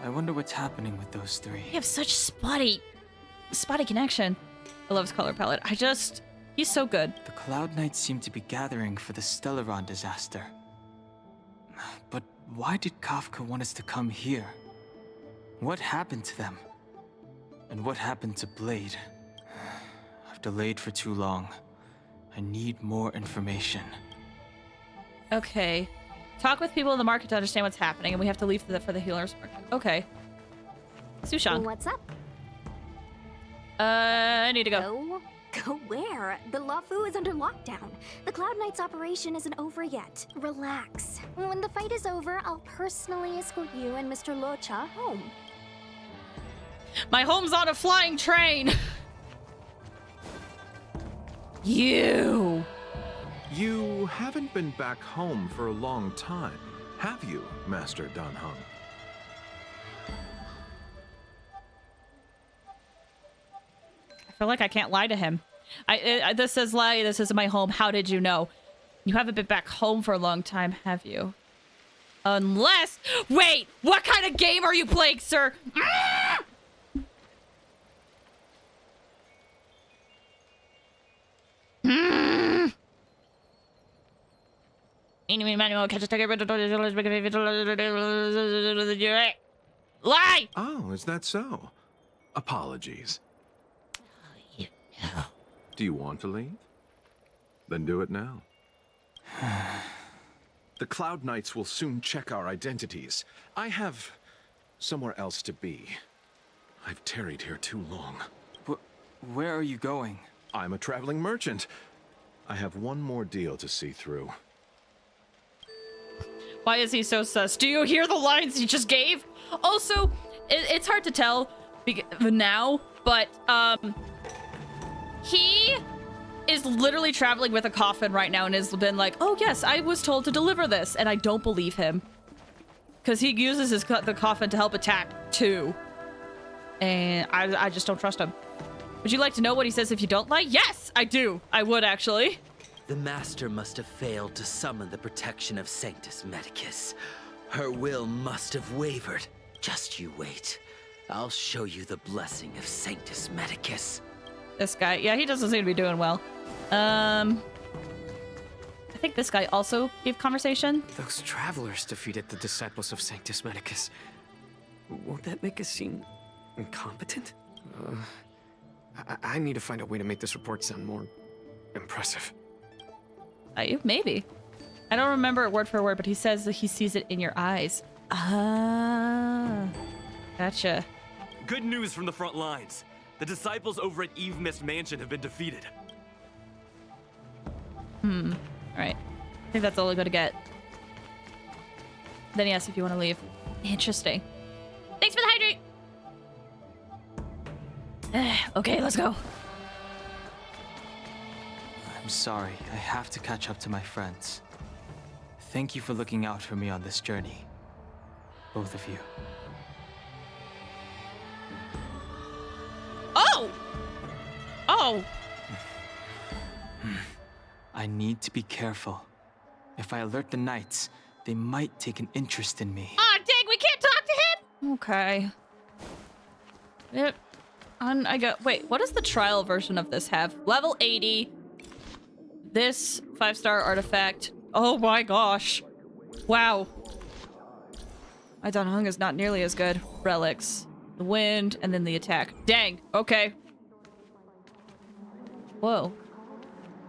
I wonder what's happening with those three. We have such spotty connection. I love his color palette. He's so good. The Cloud Knights seem to be gathering for the Stellaron disaster. But why did Kafka want us to come here? What happened to them? And what happened to Blade? I've delayed for too long. I need more information. Okay. Talk with people in the market to understand what's happening, and we have to leave for the healer's market. Okay. Sushang. What's up? I need to go. Go where? The Lafu is under lockdown. The Cloud Knights operation isn't over yet. Relax. When the fight is over, I'll personally escort you and Mr. Locha home. My home's on a flying train! You haven't been back home for a long time, have you, Master Dan Heng? I feel like I can't lie to him. This says lie, this is my home. How did you know? You haven't been back home for a long time, have you? Unless... Wait! What kind of game are you playing, sir? Lie! Oh, is that so? Apologies. Do you want to leave? Then do it now. The Cloud Knights will soon check our identities. I have somewhere else to be. I've tarried here too long. Where are you going? I'm a traveling merchant. I have one more deal to see through. Why is he so sus? Do you hear the lines he just gave? Also, it's hard to tell now, but he is literally traveling with a coffin right now and has been like, oh yes, I was told to deliver this, and I don't believe him. Because he uses the coffin to help attack too. And I just don't trust him. Would you like to know what he says if you don't lie? Yes, I do. I would actually. The Master must have failed to summon the protection of Sanctus Medicus. Her will must have wavered. Just you wait. I'll show you the blessing of Sanctus Medicus. This guy, yeah, he doesn't seem to be doing well. I think this guy also gave conversation. Those travelers defeated the disciples of Sanctus Medicus. Won't that make us seem incompetent? I need to find a way to make this report sound more impressive. Maybe. I don't remember it word for word, but he says that he sees it in your eyes. Ah, gotcha. Good news from the front lines. The disciples over at Eve Mist Mansion have been defeated. All right. I think that's all I'm gonna get. Then yes, if you want to leave. Interesting. Thanks for the hydrate. Okay, let's go. I'm sorry. I have to catch up to my friends. Thank you for looking out for me on this journey. Both of you. Oh! Oh! I need to be careful. If I alert the knights, they might take an interest in me. Ah, dang, we can't talk to him? Okay. Yep. Wait, what does the trial version of this have? Level 80. This 5-star artifact. Oh my gosh. Wow. My Danhung is not nearly as good. Relics. The wind, and then the attack. Dang. Okay. Whoa.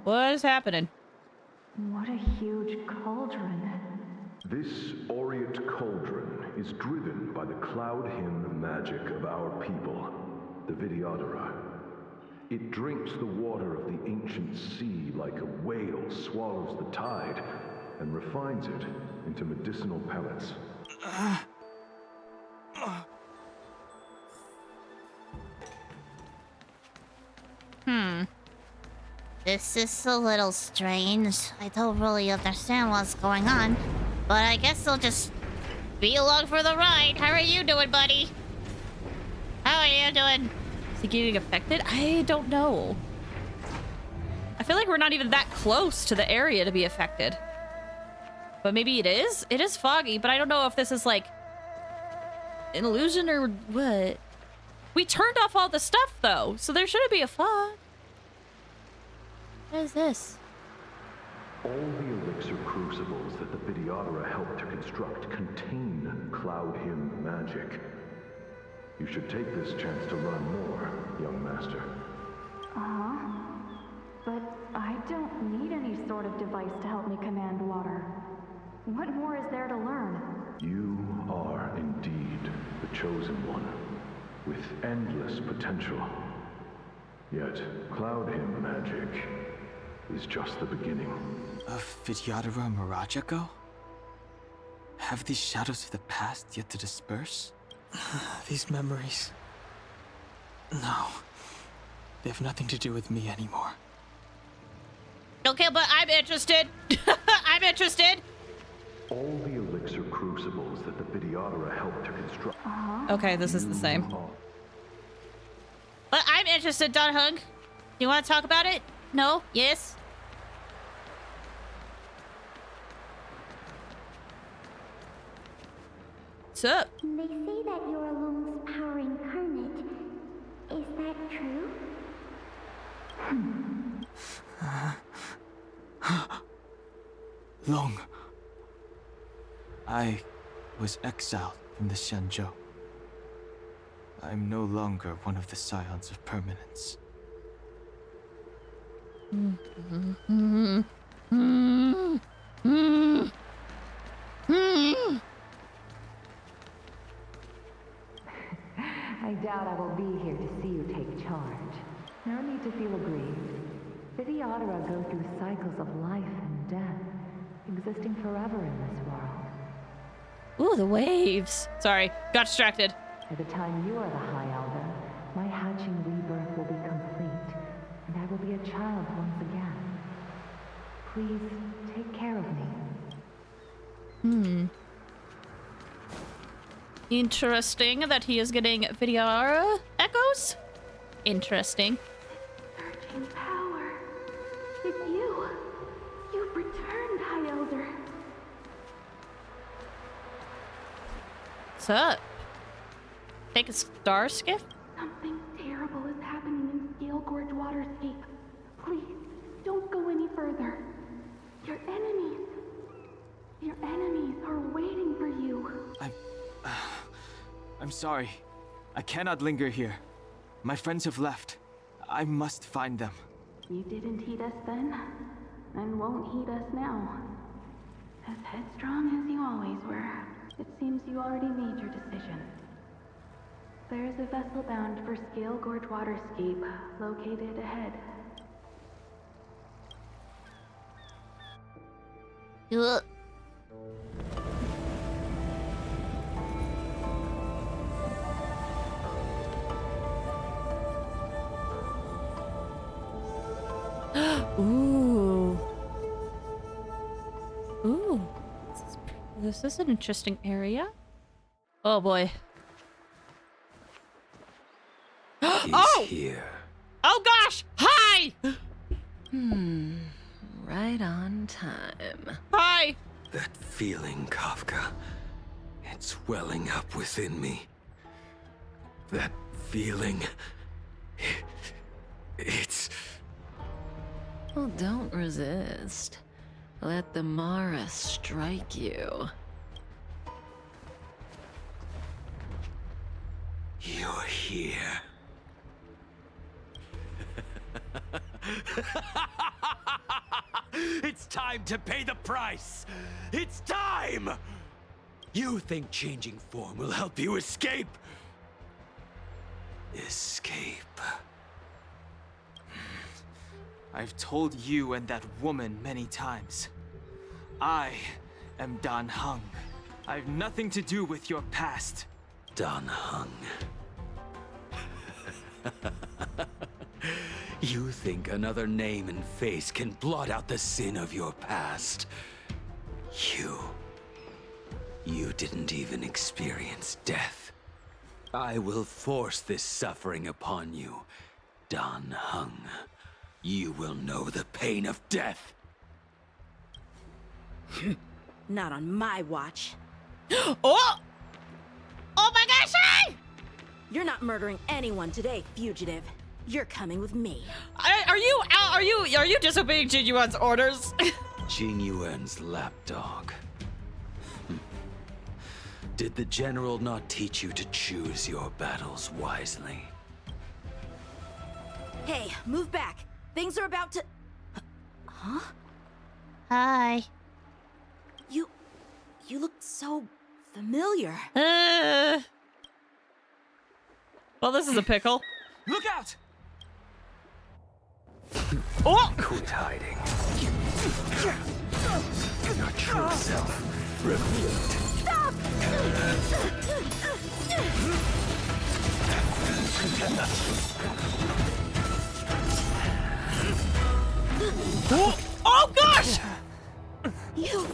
What is happening? What a huge cauldron. This aureate cauldron is driven by the cloud hymn magic of our people, the Vidyadhara. It drinks the water of the ancient sea like a whale swallows the tide and refines it into medicinal pellets. This is a little strange. I don't really understand what's going on, but I guess I'll just be along for the ride. How are you doing, buddy? How are you doing? Is he getting affected? I don't know. I feel like we're not even that close to the area to be affected. But maybe it is? It is foggy, but I don't know if this is like an illusion or what. We turned off all the stuff though, so there shouldn't be a fog. What is this? All the elixir crucibles that the Vidyadhara helped to construct contain cloud hymn magic. You should take this chance to learn more, young master. But I don't need any sort of device to help me command water. What more is there to learn? You are indeed the chosen one, with endless potential. Yet, cloud hymn magic is just the beginning. Of Vidyadhara Mirajago? Have these shadows of the past yet to disperse? These memories... No. They have nothing to do with me anymore. Okay, but I'm interested. I'm interested. All the elixir crucibles that the Vidyadhara helped to construct... Okay, this is the same. But I'm interested, Danhung. You want to talk about it? No? Yes? What's up? They say that you're Lung's power incarnate. Is that true? Long. I was exiled from the Xianzhou. I'm no longer one of the Scions of Permanence. I doubt I will be here to see you take charge. No need to feel aggrieved. Vidyadhara go through cycles of life and death, existing forever in this world. Ooh, the waves. Sorry, got distracted. By the time you are the High Elder, my hatching rebirth will be complete, and I will be a child once again. Please take care of me. Interesting that he is getting Vidyadhara echoes. Interesting. Surging power. It's you. You've returned, High Elder. What's up? Take a star skiff? Something terrible is happening in Scale Gorge Waterscape. Please, don't go any further. Your enemies are waiting for you. I'm sorry. I cannot linger here. My friends have left. I must find them. You didn't heed us then, and won't heed us now. As headstrong as you always were, it seems you already made your decision. There is a vessel bound for Scale Gorge Waterscape, located ahead. Ugh. Ooh. Ooh. This is an interesting area. Oh boy. He's here. Oh gosh! Hi! Right on time. Hi! That feeling, Kafka. It's welling up within me. That feeling. It's... Well, don't resist. Let the Mara strike you. You're here. It's time to pay the price! It's time! You think changing form will help you escape? Escape. I've told you and that woman many times. I am Dan Heng. I have nothing to do with your past. Dan Heng. You think another name and face can blot out the sin of your past? You didn't even experience death. I will force this suffering upon you, Dan Heng. You will know the pain of death. Not on my watch. Oh! Oh my gosh! Hey! You're not murdering anyone today, fugitive. You're coming with me. Are you disobeying Jin Yuan's orders? Jin Yuan's lapdog. Did the general not teach you to choose your battles wisely? Hey, move back. Things are about to... Huh? Hi. You look so familiar. Well, this is a pickle. Look out! Oh! Quit hiding. Your true self revealed. Stop! Oh gosh! You...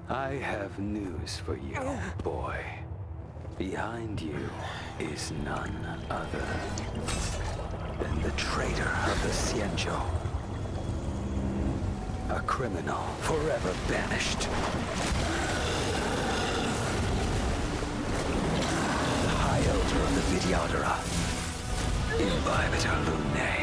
I have news for you, boy. Behind you is none other than the traitor of the Xianzhou. A criminal forever banished. iota of the Vidyadhara. Imbibe it, Lunae.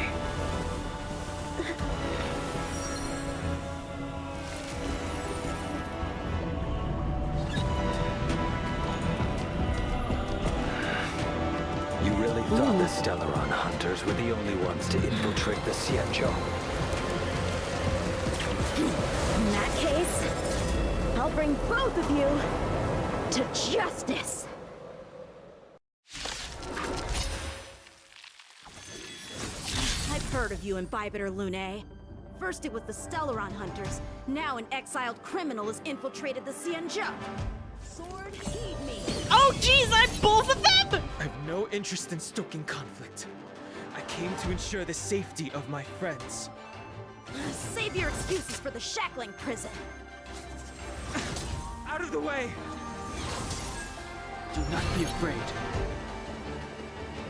You really thought the Stellaron hunters were the only ones to infiltrate the Xianzhou? In that case, I'll bring both of you to justice. I've heard of you, Imbibiter Lunae. First it was the Stellaron hunters, now an exiled criminal has infiltrated the Xianzhou. Sword, heed me. Oh jeez, I'm both of them! I have no interest in stoking conflict. I came to ensure the safety of my friends. Save your excuses for the shackling prison. Out of the way! Do not be afraid.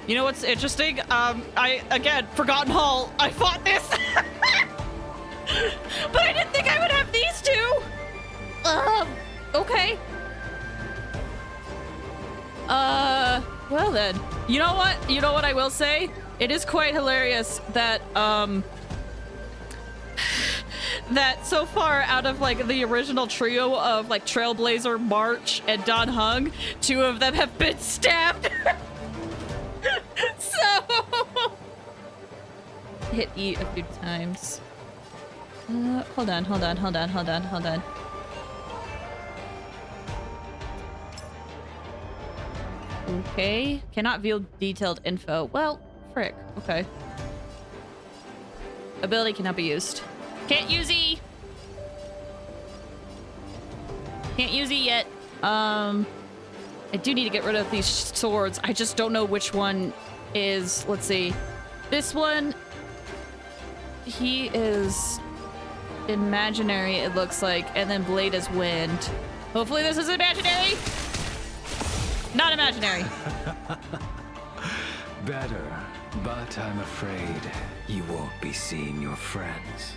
You know what's interesting? Again, Forgotten Hall, I fought this! But I didn't think I would have these two! Okay. Well then. You know what? You know what I will say? It is quite hilarious that, that so far out of like the original trio of like Trailblazer, March, and Dan Heng, 2 of them have been stabbed. So hit E a few times. Hold on. Okay, cannot view detailed info. Well, frick. Okay. Ability cannot be used. Can't use E. Can't use E yet. I do need to get rid of these swords. I just don't know which one is. Let's see. This one. He is imaginary, it looks like, and then Blade is wind. Hopefully this is imaginary. Not imaginary. Better, but I'm afraid you won't be seeing your friends.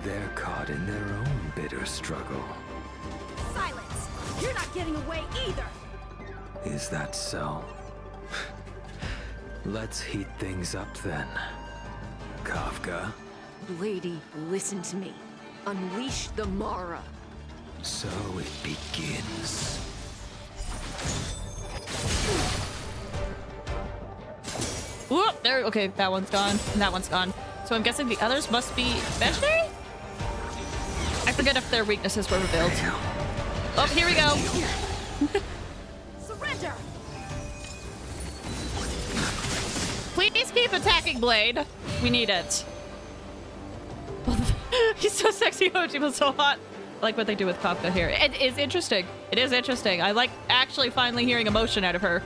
They're caught in their own bitter struggle. Silence! You're not getting away either! Is that so? Let's heat things up then. Kafka? Lady, listen to me. Unleash the Mara. So it begins. Whoop, there, okay, that one's gone, and that one's gone. So I'm guessing the others must be imaginary? I forget if their weaknesses were revealed. Oh, here we go. Surrender! Please keep attacking Blade. We need it. He's so sexy, Hoji was so hot. I like what they do with Kafka here. It is interesting. It is interesting. I like actually finally hearing emotion out of her.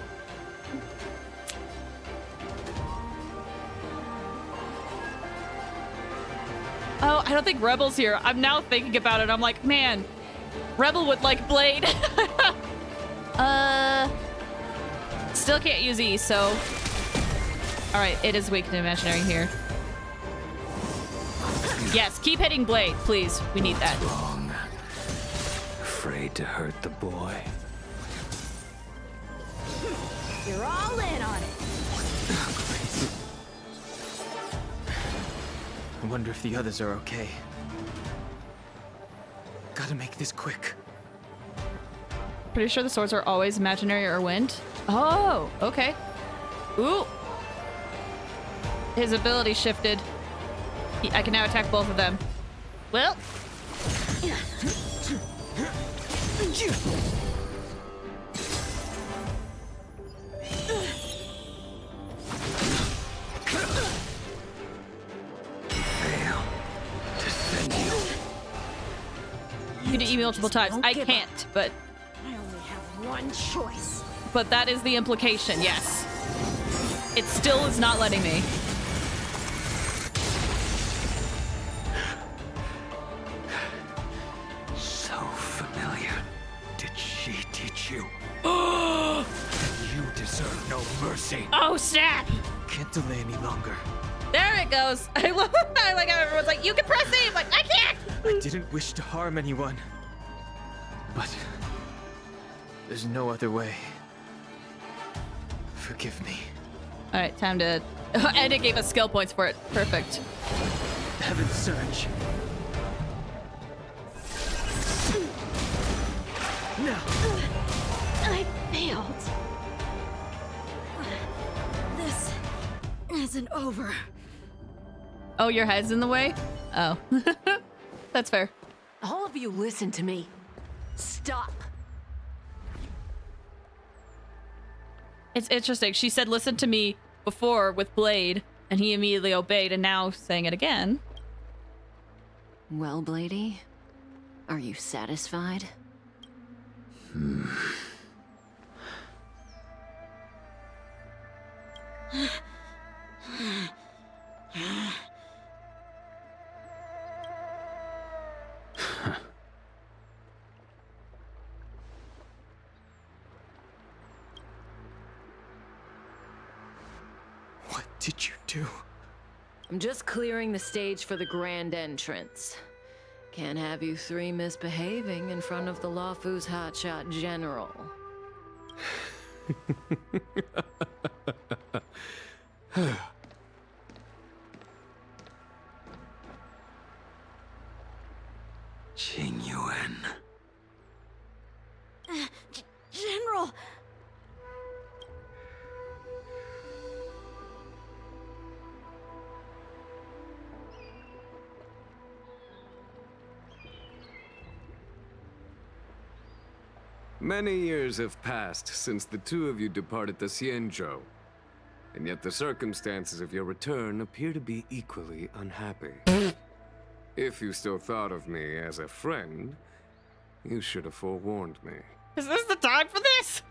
Oh, I don't think Rebel's here. I'm now thinking about it. I'm like, man, Rebel would like Blade. Still can't use E, so. All right, it is weak and imaginary here. Yes, keep hitting Blade, please. We need that. Wrong. Afraid to hurt the boy. You're all in on it. I wonder if the others are okay. Gotta make this quick. Pretty sure the swords are always imaginary or wind. Oh, okay. Ooh. His ability shifted. I can now attack both of them. Well. You can email multiple times. I can't, but... I only have one choice. But that is the implication, yes. It still is not letting me. So familiar. Did she teach you? You deserve no mercy. Oh, snap! Can't delay any longer. There it goes. I like how everyone's like, you can press E. I'm like, I can't. I didn't wish to harm anyone. But there's no other way. Forgive me. All right, time to. And it gave us skill points for it. Perfect. Heaven's Surge. No. I failed. This isn't over. Oh, your head's in the way? Oh. That's fair. All of you listen to me. Stop. It's interesting. She said, listen to me before with Blade, and he immediately obeyed, and now saying it again. Well, Bladey, are you satisfied? What did you do? I'm just clearing the stage for the grand entrance. Can't have you three misbehaving in front of the Lafu's hotshot general. Qingyuan. General! Many years have passed since the two of you departed the Xianzhou, and yet the circumstances of your return appear to be equally unhappy. If you still thought of me as a friend, you should have forewarned me. Is this the time for this?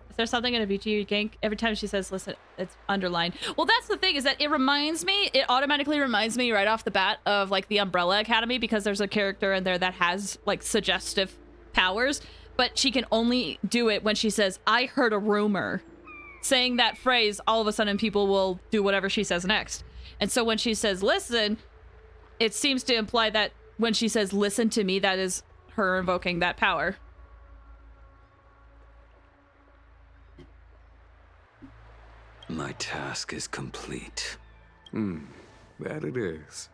Is there something in a BG gank? Every time she says, listen, it's underlined. Well, that's the thing, is that it automatically reminds me right off the bat of like the Umbrella Academy, because there's a character in there that has like suggestive powers, but she can only do it when she says, I heard a rumor. Saying that phrase, all of a sudden people will do whatever she says next. And so when she says, listen, it seems to imply that when she says, listen to me, that is her invoking that power. My task is complete. That it is.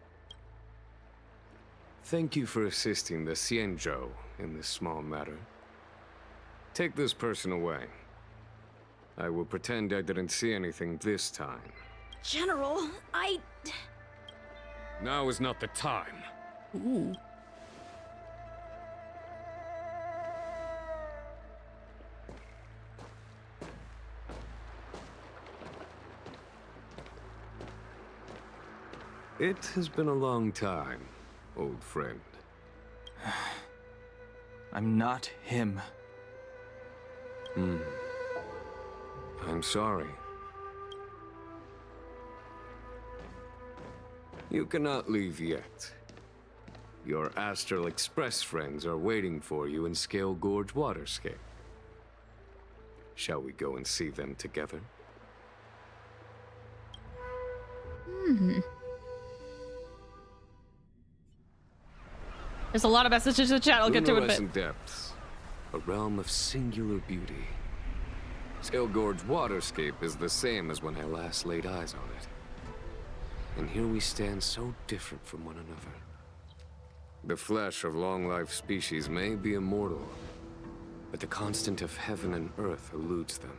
Thank you for assisting the Xianzhou in this small matter. Take this person away. I will pretend I didn't see anything this time. General, Now is not the time. Ooh. It has been a long time, old friend. I'm not him. I'm sorry. You cannot leave yet. Your Astral Express friends are waiting for you in Scale Gorge Waterscape. Shall we go and see them together? There's a lot of messages in the chat. I'll get to it in a bit. Luminescent Depths, a realm of singular beauty. Scale Gorge Waterscape is the same as when I last laid eyes on it. And here we stand so different from one another. The flesh of long-life species may be immortal, but the constant of heaven and earth eludes them.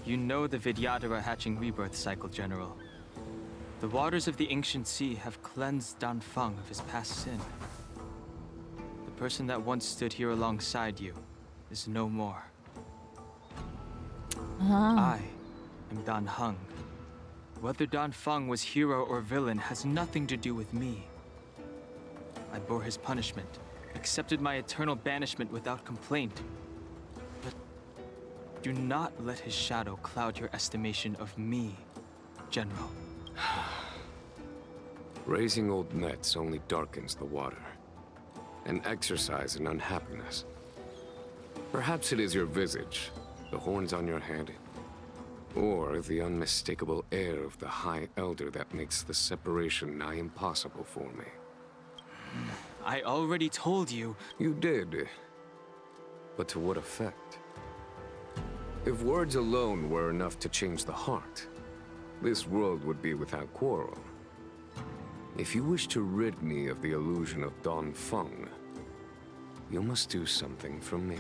You know the Vidyadhara hatching rebirth cycle, General. The waters of the ancient sea have cleansed Danfeng of his past sin. The person that once stood here alongside you is no more. I am Dan Heng. Whether Danfeng was hero or villain has nothing to do with me. I bore his punishment, accepted my eternal banishment without complaint. But do not let his shadow cloud your estimation of me, General. Raising old nets only darkens the water, an exercise in unhappiness. Perhaps it is your visage, the horns on your head, or the unmistakable air of the High Elder that makes the separation nigh impossible for me. I already told you. You did. But to what effect? If words alone were enough to change the heart, this world would be without quarrel. If you wish to rid me of the illusion of Don Feng, you must do something for me.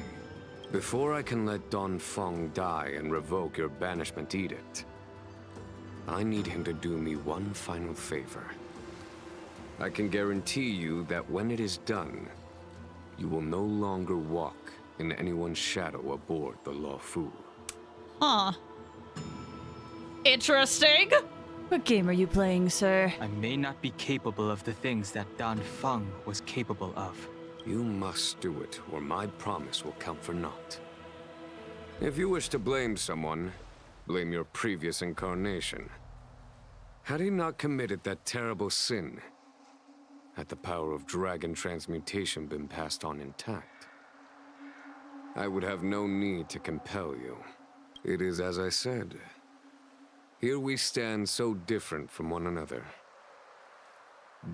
Before I can let Don Feng die and revoke your banishment edict, I need him to do me one final favor. I can guarantee you that when it is done, you will no longer walk in anyone's shadow aboard the Luofu. Huh. Interesting. What game are you playing, sir? I may not be capable of the things that Don Feng was capable of. You must do it, or my promise will count for naught. If you wish to blame someone, blame your previous incarnation. Had he not committed that terrible sin, had the power of dragon transmutation been passed on intact, I would have no need to compel you. It is as I said. Here we stand so different from one another.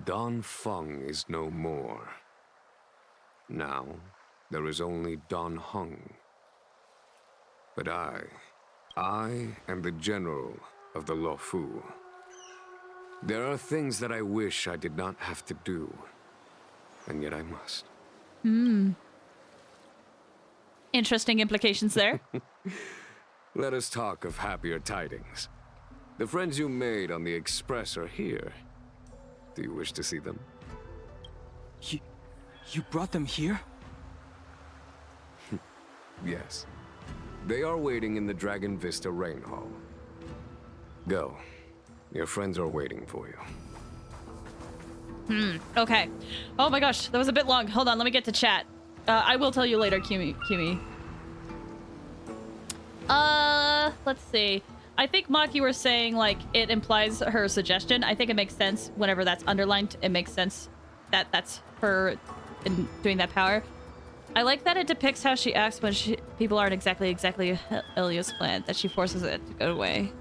Don Feng is no more. Now, there is only Don Hung. But I am the general of the Luofu. There are things that I wish I did not have to do, and yet I must. Interesting implications there. Let us talk of happier tidings. The friends you made on the Express are here. Do you wish to see them? You brought them here? Yes. They are waiting in the Dragon Vista Rain Hall. Go. Your friends are waiting for you. Okay. Oh my gosh, that was a bit long. Hold on, let me get to chat. I will tell you later, Kimi. Let's see. I think, Mock, you were saying, like, it implies her suggestion. I think it makes sense whenever that's underlined. It makes sense that that's her in doing that power. I like that it depicts how she acts when people aren't exactly Elia's plan, that she forces it to go away.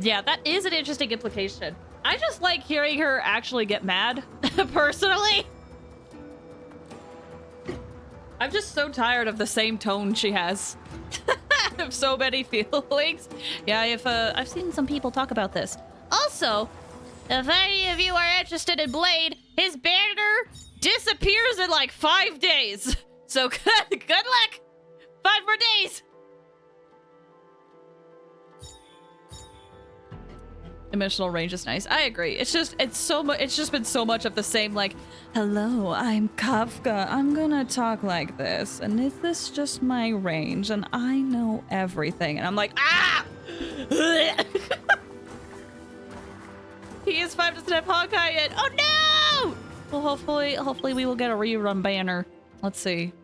Yeah, that is an interesting implication. I just like hearing her actually get mad, personally. I'm just so tired of the same tone she has. Of so many feelings. Yeah, I've seen some people talk about this. Also, if any of you are interested in Blade, his banner disappears in like 5 days. So good luck. 5 more days. Emotional range is nice. I agree. It's just been so much of the same, like, hello, I'm Kafka. I'm gonna talk like this. And is this just my range? And I know everything. And I'm like, ah! He is 5 doesn't have Honkai yet. Oh no! Well, hopefully we will get a rerun banner. Let's see.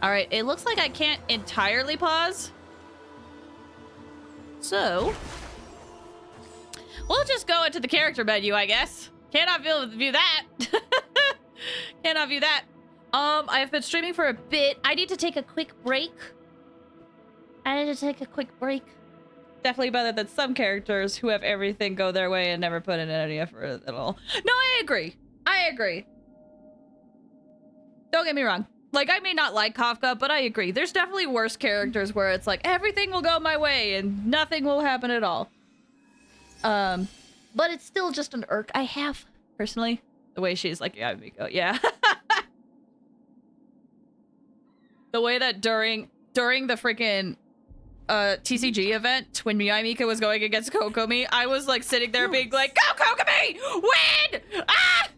All right, it looks like I can't entirely pause. So we'll just go into the character menu, I guess. Cannot view that. Cannot view that. I have been streaming for a bit. I need to take a quick break. Definitely better than some characters who have everything go their way and never put in any effort at all. No, I agree. Don't get me wrong. Like, I may not like Kafka, but I agree. There's definitely worse characters where it's like, everything will go my way and nothing will happen at all. But it's still just an irk I have, personally. The way she's like, yeah, Miko, yeah. The way that during the freaking TCG event, when Mika was going against Kokomi, I was like sitting there being like, go Kokomi! Win! Ah!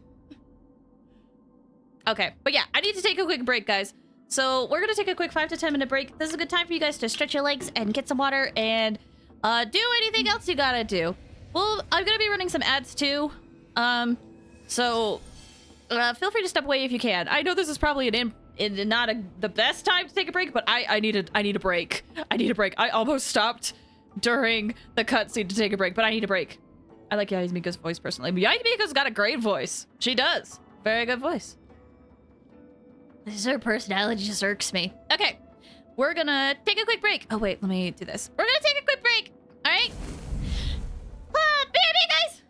Okay, but yeah, I need to take a quick break, guys. So we're gonna take a quick 5 to 10 minute break. This is a good time for you guys to stretch your legs and get some water and do anything else you gotta do. Well, I'm gonna be running some ads too. So feel free to step away if you can. I know this is probably the best time to take a break, but I need a break. I need a break. I almost stopped during the cutscene to take a break, but I need a break. I like Yasmika's voice personally. Yasmika's got a great voice. She does. Very good voice. Her personality just irks me. Okay, we're gonna take a quick break. Oh wait, let me do this. We're gonna take a quick break. All right. Baby guys.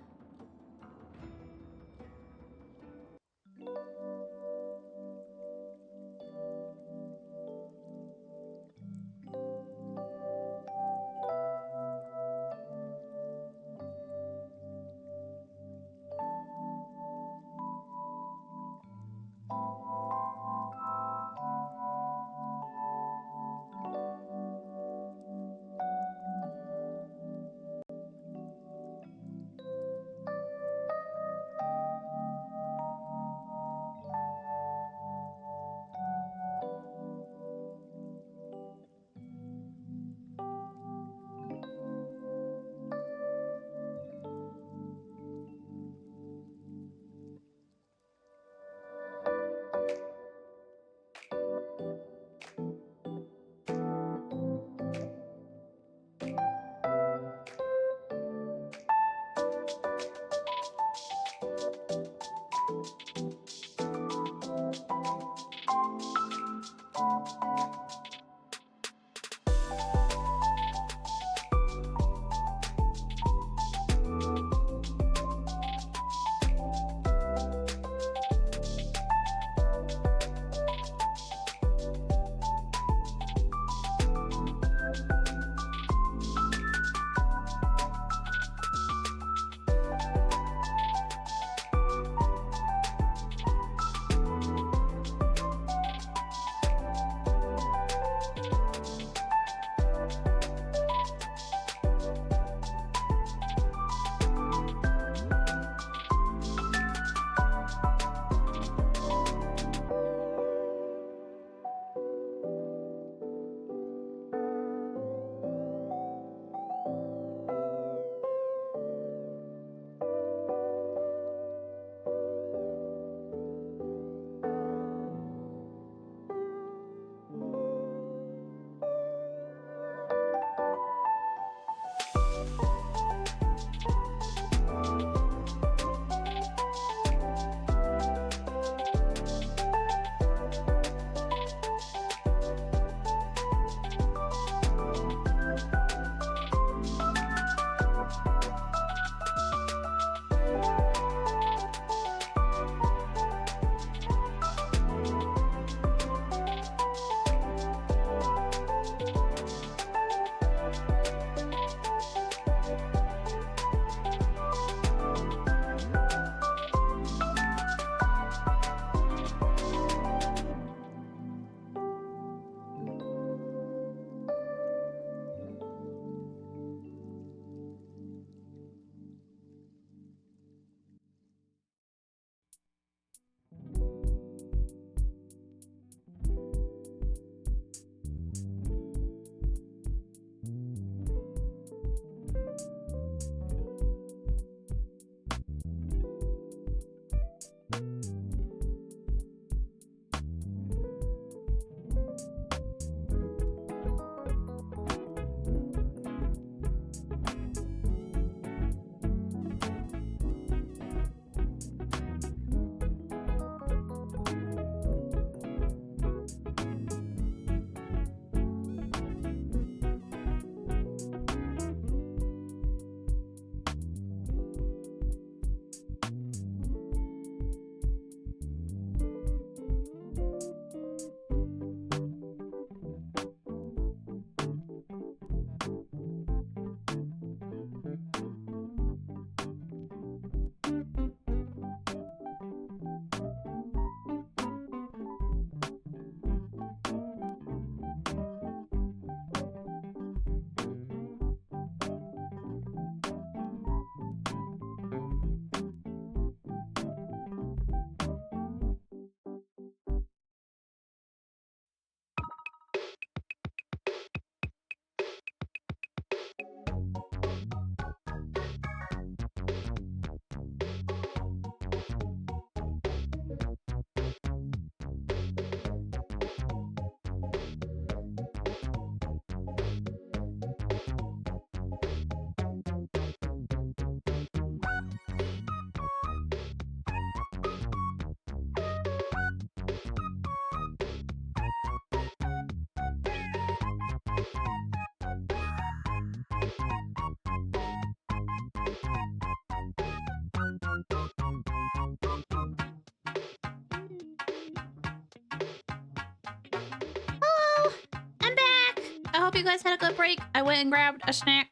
hope you guys had a good break. I went and grabbed a snack.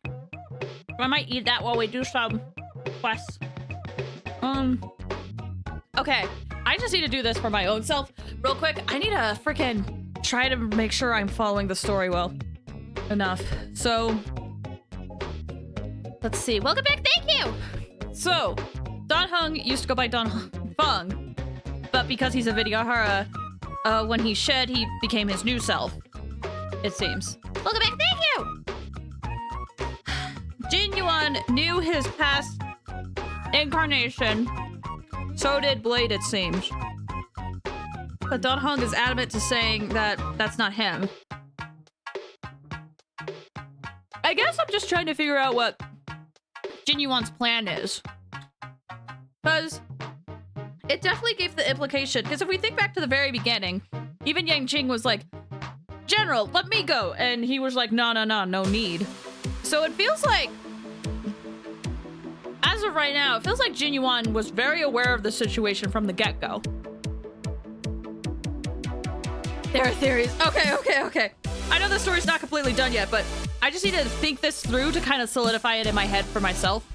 I might eat that while we do some quests. Okay. I just need to do this for my own self real quick. I need to freaking try to make sure I'm following the story well enough. So, let's see. Welcome back. Thank you. So, Don Hung used to go by Don Fung, but because he's a Vidyadhara, when he shed, he became his new self, it seems. Welcome back. Thank you. Jin Yuan knew his past incarnation. So did Blade, it seems. But Don Hung is adamant to saying that that's not him. I guess I'm just trying to figure out what Jin Yuan's plan is. Because it definitely gave the implication, because if we think back to the very beginning, even Yang Jing was like, General, let me go. And he was like, no need. So it feels like, as of right now, it feels like Jin Yuan was very aware of the situation from the get-go. There are theories. Okay. I know the story's not completely done yet, but I just need to think this through to kind of solidify it in my head for myself.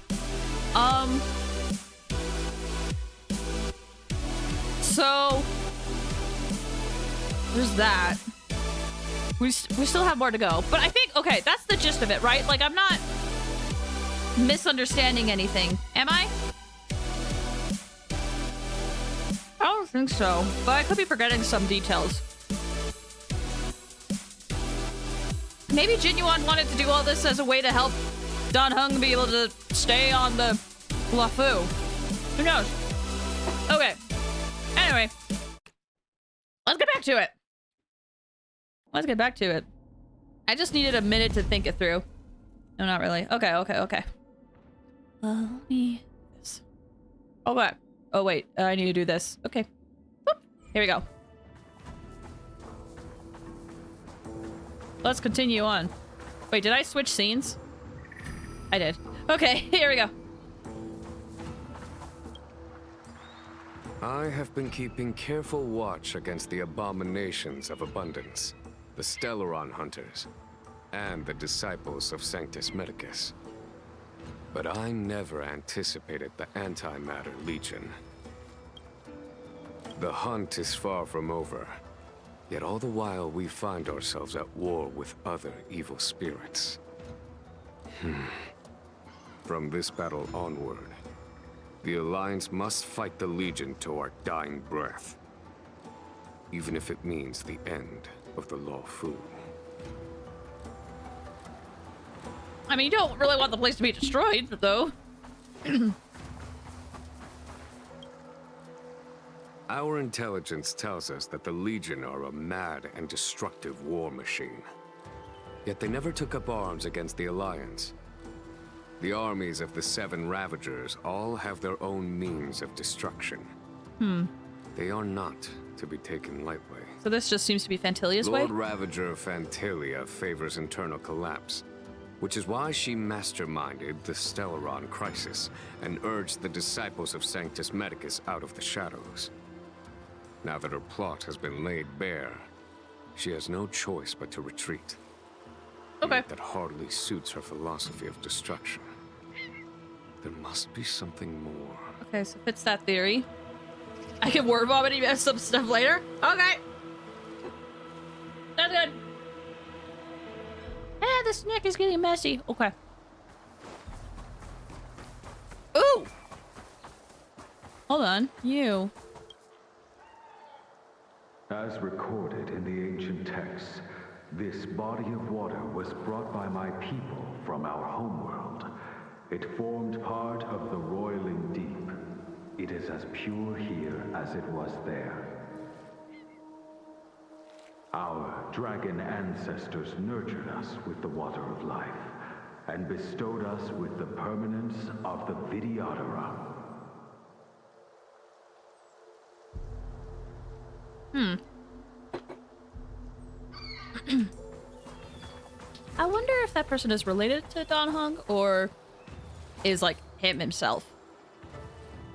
So there's that. We still have more to go, but I think, okay, that's the gist of it, right? Like, I'm not misunderstanding anything, am I? I don't think so, but I could be forgetting some details. Maybe Jin Yuan wanted to do all this as a way to help Don Hung be able to stay on the Lafu. Who knows? Okay. Anyway. Let's get back to it. I just needed a minute to think it through. No, not really. Okay. This. Okay. Oh, wait. I need to do this. Okay. Boop. Here we go. Let's continue on. Wait, did I switch scenes? I did. Okay, here we go. I have been keeping careful watch against the abominations of abundance, the Stellaron hunters, and the disciples of Sanctus Medicus. But I never anticipated the Antimatter Legion. The hunt is far from over, yet all the while we find ourselves at war with other evil spirits. From this battle onward, the Alliance must fight the Legion to our dying breath, even if it means the end of the Law Fu. I mean, you don't really want the place to be destroyed, though. Our intelligence tells us that the Legion are a mad and destructive war machine. Yet they never took up arms against the Alliance. The armies of the Seven Ravagers all have their own means of destruction. They are not to be taken lightly. So this just seems to be Fantilia's way? Lord Ravager Fantilia favors internal collapse, which is why she masterminded the Stellaron crisis and urged the disciples of Sanctus Medicus out of the shadows. Now that her plot has been laid bare, she has no choice but to retreat. Okay. Yet that hardly suits her philosophy of destruction. There must be something more. Okay, so fits that theory. I can word vomit some stuff later. Okay. That's good. The snack is getting messy. Okay. Ooh! Hold on. You. As recorded in the ancient texts, this body of water was brought by my people from our homeworld. It formed part of the roiling deep. It is as pure here as it was there. Our dragon ancestors nurtured us with the water of life, and bestowed us with the permanence of the Vidyadhara. I wonder if that person is related to Don Hung, or is like him himself.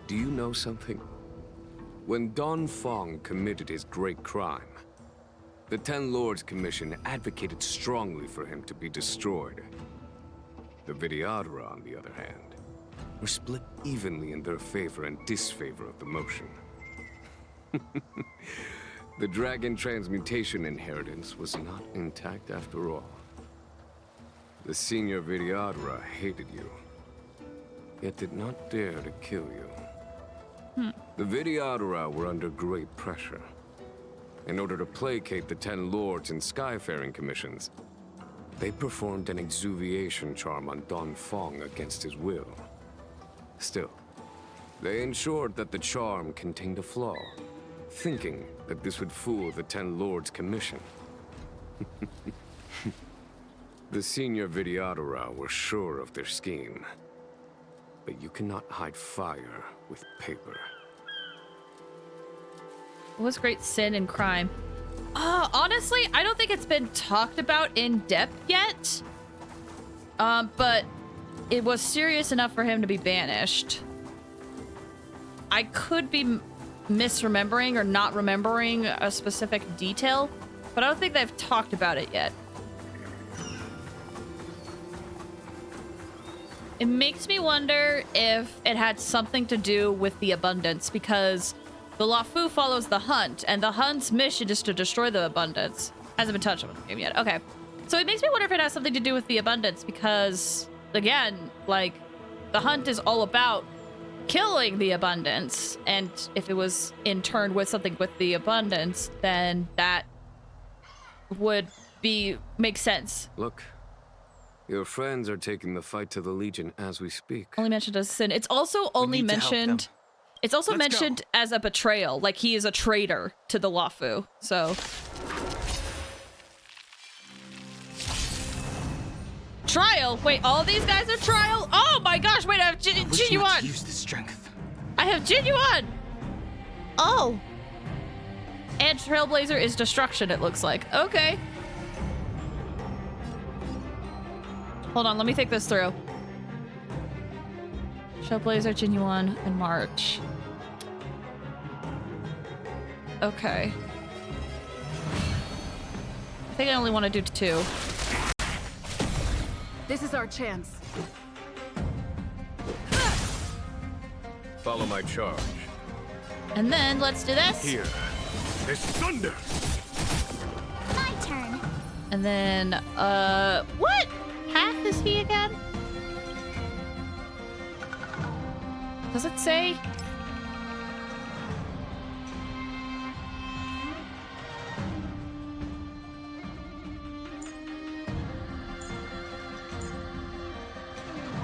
Do you know something? When Don Fong committed his great crime, The Ten Lords Commission advocated strongly for him to be destroyed. The Videodora, on the other hand, were split evenly in their favor and disfavor of the motion. The dragon transmutation inheritance was not intact after all. The senior Videodora hated you, yet did not dare to kill you. The Videodora were under great pressure. In order to placate the Ten Lords and Skyfaring Commissions, they performed an exuviation charm on Don Fong against his will. Still, they ensured that the charm contained a flaw, thinking that this would fool the Ten Lords Commission. The senior Videodora were sure of their scheme. But you cannot hide fire with paper. What's great sin and crime? Honestly, I don't think it's been talked about in depth yet. But it was serious enough for him to be banished. I could be misremembering or not remembering a specific detail, but I don't think they've talked about it yet. It makes me wonder if it had something to do with the abundance, because the Lafu follows the hunt, and the hunt's mission is to destroy the abundance. Hasn't been touched on the game yet. Okay. So it makes me wonder if it has something to do with the abundance, because, again, like, the hunt is all about killing the abundance, and if it was in turn with something with the abundance, then that would make sense. Look, your friends are taking the fight to the Legion as we speak. Only mentioned as sin. It's also only mentioned. It's also mentioned as a betrayal, like he is a traitor to the Lafu. So trial. Wait, all these guys are trial? Oh my gosh! Wait, I have Jinyuan. Use the strength. I have Jinyuan. Oh. And Trailblazer is destruction. It looks like. Okay. Hold on, let me think this through. Trailblazer, Jinyuan, and March. Okay. I think I only want to do 2. This is our chance. Follow my charge. And then let's do this. Here, there's thunder. My turn. And then, what path is he again? Does it say?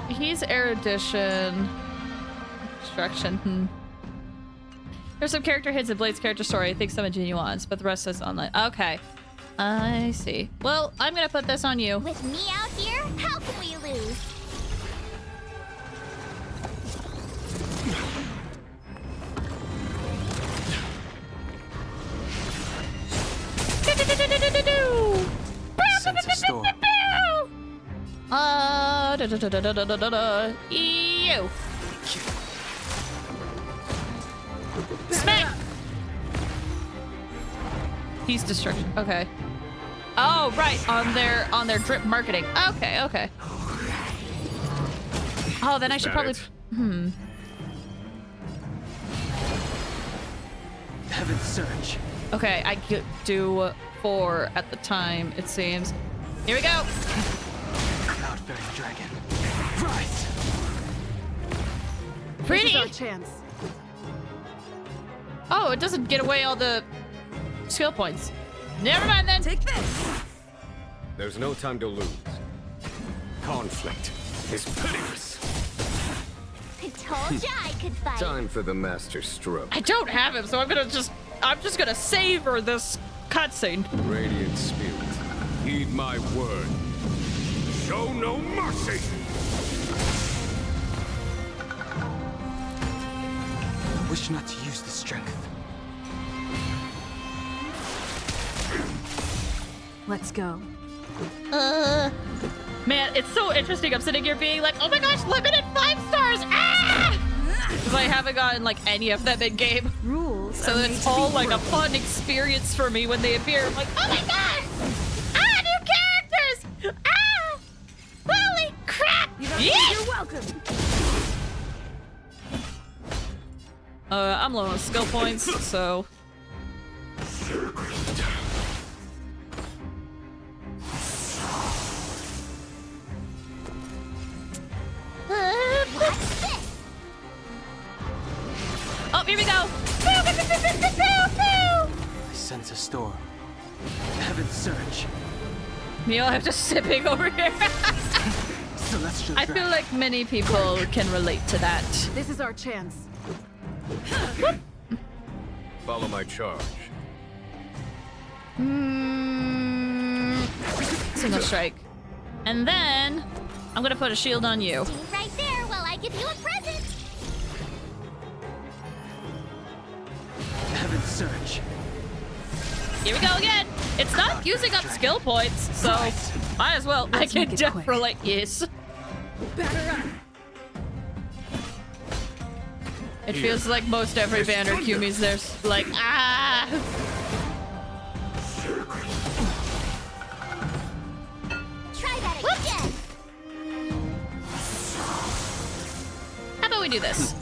He's erudition. Destruction. There's some character hits in Blade's character story. I think some in Genuines, but the rest is online. Okay. I see. Well, I'm gonna put this on you. With me out here, how can we lose? Sense of storm. Ew. Smack. He's destruction. Okay. Oh, right. On their drip marketing. Okay, okay. Oh, then I should probably. Heaven Surge. Okay, I could do 4 at the time, it seems. Here we go. Cloud-bearing dragon. Rise. Pretty. This is our chance. Oh, it doesn't get away all the skill points. Never mind then. Take this. There's no time to lose. Conflict is pitiless. I told ya I could fight. Time for the master stroke. I don't have him, so I'm just gonna savor this cutscene. Radiant spirit, heed my word. Show no mercy. I wish not to use the strength. Let's go. Man, it's so interesting. I'm sitting here being like, oh my gosh, limited 5 stars! Ah! Because I haven't gotten like any of them in game. Rules so it's all like a fun experience for me when they appear. I'm like, oh my god! Ah, new characters! Ah! Holy crap! You're welcome. I'm low on skill points, so. Oh, here we go! Pew, pew, pew, pew, pew, pew, pew. I sense a storm. Heaven's surge. Neil, I'm just sipping over here. Celestial I feel like many people can relate to that. This is our chance. Follow my charge. Single strike. And then, I'm gonna put a shield on you. Stay right there while I give you a present. Heaven's surge. Here we go again. It's not using up skill points, so might as well. I can definitely yes. Batter up. It feels like most every banner Kumi's there's like ah. Try that again. How about we do this?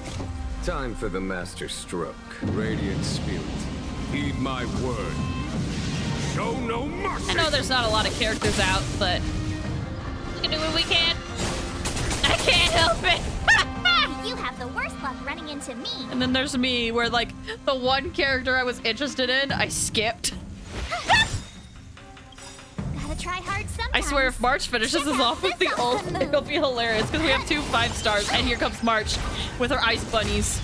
Time for the master stroke. Radiant spirit. Heed my word. Show no mercy. I know there's not a lot of characters out, but we can do what we can. I can't help it. You have the worst luck running into me. And then there's me, where like the one character I was interested in, I skipped. Gotta try hard sometimes. I swear, if March finishes us off with the ult, it'll be hilarious because we have 2 5-stars, and here comes March with her ice bunnies.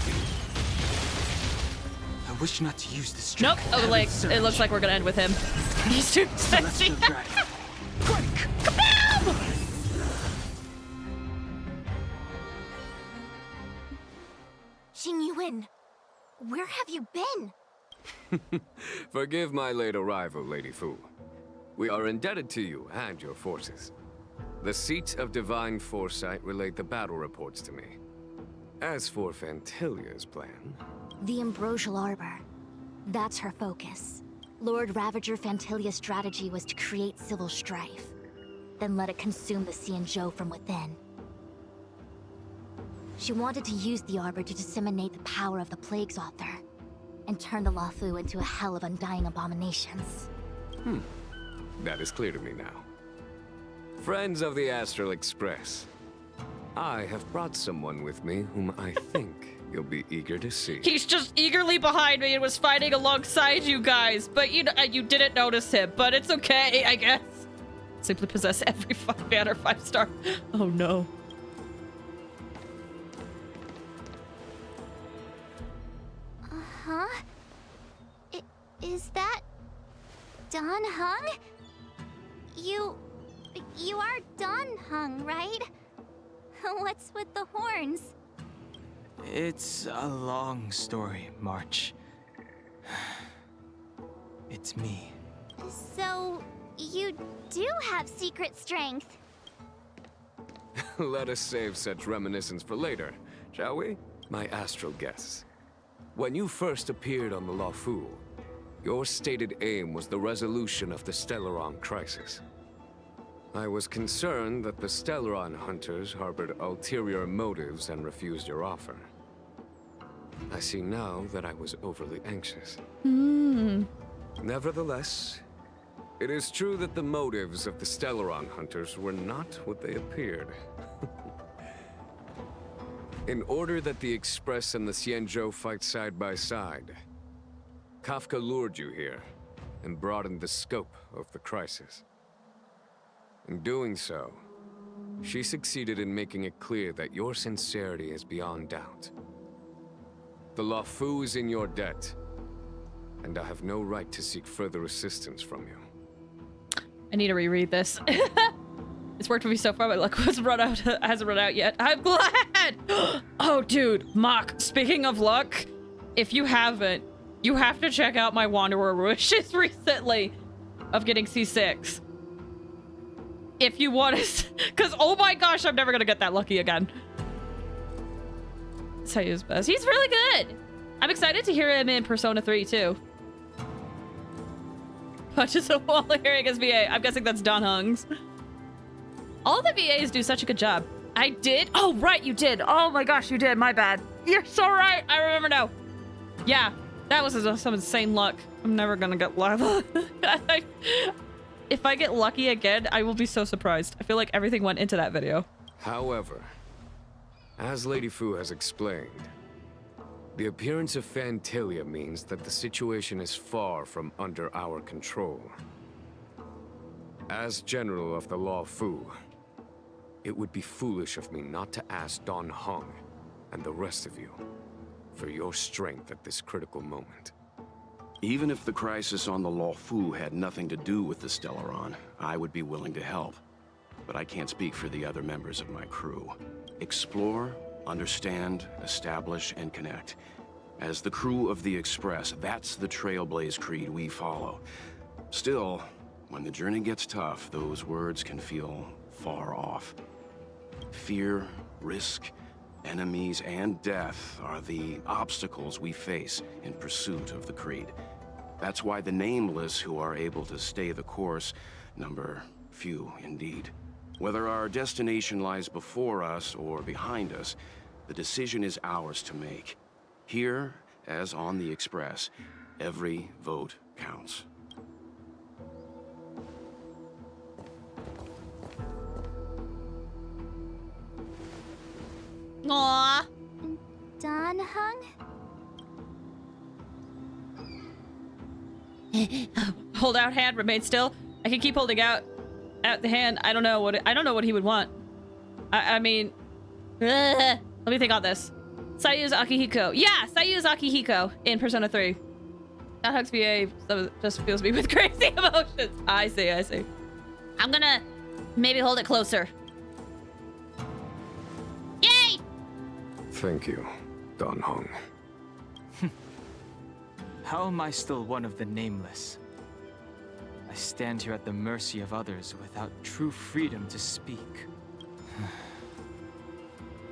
I wish not to use this. Nope. Oh, like it looks like we're gonna end with him. He's too sexy. Kaboom! Xing Yuan, where have you been? Forgive my late arrival, Lady Fu. We are indebted to you and your forces. The Seat of Divine Foresight relayed the battle reports to me. As for Fantilia's plan... The Ambrosial Arbor. That's her focus. Lord Ravager Fantilia's strategy was to create civil strife, then let it consume the Xianzhou from within. She wanted to use the Arbor to disseminate the power of the Plague's Author, and turn the Luofu into a hell of undying abominations. That is clear to me now. Friends of the Astral Express, I have brought someone with me whom I think you'll be eager to see. He's just eagerly behind me and was fighting alongside you guys, but you didn't notice him, but it's okay, I guess. Simply possess every banner 5-star. Oh no. Huh? Is that Dan Heng? You are Dan Heng, right? What's with the horns? It's a long story, March. It's me. So, you do have secret strength. Let us save such reminiscence for later, shall we? My astral guests. When you first appeared on the Luofu, your stated aim was the resolution of the Stellaron crisis. I was concerned that the Stellaron hunters harbored ulterior motives and refused your offer. I see now that I was overly anxious. Nevertheless, it is true that the motives of the Stellaron hunters were not what they appeared. In order that the Express and the Xianzhou fight side by side, Kafka lured you here and broadened the scope of the crisis. In doing so, she succeeded in making it clear that your sincerity is beyond doubt. The Luofu is in your debt, and I have no right to seek further assistance from you. I need to reread this. It's worked for me so far, but luck hasn't run out yet. I'm glad! Oh, dude, Mock, speaking of luck, if you haven't, you have to check out my Wanderer wishes recently of getting C6. If you want to, because oh my gosh, I'm never gonna get that lucky again. That's how he is best. He's really good. I'm excited to hear him in Persona 3 too. Punches a wall hearing his VA. I'm guessing that's Don Hung's. All the VAs do such a good job. I did? Oh, right, you did. Oh my gosh, you did. My bad. You're so right. I remember now. Yeah, that was some insane luck. I'm never gonna get lava. If I get lucky again, I will be so surprised. I feel like everything went into that video. However, as Lady Fu has explained, the appearance of Phantalia means that the situation is far from under our control. As General of the Law Fu, it would be foolish of me not to ask Don Hong and the rest of you for your strength at this critical moment. Even if the crisis on the Law Fu had nothing to do with the Stellaron, I would be willing to help. But I can't speak for the other members of my crew. Explore, understand, establish, and connect. As the crew of the Express, that's the Trailblaze creed we follow. Still, when the journey gets tough, those words can feel far off. Fear, risk, enemies, and death are the obstacles we face in pursuit of the creed. That's why the nameless who are able to stay the course number few indeed. Whether our destination lies before us or behind us, the decision is ours to make. Here, as on the Express, every vote counts. Aww. Don Hung? Hold out hand, remain still. I can keep holding out the hand. I don't know what he would want. I mean, let me think on this. Sayu's Akihiko. Yeah, Sayu's Akihiko in Persona 3. That Hug's VA just fills me with crazy emotions. I see. I'm gonna maybe hold it closer. Yay! Thank you, Don Hong. How am I still one of the nameless? I stand here at the mercy of others without true freedom to speak.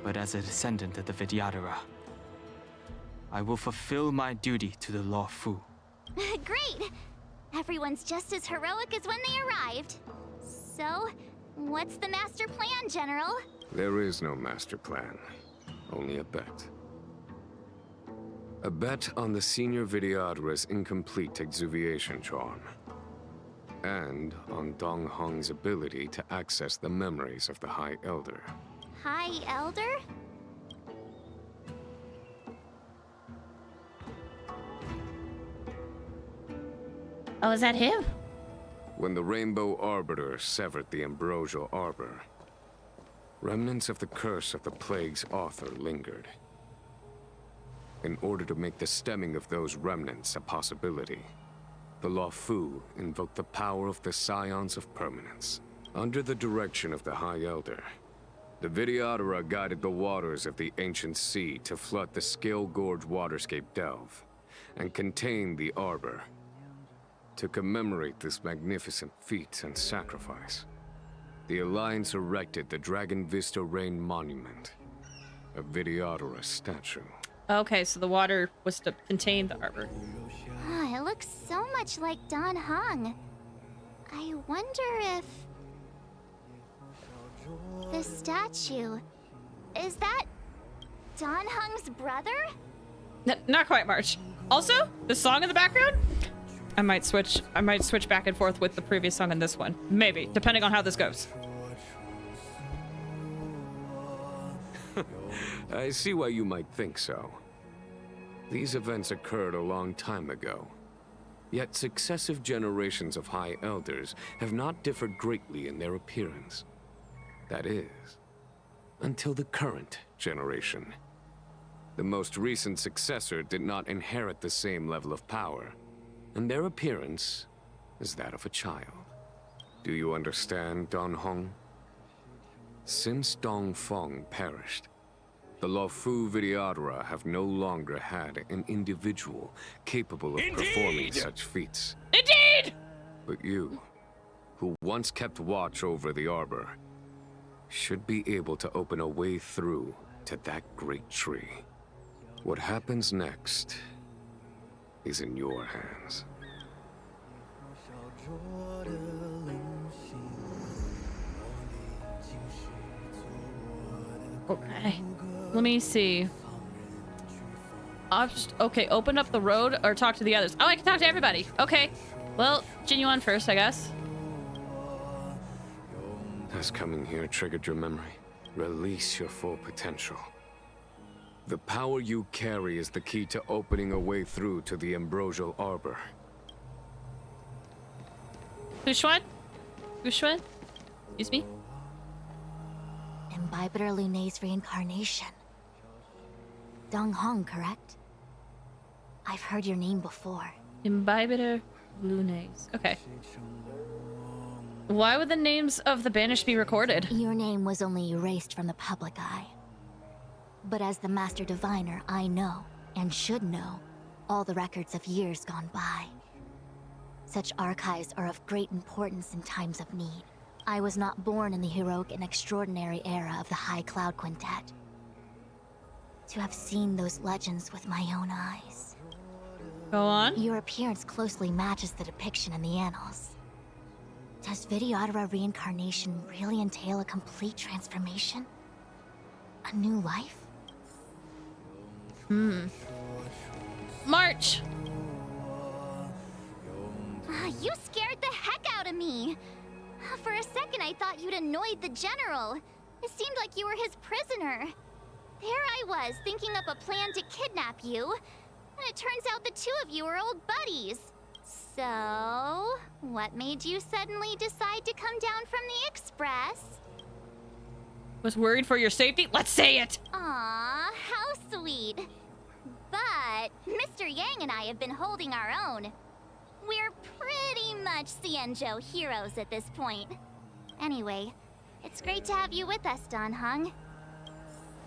But as a descendant of the Vidyadhara, I will fulfill my duty to the Law Fu. Great! Everyone's just as heroic as when they arrived. So, what's the master plan, General? There is no master plan, only a bet. A bet on the Senior Vidyadhara's incomplete exuviation charm. And on Dong Hong's ability to access the memories of the High Elder. High Elder? Oh, is that him? When the Rainbow Arbiter severed the Ambrosial Arbor, remnants of the curse of the Plague's author lingered. In order to make the stemming of those remnants a possibility, the Law Fu invoked the power of the Scions of Permanence. Under the direction of the High Elder, the Vidyadhara guided the waters of the ancient sea to flood the Scale Gorge waterscape delve and contain the Arbor. To commemorate this magnificent feat and sacrifice, the Alliance erected the Dragon Vista Rain Monument, a Vidyadhara statue. Okay, so the water was to contain the arbor. Oh, it looks so much like Don Hong. I wonder if... the statue... is that Don Hong's brother? Not quite, March. Also, the song in the background? I might switch back and forth with the previous song and this one. Maybe, depending on how this goes. I see why you might think so. These events occurred a long time ago. Yet successive generations of High Elders have not differed greatly in their appearance. That is, until the current generation. The most recent successor did not inherit the same level of power, and their appearance is that of a child. Do you understand, Don Hong? Since Dong Feng perished, the Law Fu Vidyadhara have no longer had an individual capable of performing such feats. Indeed! But you, who once kept watch over the Arbor, should be able to open a way through to that great tree. What happens next is in your hands. Okay. Let me see. Okay, open up the road or talk to the others. Oh, I can talk to everybody. Okay. Well, Jinyuan first, I guess. Has coming here triggered your memory? Release your full potential. The power you carry is the key to opening a way through to the Ambrosial Arbor. Gushwan? Gushwan? Excuse me? Imbibitor Lunay's reincarnation. Dong Hong, correct? I've heard your name before. Imbibitor Lunay's. Okay. Why would the names of the banished be recorded? Your name was only erased from the public eye. But as the Master Diviner, I know, and should know, all the records of years gone by. Such archives are of great importance in times of need. I was not born in the heroic and extraordinary era of the High Cloud Quintet. To have seen those legends with my own eyes. Go on. Your appearance closely matches the depiction in the annals. Does Videodora reincarnation really entail a complete transformation? A new life? March! You scared the heck out of me! For a second I thought you'd annoyed the General. It seemed like you were his prisoner. There I was, thinking up a plan to kidnap you. And it turns out the two of you are old buddies. So, what made you suddenly decide to come down from the Express? Was worried for your safety? Let's say it! Aw, how sweet. But Mr. Yang and I have been holding our own. We're pretty much Xianzhou heroes at this point. Anyway, it's great to have you with us, Dan Heng.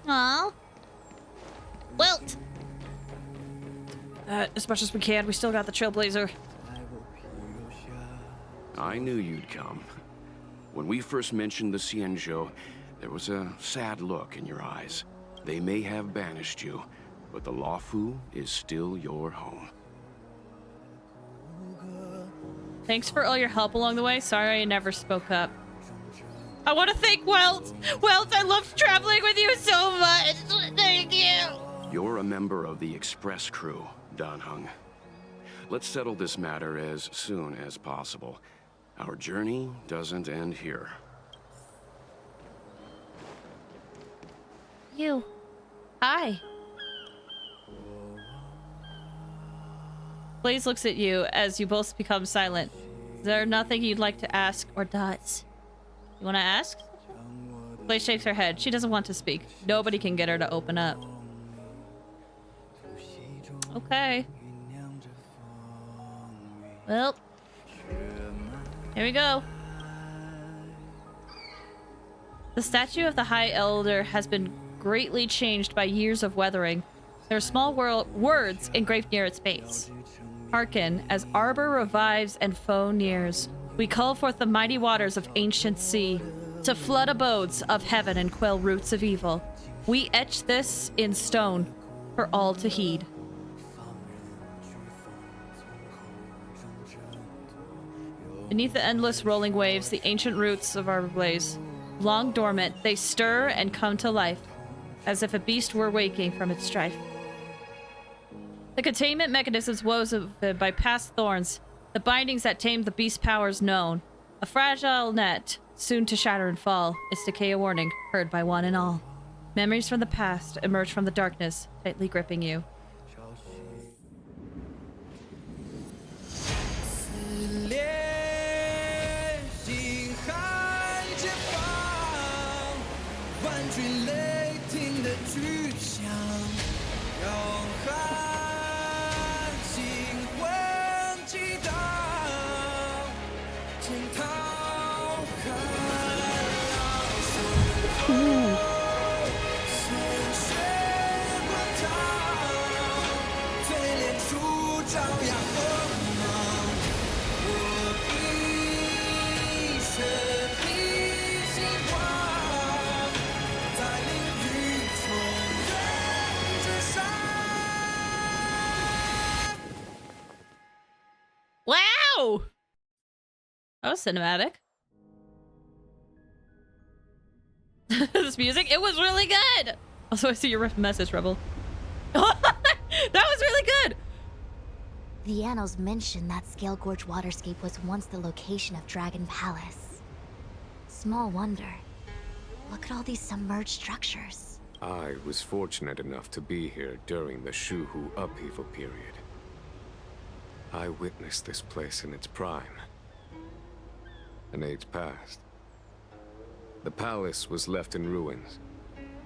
Aw. Wilt! As much as we can, we still got the Trailblazer. I knew you'd come. When we first mentioned the Xianzhou, there was a sad look in your eyes. They may have banished you, but the Luofu is still your home. Thanks for all your help along the way. Sorry I never spoke up. I want to thank Welt! Welt, I loved traveling with you so much! Thank you! You're a member of the Express crew, Dan Heng. Let's settle this matter as soon as possible. Our journey doesn't end here. You. Hi. Blaze looks at you as you both become silent. Is there nothing you'd like to ask or does? You want to ask? Blaze shakes her head. She doesn't want to speak. Nobody can get her to open up. Okay. Well, here we go. The statue of the High Elder has been greatly changed by years of weathering. There are small words engraved near its base. Hearken, as Arbor revives and foe nears. We call forth the mighty waters of ancient sea to flood abodes of heaven and quell roots of evil. We etch this in stone for all to heed. Beneath the endless rolling waves, the ancient roots of Arbor blaze. Long dormant, they stir and come to life, as if a beast were waking from its strife. The containment mechanisms woven by past thorns, the bindings that tame the beast powers known. A fragile net, soon to shatter and fall, its decay a warning, heard by one and all. Memories from the past emerge from the darkness, tightly gripping you. go! That was cinematic. This music, it was really good! Also, I see your message, Rebel. That was really good! The annals mention that Scale Gorge waterscape was once the location of Dragon Palace. Small wonder. Look at all these submerged structures. I was fortunate enough to be here during the Shuhu upheaval period. I witnessed this place in its prime. An age past. The palace was left in ruins,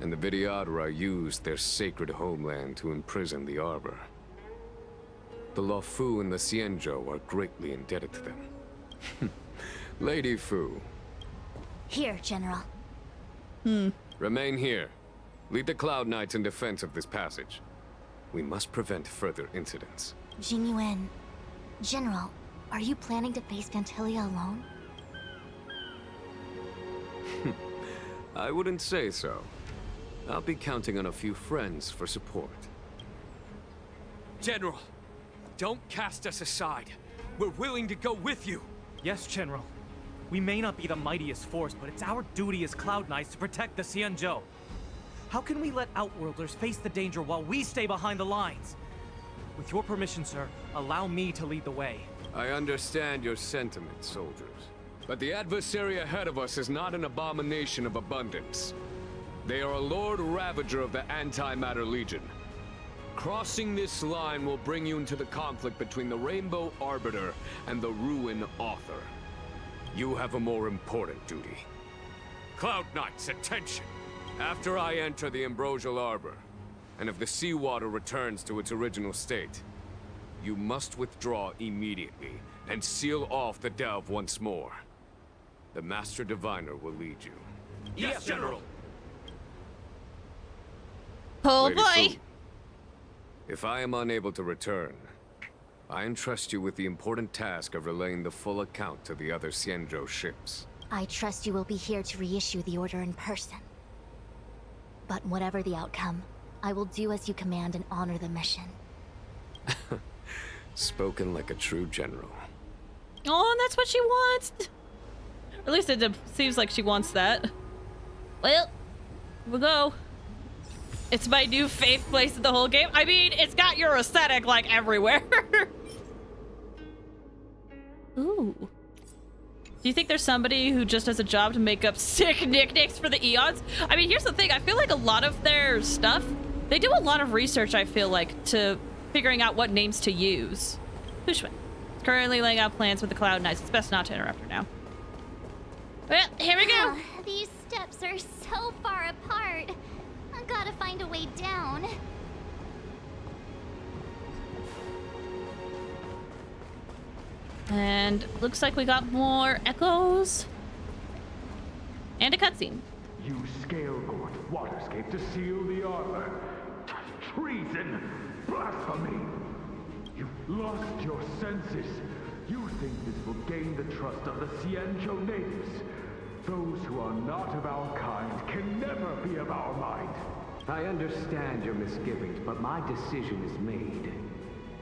and the Vidyadhara used their sacred homeland to imprison the Arbor. The Luofu and the Xianzhou are greatly indebted to them. Lady Fu. Here, General. Remain here. Lead the Cloud Knights in defense of this passage. We must prevent further incidents. Jingyuan. General, are you planning to face Vantilia alone? I wouldn't say so. I'll be counting on a few friends for support. General, don't cast us aside. We're willing to go with you. Yes, General. We may not be the mightiest force, but it's our duty as Cloud Knights to protect the Xianzhou. How can we let Outworlders face the danger while we stay behind the lines? With your permission, sir, allow me to lead the way. I understand your sentiments, soldiers. But the adversary ahead of us is not an abomination of abundance. They are a Lord Ravager of the Antimatter Legion. Crossing this line will bring you into the conflict between the Rainbow Arbiter and the Ruin Author. You have a more important duty. Cloud Knights, attention! After I enter the Ambrosial Arbor, and if the seawater returns to its original state, you must withdraw immediately and seal off the delve once more. The Master Diviner will lead you. Yes, General! Oh Lady boy! Fu, if I am unable to return, I entrust you with the important task of relaying the full account to the other Xianzhou ships. I trust you will be here to reissue the order in person. But whatever the outcome, I will do as you command and honor the mission. Spoken like a true general. Oh, and that's what she wants. Or at least it seems like she wants that. Well, we'll go. It's my new faith place in the whole game. I mean, it's got your aesthetic like everywhere. Ooh. Do you think there's somebody who just has a job to make up sick knickknacks for the Eons? I mean, here's the thing. I feel like a lot of their stuff, they do a lot of research, I feel like, to figuring out what names to use. Hushman is currently laying out plans with the Cloud Knights. It's best not to interrupt her now. Well, here we go. These steps are so far apart. I've got to find a way down. And looks like we got more echoes. And a cutscene. You Scale Gorge waterscape to seal the arbor. Treason! Blasphemy! You've lost your senses. You think this will gain the trust of the Xianzhou natives. Those who are not of our kind can never be of our mind. I understand your misgivings, but my decision is made.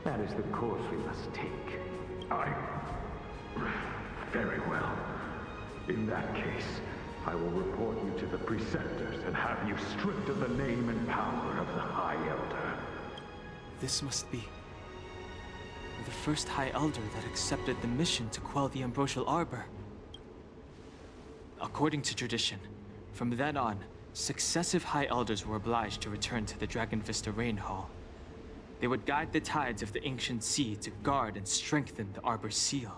That is the course we must take. Very well. In that case, I will report you to the Preceptors and have you stripped of the name and power of the High Elder. This must be the first High Elder that accepted the mission to quell the Ambrosial Arbor. According to tradition, from then on, successive High Elders were obliged to return to the Dragon Vista Rain Hall. They would guide the tides of the ancient sea to guard and strengthen the Arbor's seal.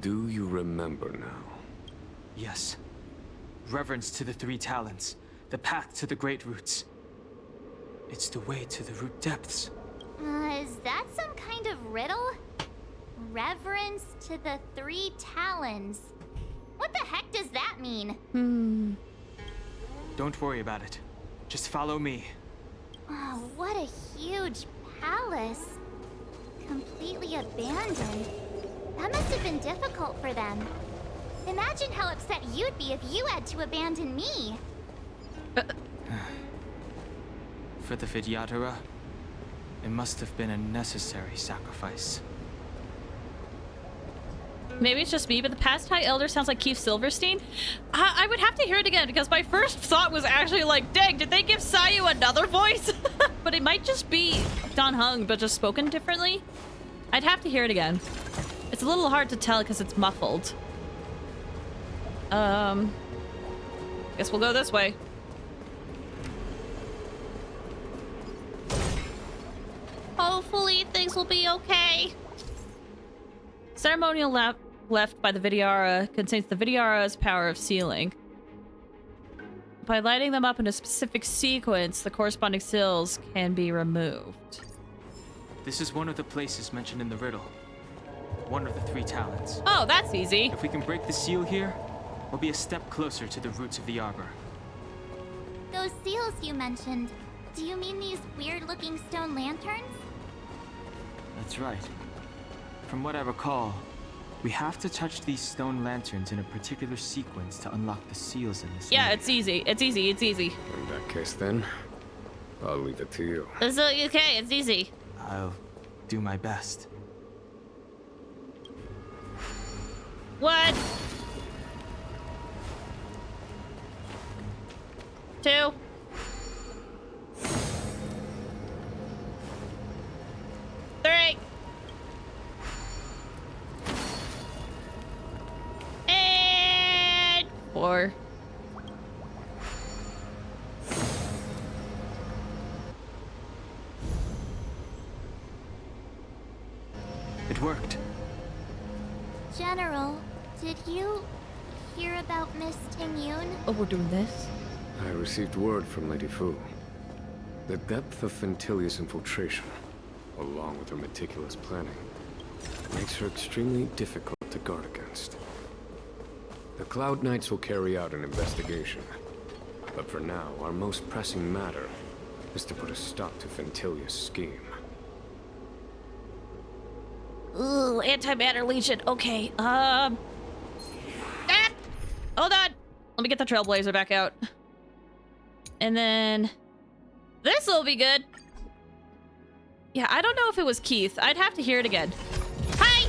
Do you remember now? Yes. Reverence to the three talents, the path to the great roots. It's the way to the root depths. Is that some kind of riddle? Reverence to the three talons. What the heck does that mean? Don't worry about it. Just follow me. Oh, what a huge palace. Completely abandoned. That must have been difficult for them. Imagine how upset you'd be if you had to abandon me. For the Vidyadhara, it must have been a necessary sacrifice. Maybe it's just me, but the past High Elder sounds like Keith Silverstein. I would have to hear it again because my first thought was actually like, dang, did they give Sayu another voice? But it might just be Don Hung, but just spoken differently. I'd have to hear it again. It's a little hard to tell because it's muffled. Guess we'll go this way. Hopefully things will be okay. Ceremonial left by the Vidyara contains the Vidyara's power of sealing. By lighting them up in a specific sequence, the corresponding seals can be removed. This is one of the places mentioned in the riddle. One of the 3 talents. Oh, that's easy. If we can break the seal here, we'll be a step closer to the roots of the arbor. Those seals you mentioned, do you mean these weird-looking stone lanterns? That's right. From what I recall, we have to touch these stone lanterns in a particular sequence to unlock the seals in this Yeah, room. it's easy. It's easy. It's easy. In that case, then, I'll leave it to you. It's okay. It's easy. I'll do my best. What? 2. 3. And 4. It worked. General, did you hear about Miss Tingyun? Oh, we're doing this? I received word from Lady Fu. The depth of Fentilia's infiltration, along with her meticulous planning, makes her extremely difficult to guard against. The Cloud Knights will carry out an investigation. But for now, our most pressing matter is to put a stop to Fentilia's scheme. Ooh, antimatter legion. Okay. Hold on. Let me get the Trailblazer back out. And then this will be good. Yeah, I don't know if it was Keith. I'd have to hear it again. Hi.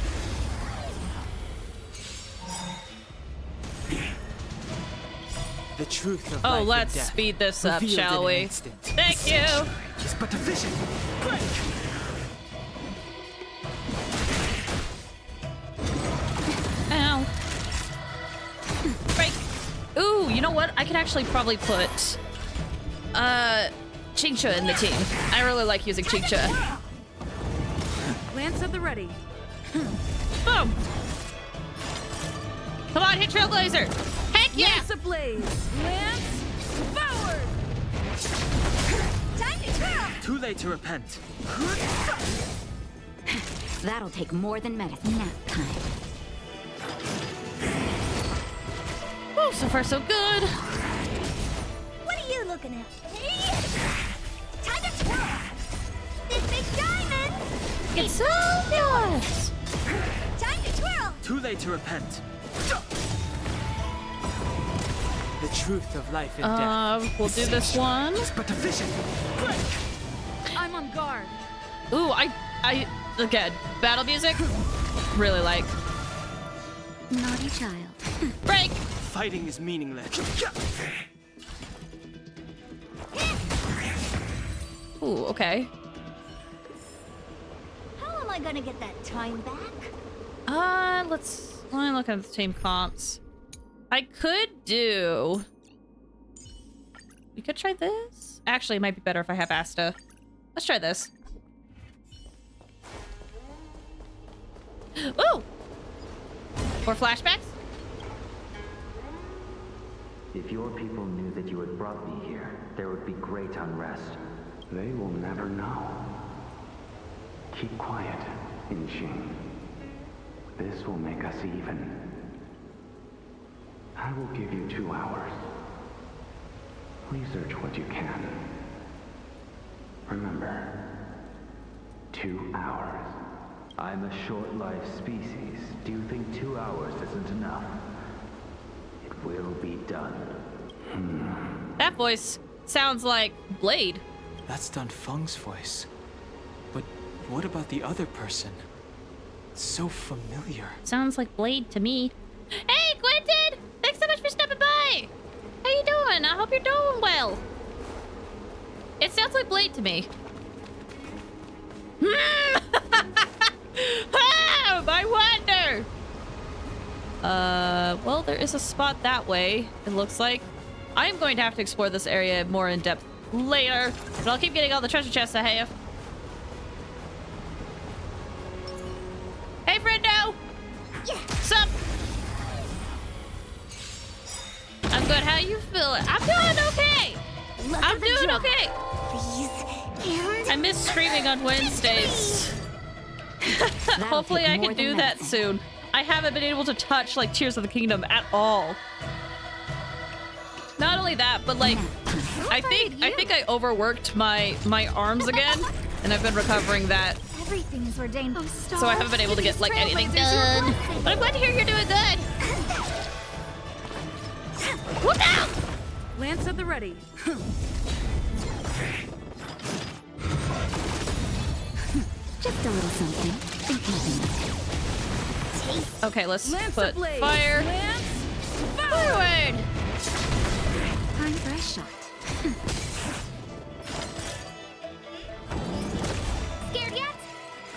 The truth of Oh, life let's and death, speed this up, revealed shall in an we? instant. Thank you. It's but a vision. Break. Ow. Break. Ooh, you know what? I could actually probably put Qingque in the team. I really like using Qingque. Lance at the ready. Boom. Come on, hit Trailblazer. Heck yeah. Lance ablaze. Lance forward. Time to twirl. Too late to repent. That'll take more than medicine. Nap time. Oh, so far so good. What are you looking at? Time to twirl. This big diamond. It's so yours. Time to twirl. Too late to repent. The truth of life and death. We'll do this one. But a vision. Break. I'm on guard. Ooh, I again, battle music. Really like. Naughty child. Break. Fighting is meaningless. Ooh, okay. How am I gonna get that time back? Let me look at the team comps. I could do. We could try this. Actually, it might be better if I have Asta. Let's try this. Ooh! More flashbacks? If your people knew that you had brought me here, there would be great unrest. They will never know. Keep quiet, Inxing. This will make us even. I will give you 2 hours. Research what you can. Remember, 2 hours. I'm a short-lived species. Do you think 2 hours isn't enough? It will be done. That voice sounds like Blade. That's Dun Feng's voice. But what about the other person? so familiar. Sounds like Blade to me. Hey, Quentin! Thanks so much for stopping by! How you doing? I hope you're doing well. It sounds like Blade to me. Oh, I wonder! Well, there is a spot that way, it looks like. I am going to have to explore this area more in depth later, but I'll keep getting all the treasure chests I have. Hey, friendo! Yeah. Sup? I'm good. How you feeling? I'm doing okay. I'm doing okay. I miss streaming on Wednesdays. Hopefully I can do that soon. I haven't been able to touch like Tears of the Kingdom at all. Not only that, but like I think I overworked my arms again, and I've been recovering that. Everything is ordained. So I haven't been able to get like anything done. But I'm glad to hear you're doing good. Look out! Lance at the ready. Just a little something. Think nothing of it. Okay, let's Lance put ablaze. fire Lance forward. Time for a shot. Scared yet?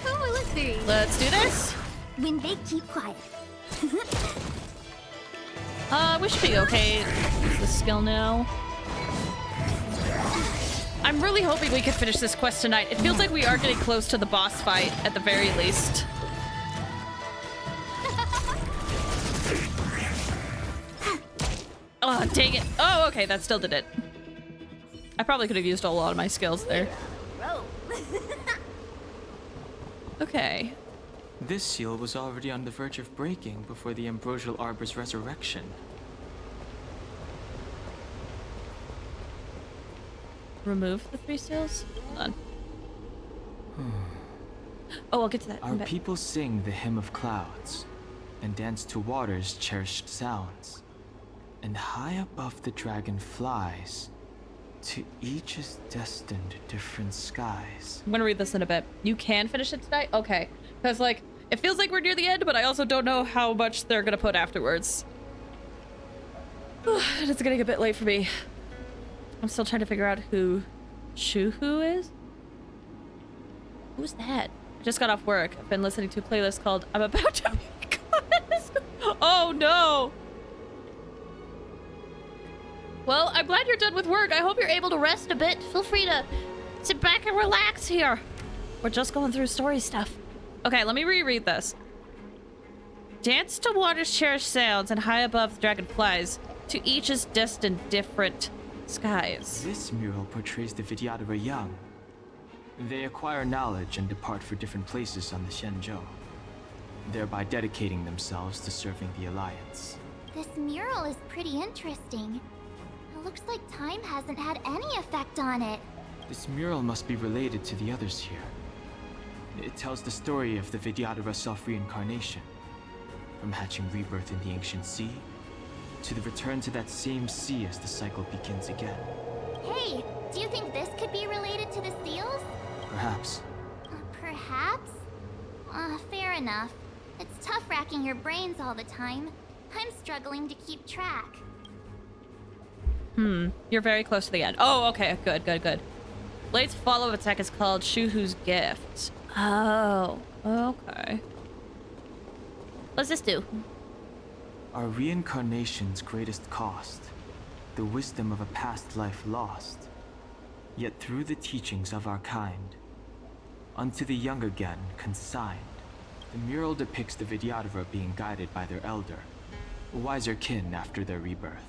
Oh, let's see. Let's do this. When they keep quiet. We should be okay. Use the skill now. I'm really hoping we can finish this quest tonight. It feels like we are getting close to the boss fight at the very least. Oh, dang it. Oh, okay, that still did it. I probably could have used a lot of my skills there. Okay. This seal was already on the verge of breaking before the Ambrosial Arbor's resurrection. Remove the 3 seals? Hold on. Oh, I'll get to that. Our people sing the Hymn of Clouds and dance to water's cherished sounds. And high above the dragon flies, to each is destined different skies. I'm gonna read this in a bit. You can finish it tonight? Okay. Because, like, it feels like we're near the end, but I also don't know how much they're gonna put afterwards. It's getting a bit late for me. I'm still trying to figure out who Shuhu is. Who's that? I just got off work. I've been listening to a playlist called I'm About to Be Goddess. Oh no! Well, I'm glad you're done with work. I hope you're able to rest a bit. Feel free to sit back and relax here. We're just going through story stuff. Okay, let me reread this. Dance to water's cherished sounds and high above the dragon flies. To each is destined different skies. This mural portrays the Vidyadhara young. They acquire knowledge and depart for different places on the Xianzhou, thereby dedicating themselves to serving the Alliance. This mural is pretty interesting. It looks like time hasn't had any effect on it. This mural must be related to the others here. It tells the story of the Vidyadhara self-reincarnation, from hatching rebirth in the ancient sea, to the return to that same sea as the cycle begins again. Hey, do you think this could be related to the seals? Perhaps. Perhaps? Fair enough. It's tough racking your brains all the time. I'm struggling to keep track. You're very close to the end. Oh, okay. Good, good, good. Blade's follow-up attack is called Shuhu's Gift. Oh, okay. What's this do? Our reincarnation's greatest cost, the wisdom of a past life lost. Yet through the teachings of our kind, unto the young again consigned, the mural depicts the Vidyadhara being guided by their elder, a wiser kin after their rebirth.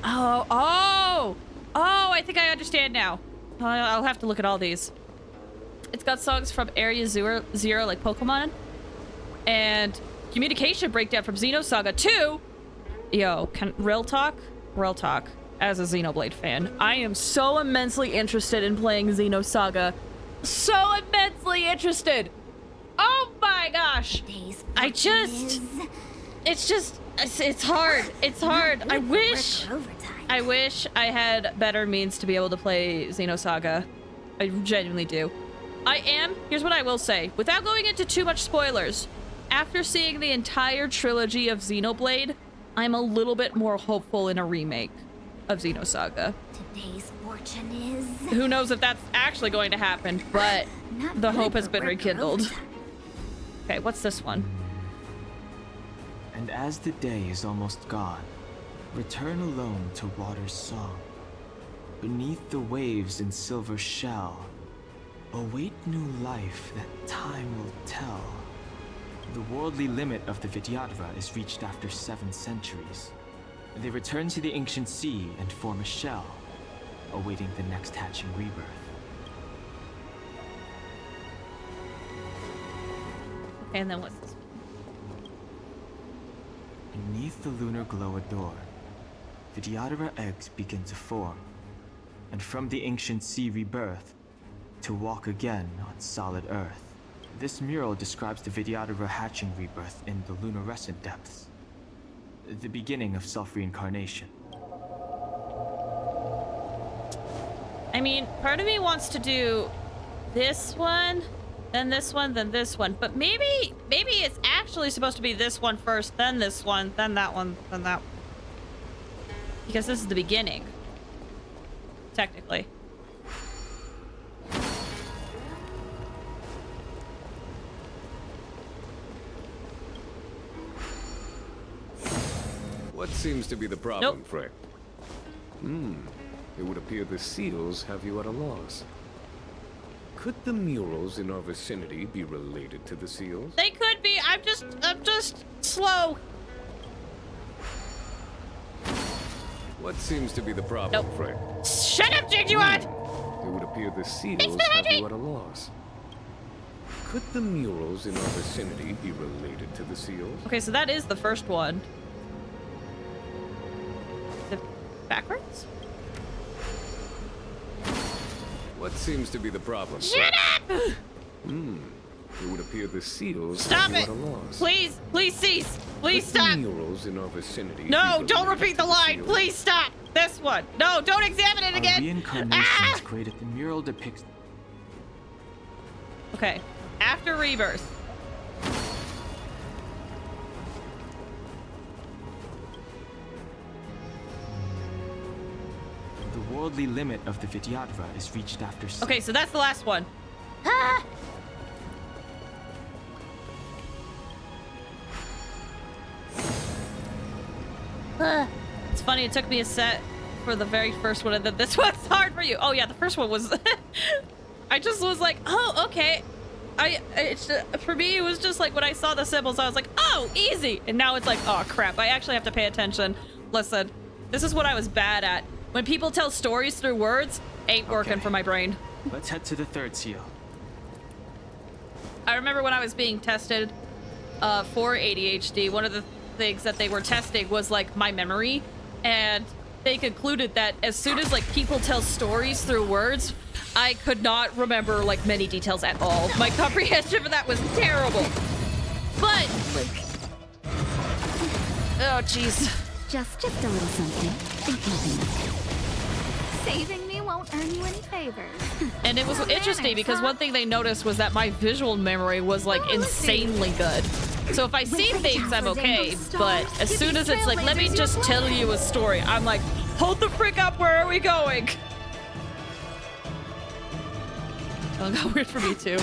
Oh, I think I understand now. I'll have to look at all these. It's got songs from Area Zero like Pokemon, and communication breakdown from Xenosaga 2. Yo, real talk, as a Xenoblade fan, I am so immensely interested in playing Xenosaga. So immensely interested. Oh my gosh. It's hard. I wish I wish I had better means to be able to play Xenosaga. I genuinely do. Here's what I will say. Without going into too much spoilers, after seeing the entire trilogy of Xenoblade, I'm a little bit more hopeful in a remake of Xenosaga. Today's fortune is... Who knows if that's actually going to happen, but the hope has been rekindled. Okay, what's this one? And as the day is almost gone, return alone to water's song. Beneath the waves in silver shell, await new life that time will tell. The worldly limit of the Vidyadhara is reached after 7 centuries. They return to the ancient sea and form a shell, awaiting the next hatching rebirth. Okay, and then what's this? Beneath the lunar glow adorned, Vidyadhara eggs begin to form, and from the ancient sea rebirth, to walk again on solid earth. This mural describes the Vidyadhara hatching rebirth in the lunarescent depths, the beginning of self-reincarnation. I mean, part of me wants to do this one, then this one, then this one, but maybe it's actually supposed to be this one first, then this one, then that one, then that one. Because this is the beginning, technically. What seems to be the problem, Frey? It would appear the seals have you at a loss. Could the murals in our vicinity be related to the seals? They could be. I'm just slow. What seems to be the problem, Frey? Shut up, Jigjuan! It would appear the seals have you at a loss. Could the murals in our vicinity be related to the seals? Okay, so that is the first one. Is it backwards? What seems to be the problem? Shut up! It would appear the seals Stop have you it! at a loss. Please cease! Please Could stop! the murals in our vicinity No, be don't related repeat the to line! seals? Please stop! This one! No, don't examine it again! Reincarnations created the mural depicts... Okay, after rebirth. The worldly limit of the Vidyadhara is reached after... Okay, so that's the last one. Ah! It's funny, it took me a set for the very first one, and then this one's hard for you. Oh yeah, the first one was... I just was like, oh, okay. For me, it was just like when I saw the symbols, I was like, oh, easy. And now it's like, oh crap, I actually have to pay attention. Listen, this is what I was bad at. When people tell stories through words, ain't working for my brain. Let's head to the third seal. I remember when I was being tested for ADHD, one of the things that they were testing was like my memory, and they concluded that as soon as like people tell stories through words, I could not remember like many details at all. My comprehension for that was terrible. But like, oh jeez. Just a little something. Think nothing of it. Saving me won't earn you any favors. And it was interesting because one thing they noticed was that my visual memory was like insanely good. So if I see things, I'm okay. But as soon as it's like, let me just tell you a story, I'm like, hold the frick up, where are we going? Oh, that got weird for me too.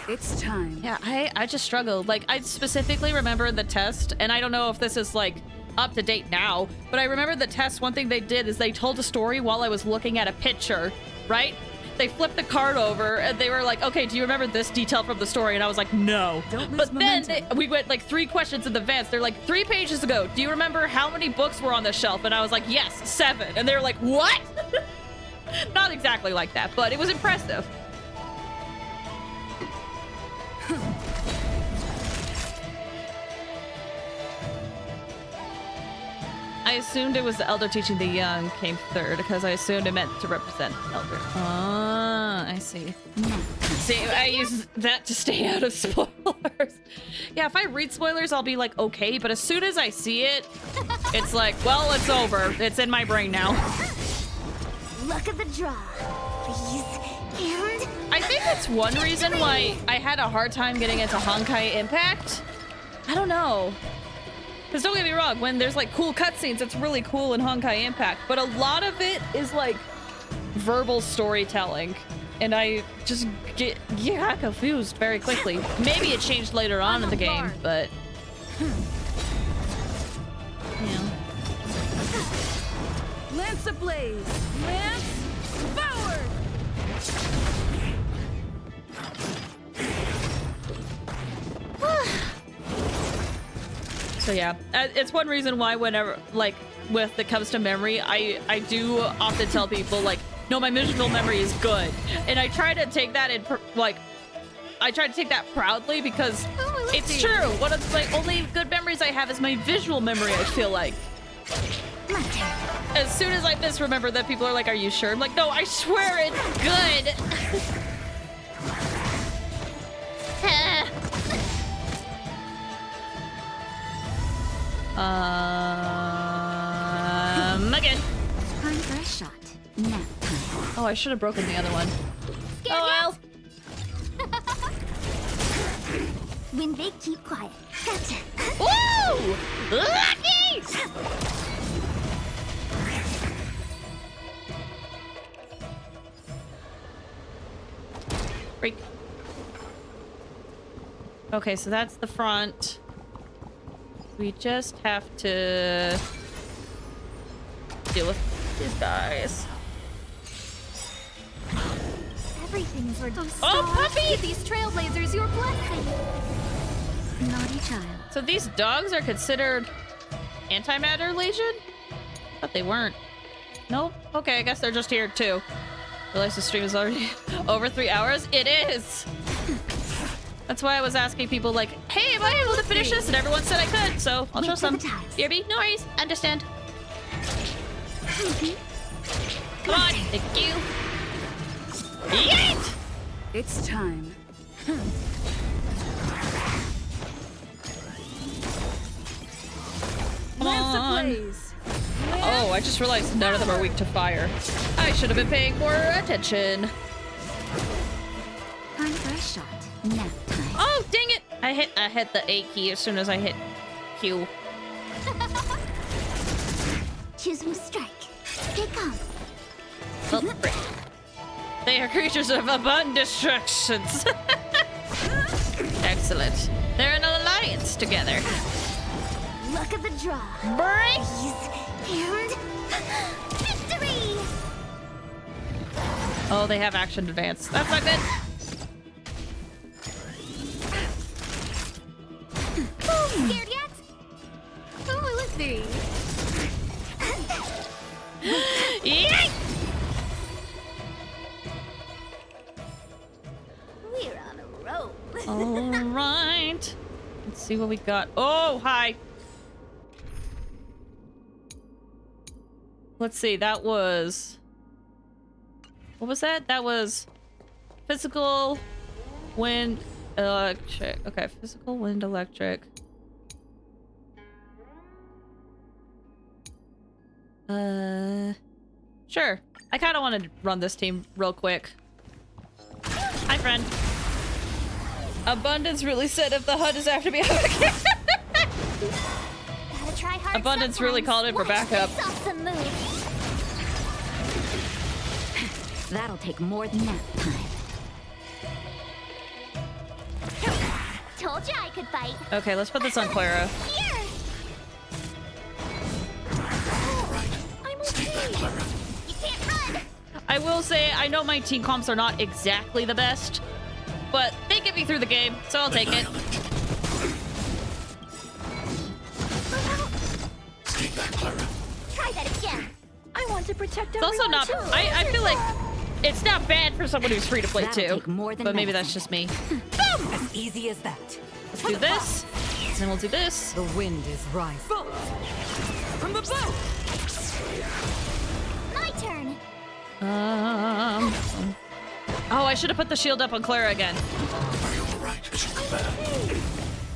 It's time. Yeah, I just struggled. Like, I specifically remember the test, and I don't know if this is like up to date now, but I remember the test, one thing they did is they told a story while I was looking at a picture, right? They flipped the card over and they were like, okay, do you remember this detail from the story? And I was like, no. But then we went like 3 questions in advance. They're like, 3 pages ago, do you remember how many books were on the shelf? And I was like, yes, 7. And they were like, what? Not exactly like that, but it was impressive. I assumed it was the elder teaching the young came third because I assumed it meant to represent elder. Ah. I see. See, I use that to stay out of spoilers. Yeah, if I read spoilers, I'll be like, okay, but as soon as I see it, it's like, well, it's over. It's in my brain now. Luck of the draw. Please. And... I think that's one reason why I had a hard time getting into Honkai Impact. I don't know. Because don't get me wrong, when there's like cool cutscenes, it's really cool in Honkai Impact. But a lot of it is like verbal storytelling. And I just get confused very quickly. Maybe it changed later on in the game, but... Yeah. Lance ablaze! Lance forward! So yeah, it's one reason why whenever, like, when it comes to memory, I do often tell people, like, no, my visual memory is good. And I try to take that in, like, I try to take that proudly because it's true. One of the like, only good memories I have is my visual memory, I feel like. As soon as I misremember that, people are like, are you sure? I'm like, no, I swear it's good. Again. Time for a shot. Nap time. Oh, I should have broken the other one. Oh well. When they keep quiet. Gotcha. Woo! Lucky! Break. Okay, so that's the front. We just have to deal with these guys. Everything is ready. Oh, puppy! These trailblazers your blessing. Naughty child. So these dogs are considered antimatter legion? But they weren't. Nope. Okay, I guess they're just here too. Realize the stream is already over 3 hours. It is. That's why I was asking people like, hey, am I able to finish this? And everyone said I could, so I'll show some. BRB, no worries. Understand. Come on. Thank you. Yeet! It's time. Come on. Oh, I just realized none of them are weak to fire. I should have been paying more attention. Time for a shot. Nap time. Oh, dang it! I hit the A key as soon as I hit Q. Choose who strike. They come. Oh, frick. They are creatures of abundant destructions. Excellent. They're in an alliance together. Luck of the draw. Break! And victory! Oh, they have action advance. That's not good. Scared yet? Oh, let's see. Yay! We're on a roll. All right. Let's see what we got. Oh, hi. Let's see. That was... What was that? That was physical, wind, electric. Okay, physical, wind, electric. Sure. I kind of want to run this team real quick. Hi, friend. Abundance really said if the HUD is after me, I'm gonna get Gotta try hard. Abundance really called in for backup. Awesome move. That'll take more than nap time. Told you I could fight. Okay, let's put this on Clara. Here. I'm okay. You can't run. I will say, I know my team comps are not exactly the best, but they get me through the game, so I'll take it. Stay back, Clara. Try that again. I want to protect It's also not... I feel like it's not bad for someone who's free to play That'll too, take more than but maybe medicine. that's just me. Boom! As easy as that. Let's do this, and then we'll do this. The wind is rising. Bolt! From the boat! My turn. Oh, I should have put the shield up on Clara again. Are you alright?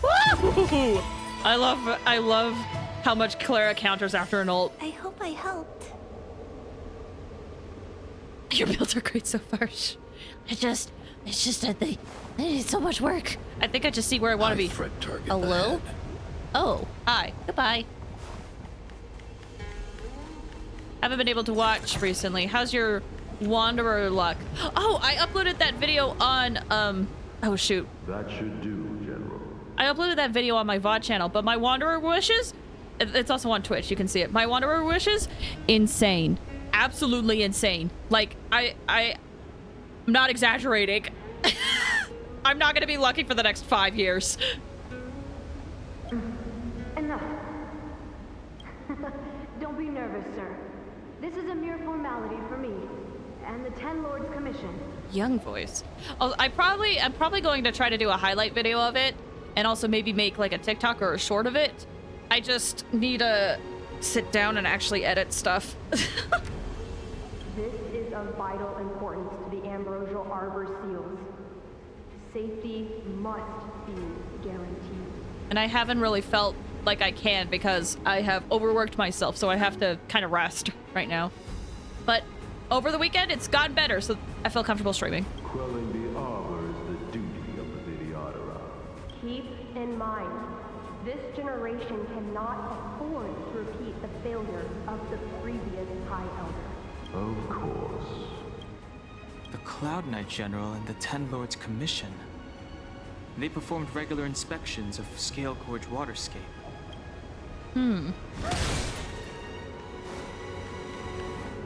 Woo! I love how much Clara counters after an ult. I hope I helped. Your builds are great so far. It's just that they need so much work. I think I just see where I want to be. Hello? Oh, hi. Goodbye. Haven't been able to watch recently. How's your Wanderer luck? Oh, I uploaded that video on, oh shoot. That should do, General. I uploaded that video on my VOD channel, but my Wanderer wishes, it's also on Twitch, you can see it. My Wanderer wishes, insane. Absolutely insane. Like, I'm not exaggerating. I'm not gonna be lucky for the next 5 years. Enough. Don't be nervous, sir. This is a mere formality for me and the Ten Lords Commission. Young voice. Oh, I'm probably going to try to do a highlight video of it, and also maybe make like a TikTok or a short of it. I just need to sit down and actually edit stuff. This is of vital importance to the Ambrosial Arbor seals. Safety must be guaranteed. And I haven't really felt like I can because I have overworked myself, so I have to kind of rest right now. But over the weekend, it's gotten better, so I feel comfortable streaming. Quelling the arbor is the duty of the Videodora. Keep in mind, this generation cannot afford to repeat the failure of the previous High Elder. Of course. The Cloud Knight General and the Ten Lords Commission. They performed regular inspections of Scale Gorge Waterscape.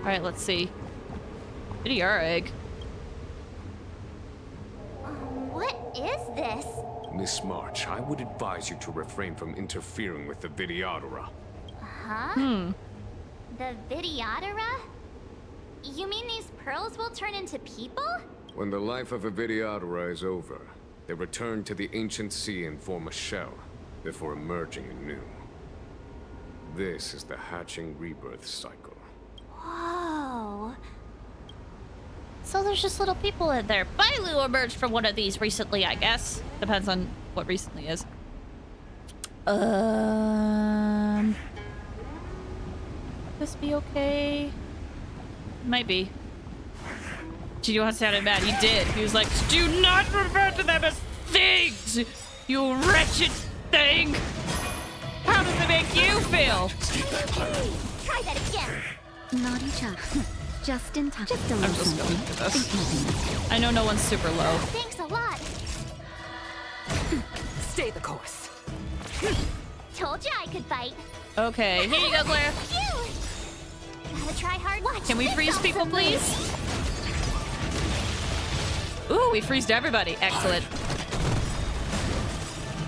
Alright, let's see. Videodora egg. What is this? Miss March, I would advise you to refrain from interfering with the Videodora. Huh? The Videodora? You mean these pearls will turn into people? When the life of a Videodora is over, they return to the ancient sea and form a shell, before emerging anew. This is the hatching rebirth cycle. Whoa. So there's just little people in there. Bailu emerged from one of these recently, I guess. Depends on what recently is. This be okay? Might be. G1 sounded mad. He did. He was like, do not refer to them as things! You wretched thing! How does it make you feel? Try that again. Naughty child. Just in time. Just a I'm little just going something. to Think nothing this. I know no one's super low. Thanks a lot. Stay the course. Told you I could fight. Okay, here you go, Claire. Phew. Gotta try hard. Watch. Can we freeze people, please? Ooh, we freezed everybody. Excellent.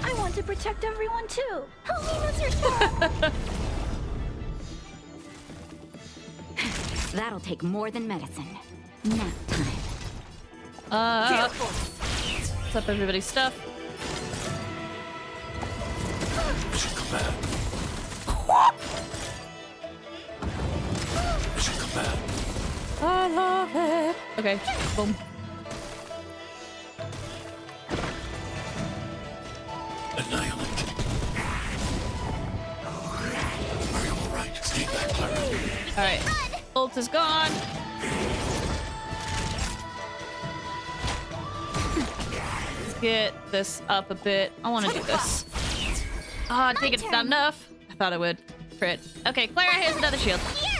I want to protect everyone too. Helena's your turn. That'll take more than medicine. Nap time. What's up, everybody's stuff? Mission command. Mission command. I love it. Okay, boom. Annihilate. Are you alright? Stay back, Clara. Alright. Ult is gone. Let's get this up a bit. I want to do this. Oh, I think it's not enough. I thought it would. Crit. Okay, Clara, here's another shield. Here.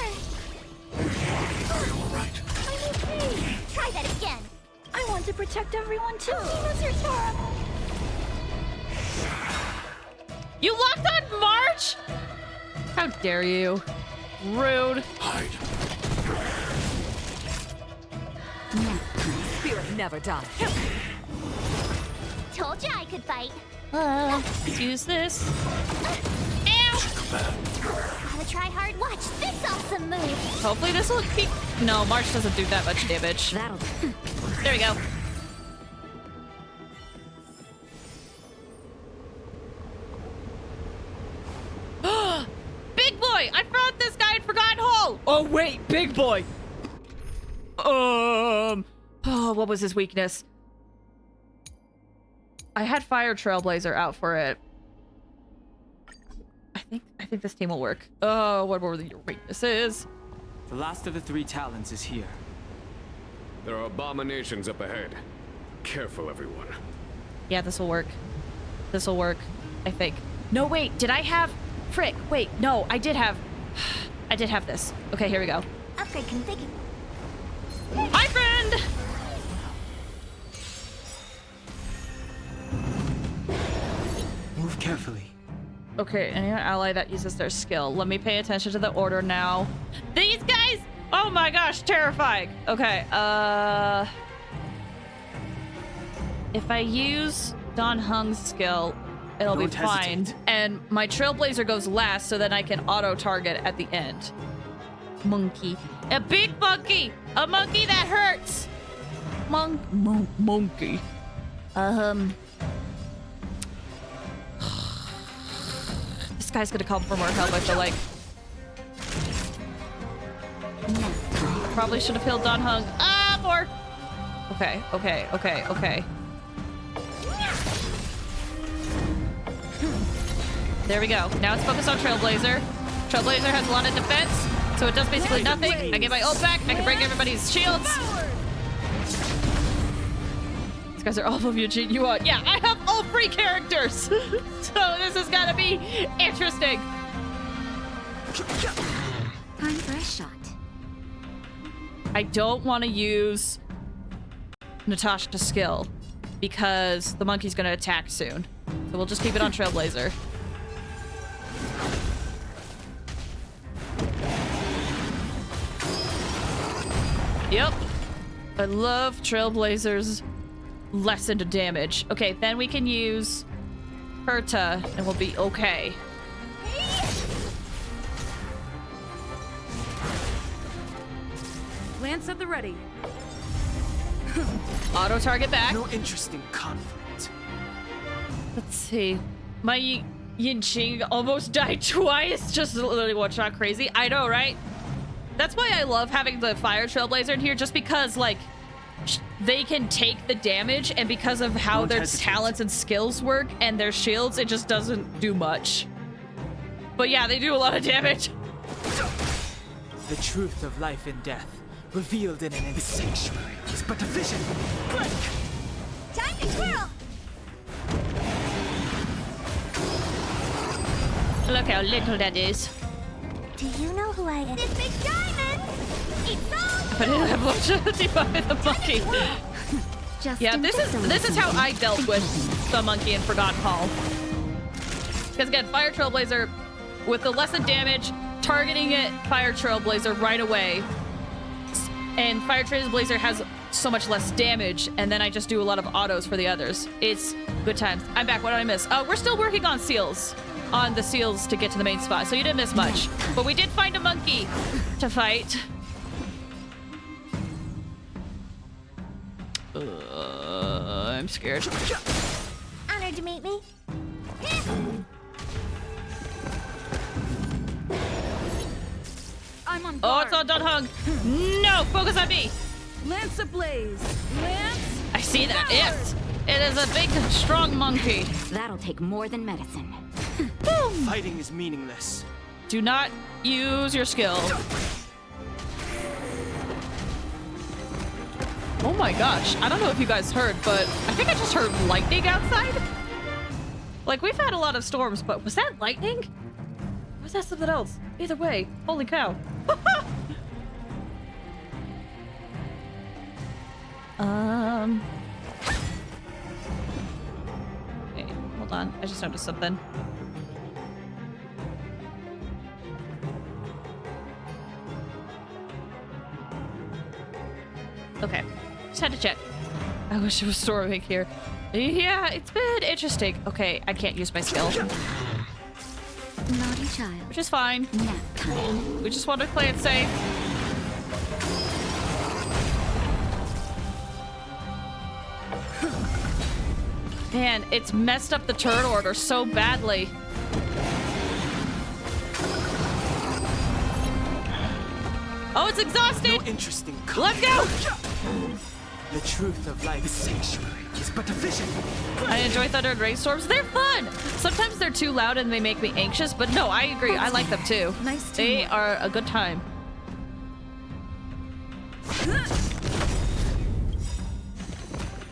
Are you alright? I'm okay. Try that again. I want to protect everyone too. Helena's your turn. You locked on March? How dare you? Rude. Hide. Spirit never dies. Told you I could fight. Let's use this. Ow! Gotta try hard. Watch this awesome move. Hopefully this will keep... No, March doesn't do that much damage. That'll... There we go. Big boy! I found this guy in Forgotten Hall! Oh wait, big boy! Oh, what was his weakness? I had Fire Trailblazer out for it. I think this team will work. Oh, what were your weaknesses? The last of the 3 talents is here. There are abominations up ahead. Careful, everyone. Yeah, this will work. This will work, I think. No, wait, did I have... Frick, wait, no, I did have this. Okay, here we go. Upgrade configured. Hi, friend! Move carefully. Okay, any ally that uses their skill. Let me pay attention to the order now. These guys! Oh my gosh, terrifying. Okay, if I use Don Hung's skill, it'll be fine. And my Trailblazer goes last, so then I can auto-target at the end. Monkey. A big monkey! A monkey that hurts! Monkey. This guy's gonna come for more help, I feel like. Probably should have healed Don Hung. Ah, more! Okay. There we go. Now it's focused on Trailblazer. Trailblazer has a lot of defense, so it does basically nothing. I get my ult back. I can break everybody's shields. These guys are all of Eugene. You want? Yeah, I have all 3 characters. So this is gonna be interesting. Time for a shot. I don't want to use Natasha's skill because the monkey's gonna attack soon. So we'll just keep it on Trailblazer. Yep. I love Trailblazer's lessened damage. Okay, then we can use Herta and we'll be okay. Lance at the ready. Auto target back. No interest in conflict. Let's see. My Yinqing almost died twice. Just literally one shot crazy. I know, right? That's why I love having the Fire Trailblazer in here, just because, like, they can take the damage, and because of how their talents and skills work and their shields, it just doesn't do much. But yeah, they do a lot of damage. The truth of life and death, revealed in an instant. Sanctuary is but a vision. Break! Time to twirl! Look how little that is. Do you know who I am? This big diamond! It's all I didn't have longevity by the monkey. Yeah, this is how I dealt with the monkey in Forgotten Hall. Because again, Fire Trailblazer, with the lessened damage, targeting it, Fire Trailblazer right away. And Fire Trailblazer has so much less damage, and then I just do a lot of autos for the others. It's good times. I'm back. What did I miss? We're still working on seals. On the seals to get to the main spot, so you didn't miss much. But we did find a monkey to fight. I'm scared. honored to meet me. I'm on Oh, guard. it's on Don Hung. No, focus on me. Lance ablaze. Lance. I see that. Yes, it is a big, strong monkey. That'll take more than medicine. Fighting is meaningless. Do not use your skill. Oh my gosh, I don't know if you guys heard, but I think I just heard lightning outside. Like, we've had a lot of storms, but was that lightning? Or was that something else? Either way, holy cow. Wait, hold on, I just noticed something. Okay, just had to check. I wish it was storming here. Yeah, it's been interesting. Okay, I can't use my skill. Naughty child. Which is fine. We just want to play it safe. Man, it's messed up the turn order so badly. Oh, it's exhausted! No interesting. Let's go! The truth of life, the sanctuary, is but a vision. I enjoy thunder and rainstorms. They're fun. Sometimes they're too loud and they make me anxious, but no, I agree. I like them too. Nice They are a good time.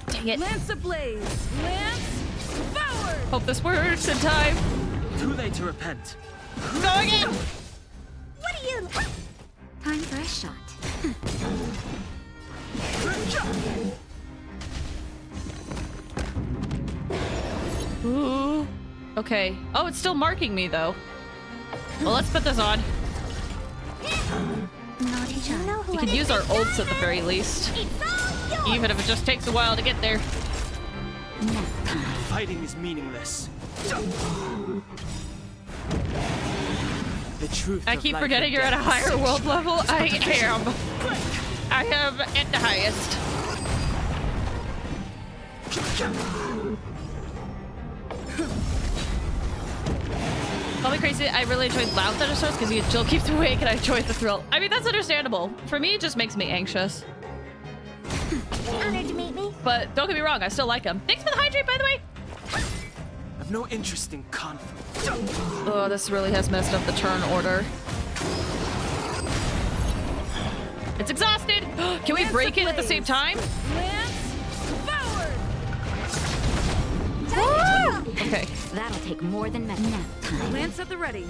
Dang it. Lance ablaze! Lance forward! Hope this works in time. Too late to repent. Go again! What are you? Time for a shot. Ooh. Okay. Oh, it's still marking me though. Well, let's put this on. We can use our ults at the very least. Even if it just takes a while to get there. Fighting is meaningless. The truth. I keep forgetting you're at a higher world level. I am at the highest. Call me crazy. I really enjoyed loud thunderstorms because Jill keeps me awake and I enjoy the thrill. I mean, that's understandable. For me, it just makes me anxious. Honored to meet me. But don't get me wrong, I still like them. Thanks for the hydrate, by the way. I've no interest in conflict. Oh, this really has messed up the turn order. It's exhausted. Can we break it at the same time? Lance forward! Okay. That'll take more than nap time. Lance at the ready.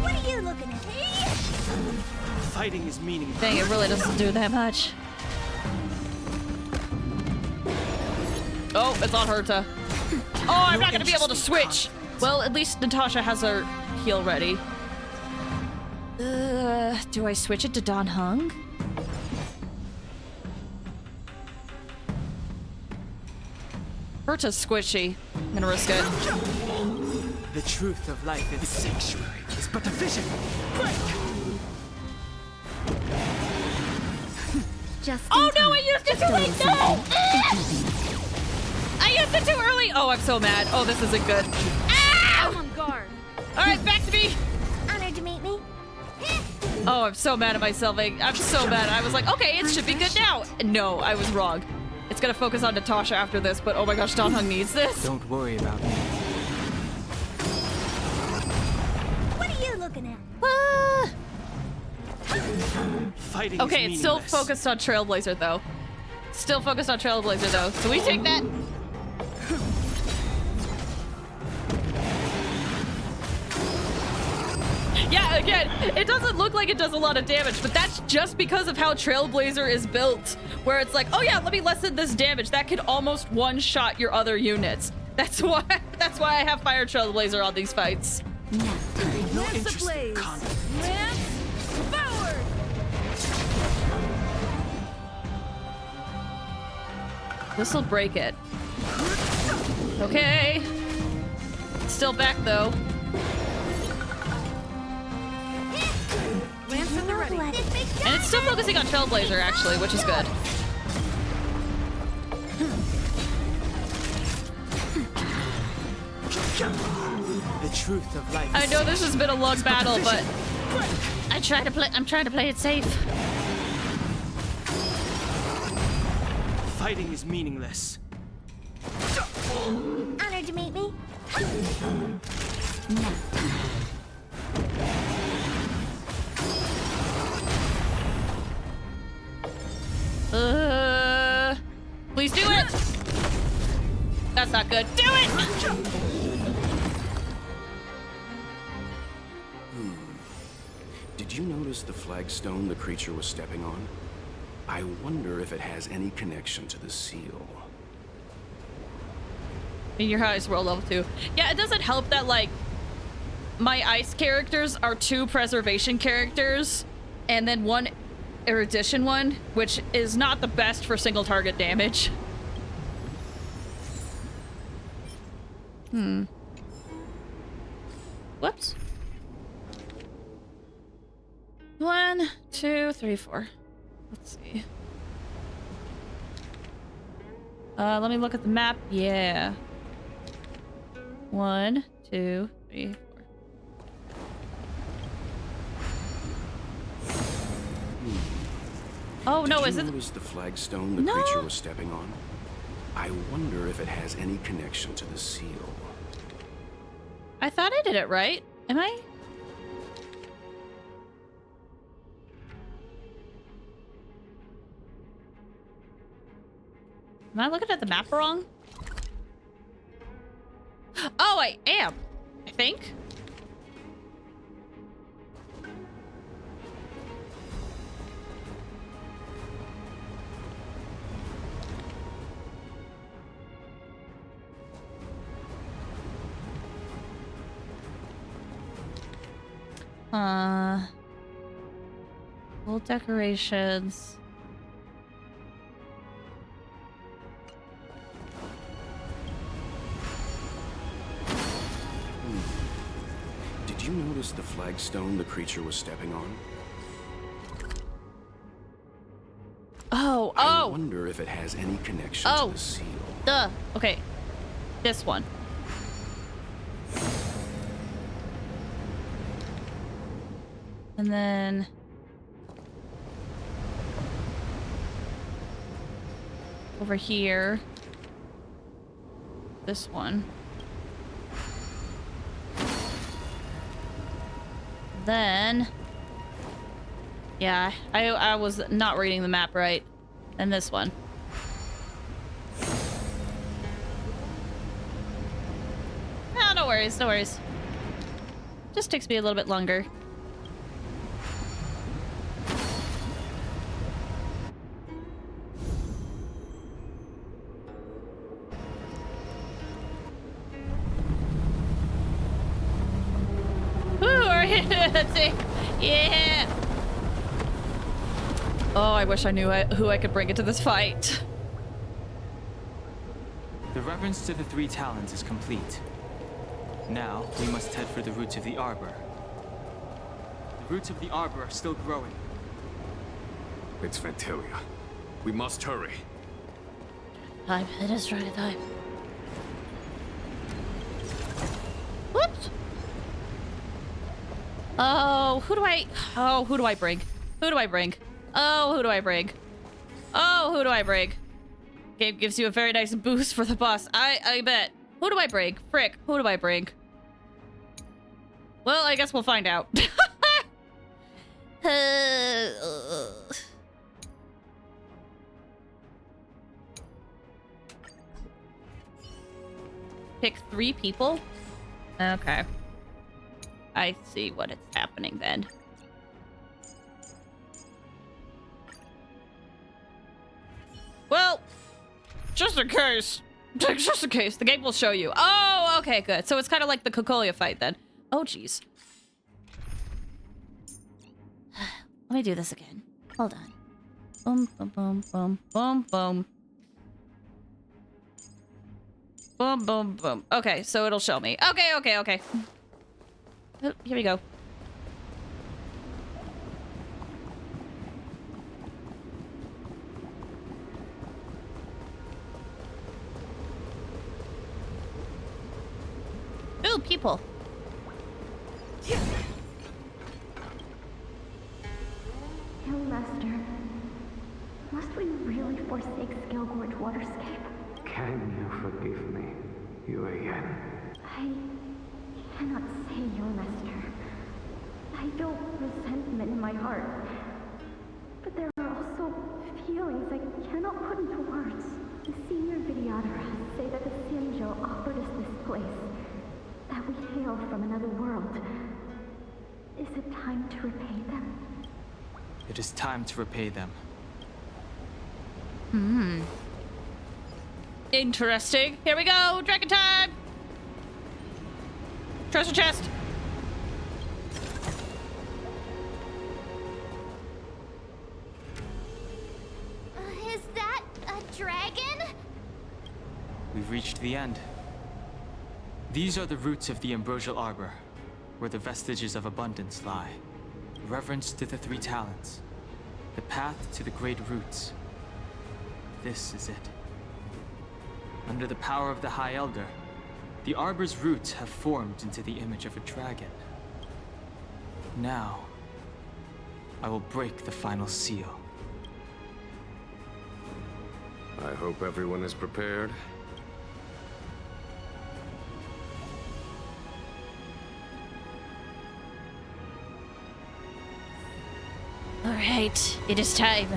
What are you looking at? Fighting is meaningless. Dang, it really doesn't do that much. Oh, it's on Herta. Oh, I'm not gonna be able to switch. Well, at least Natasha has her heal ready. Do I switch it to Dan Heng? Herta's squishy. I'm gonna risk it. The truth of life in the sanctuary is but a vision. Oh no, I used it too late! No! I used it too early! Oh, I'm so mad. Oh, this isn't good. I'm on guard. Alright, back to me! Honored to meet me. Oh, I'm so mad at myself. I'm so mad. I was like, okay, it should be good now. No, I was wrong. It's gonna focus on Natasha after this, but oh my gosh, Dan Heng needs this. Don't worry about me. What are you looking at? Fighting Okay, is it's still meaningless. focused on Trailblazer, though. Still focused on Trailblazer, though. So we take that. Yeah, again, it doesn't look like it does a lot of damage, but that's just because of how Trailblazer is built. Where it's like, oh yeah, let me lessen this damage. That could almost one-shot your other units. That's why I have Fire Trailblazer on these fights. No interest in conflict. Lance forward! This'll break it. Okay. Still back, though. Lance at the ready. And it's still focusing on Trailblazer, actually, which is good. The truth of life. I know this has been a long battle, but I'm trying to play it safe. Fighting is meaningless. Honored to meet me. Please do it. That's not good. Do it. Did you notice the flagstone the creature was stepping on? I wonder if it has any connection to the seal. In your highest world level 2. Yeah, it doesn't help that, like, my ice characters are 2 preservation characters, and then 1 erudition one, which is not the best for single target damage. Whoops. 1, 2, 3, 4. Let's see. Let me look at the map. Yeah. 1, 2, 3, 4. Oh no, Did is you it? notice the flagstone the No. creature was stepping on? I wonder if it has any connection to the seal. I thought I did it right. Am I? Am I looking at the map wrong? Oh, I am. I think. Old decorations. Did you notice the flagstone the creature was stepping on? Oh, I oh. wonder if it has any connection Oh. to the seal. Duh. Okay. This one. And then over here. This one. Then yeah, I was not reading the map right. And this one. No, no worries, no worries. Just takes me a little bit longer. Yeah. Oh, I wish I knew who I could bring into this fight. The reverence to the three talons is complete. Now, we must head for the roots of the arbor. The roots of the arbor are still growing. It's Ventilia. We must hurry. Time. It is dragon time. Whoops. Oh, who do I bring? Who do I bring? Oh, who do I bring? Oh, who do I bring? Game gives you a very nice boost for the boss. I bet. Who do I bring? Frick, who do I bring? Well, I guess we'll find out. Pick 3 people? Okay. I see what is happening then. Well, just in case. Just in case. The game will show you. Oh, okay, good. So it's kind of like the Cocolia fight then. Oh, jeez. Let me do this again. Hold on. Boom, boom, boom, boom, boom, boom. Boom, boom, boom. Okay, so it'll show me. Okay, okay, okay. Oh, here we go. Ooh, people. Young Master, must we really forsake Scalgorge Waterscape? Can you forgive me, again? I cannot say, Young Master. I feel resentment in my heart. But there are also feelings I cannot put into words. The senior videographers say that the Xianzhou offered us this place, that we hail from another world. Is it time to repay them? It is time to repay them. Hmm. Interesting. Here we go. Dragon time. Treasure chest. Is that a dragon? We've reached the end. These are the roots of the ambrosial arbor, where the vestiges of abundance lie. Reverence to the three talents. The path to the great roots. This is it. Under the power of the High Elder, the arbor's roots have formed into the image of a dragon. Now, I will break the final seal. hope everyone is prepared. All right, it is time.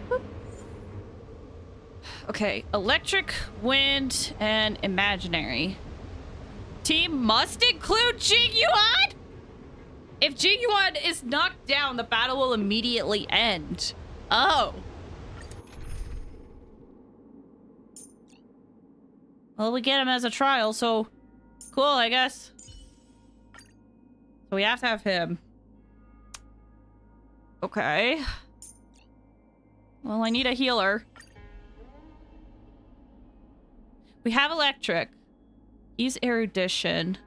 Boop. Okay, electric, wind, and imaginary. Team must include Jingyuan? If Jingyuan is knocked down, the battle will immediately end. Oh. Well, we get him as a trial, so cool, I guess. So we have to have him. Okay. Well, I need a healer. We have electric. He's erudition.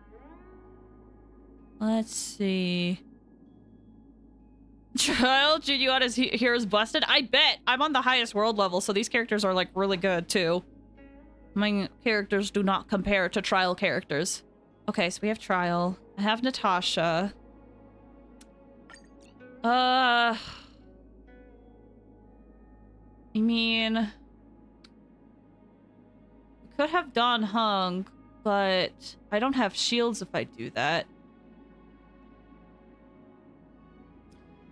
Let's see. Trial Jingyuan is here is busted. I bet. I'm on the highest world level, so these characters are like really good too. My characters do not compare to trial characters. Okay, so we have trial. I have Natasha. I mean, we could have Don Hung, but I don't have shields if I do that.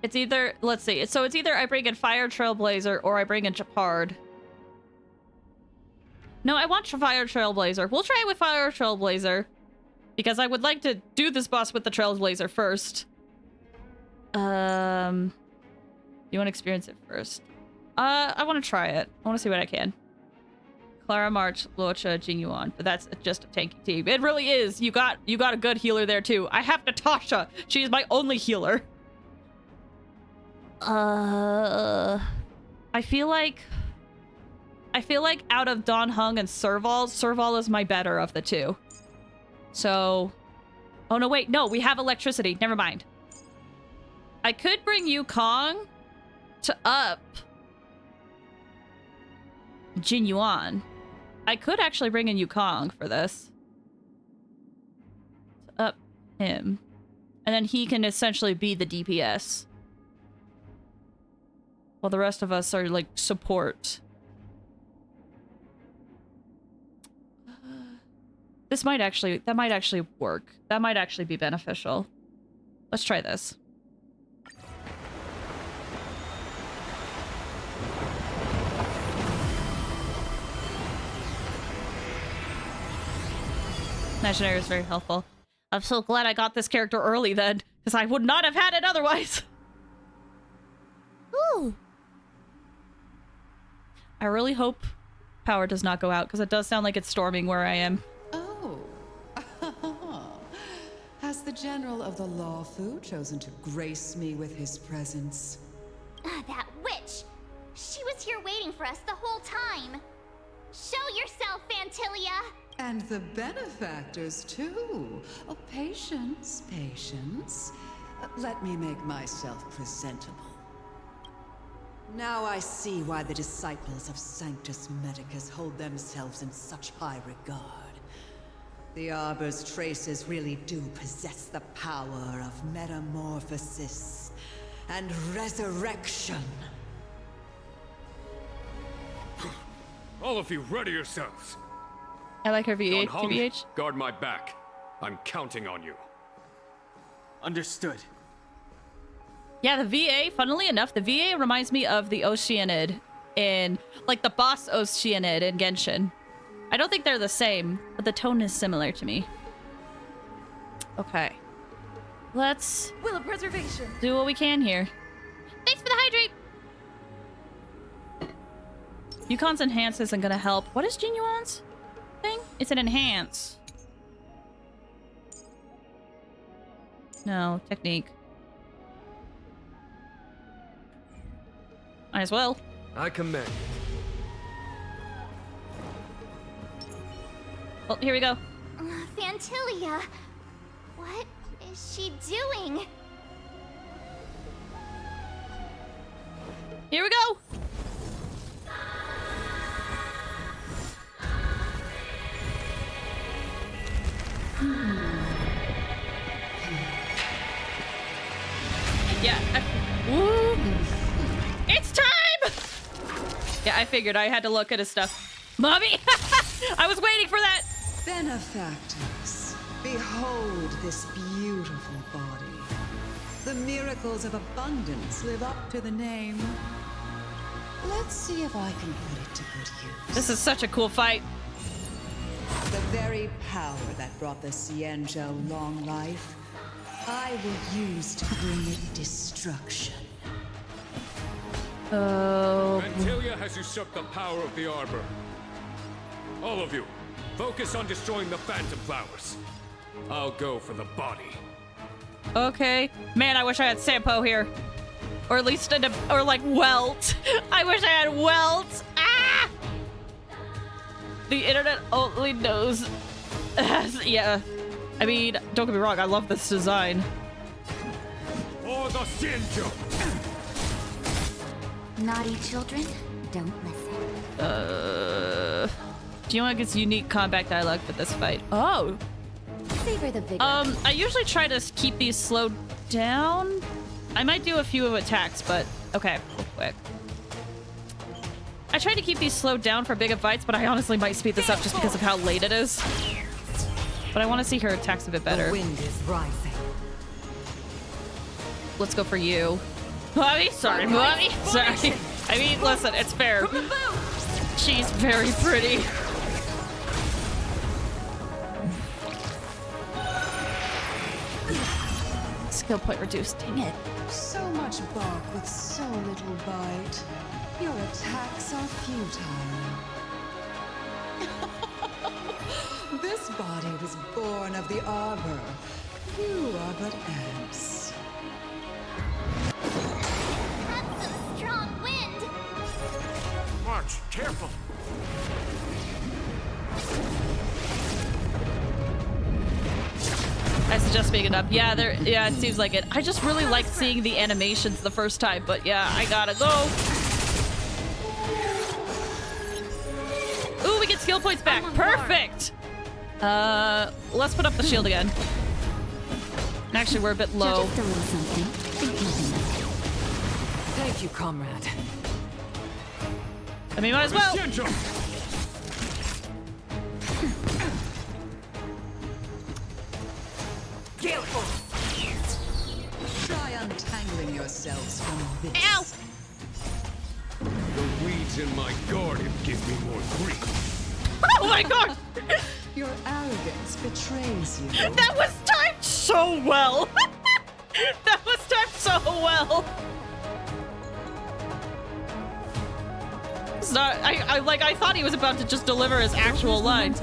It's either, let's see. So it's either I bring in Fire Trailblazer or I bring in Japard. No, I want Fire Trailblazer. We'll try it with Fire Trailblazer. Because I would like to do this boss with the Trailblazer first. You want to experience it first? I want to try it. I want to see what I can. Clara, March, Luocha, Jingyuan. But that's just a tanky team. It really is. You got a good healer there too. I have Natasha. She's my only healer. I feel like out of Don Hung and Serval is my better of the two. So, oh no, wait, no, we have electricity. Never mind. I could bring Yukong to up Jingyuan. I could actually bring in Yukong for this. To up him. And then he can essentially be the DPS. While the rest of us are like support. That might actually work. That might actually be beneficial. Let's try this. Imaginary is very helpful. I'm so glad I got this character early then, because I would not have had it otherwise. Ooh. I really hope power does not go out, because it does sound like it's storming where I am. Has the General of the Lawfu chosen to grace me with his presence? That witch! She was here waiting for us the whole time! Show yourself, Fantilia! And the benefactors, too. Oh, patience, patience. Let me make myself presentable. Now I see why the disciples of Sanctus Medicus hold themselves in such high regard. The Arbor's traces really do possess the power of metamorphosis and resurrection. All of you, ready yourselves. I like her VH. Don Hung, TBH. guard my back. I'm counting on you. Understood. Yeah, the VA, funnily enough, the VA reminds me of the Oceanid in, like, the boss Oceanid in Genshin. I don't think they're the same, but the tone is similar to me. Okay. Let's Will of preservation. do what we can here. Thanks for the hydrate! Yukon's enhance isn't gonna help. What is Jingyuan's thing? It's an enhance. No, technique. Might as well. I commend. Well, here we go. Fantilia! What is she doing? Here we go! Yeah. Woo! I figured I had to look at his stuff. Mommy! I was waiting for that! Benefactors, behold this beautiful body. The miracles of abundance live up to the name. Let's see if I can put it to good use. This is such a cool fight. The very power that brought the Xianzhou long life, I will use to bring it destruction. Oh. Antilia has usurped the power of the Arbor. All of you, focus on destroying the Phantom Flowers. I'll go for the body. Okay. Man, I wish I had Sampo here. Or at least, or like Welt. I wish I had Welt. Ah! The internet only knows. Yeah. I mean, don't get me wrong, I love this design. For the Xianzhou! Naughty children, don't listen. Jiwon gets unique combat dialogue for this fight. Oh. Savor the vigor. I usually try to keep these slowed down. I might do a few of attacks, but okay, real quick. I tried to keep these slowed down for bigger fights, but I honestly might speed this up just because of how late it is. But I want to see her attacks a bit better. The wind is rising. Let's go for you. Mommy? Sorry, Mommy. Sorry. I mean, listen, it's fair. She's very pretty. Skill point reduced. Dang it. So much bark with so little bite. Your attacks are futile. This body was born of the Arbor. You are but ants. That's some strong wind. March, careful. I suggest speaking it up. Yeah, it seems like it. I just really like seeing the animations the first time, but yeah, I gotta go. Ooh, we get skill points back. Perfect. Let's put up the shield again. Actually, we're a bit low. Just a little something. Think nothing of it. Thank you, comrade. I mean, might as well. Try untangling yourselves from this. Ow! The weeds in my garden give me more grief. Oh my god! Your arrogance betrays you. That was timed so well. That was timed so well. It's not. I thought he was about to just deliver his actual line.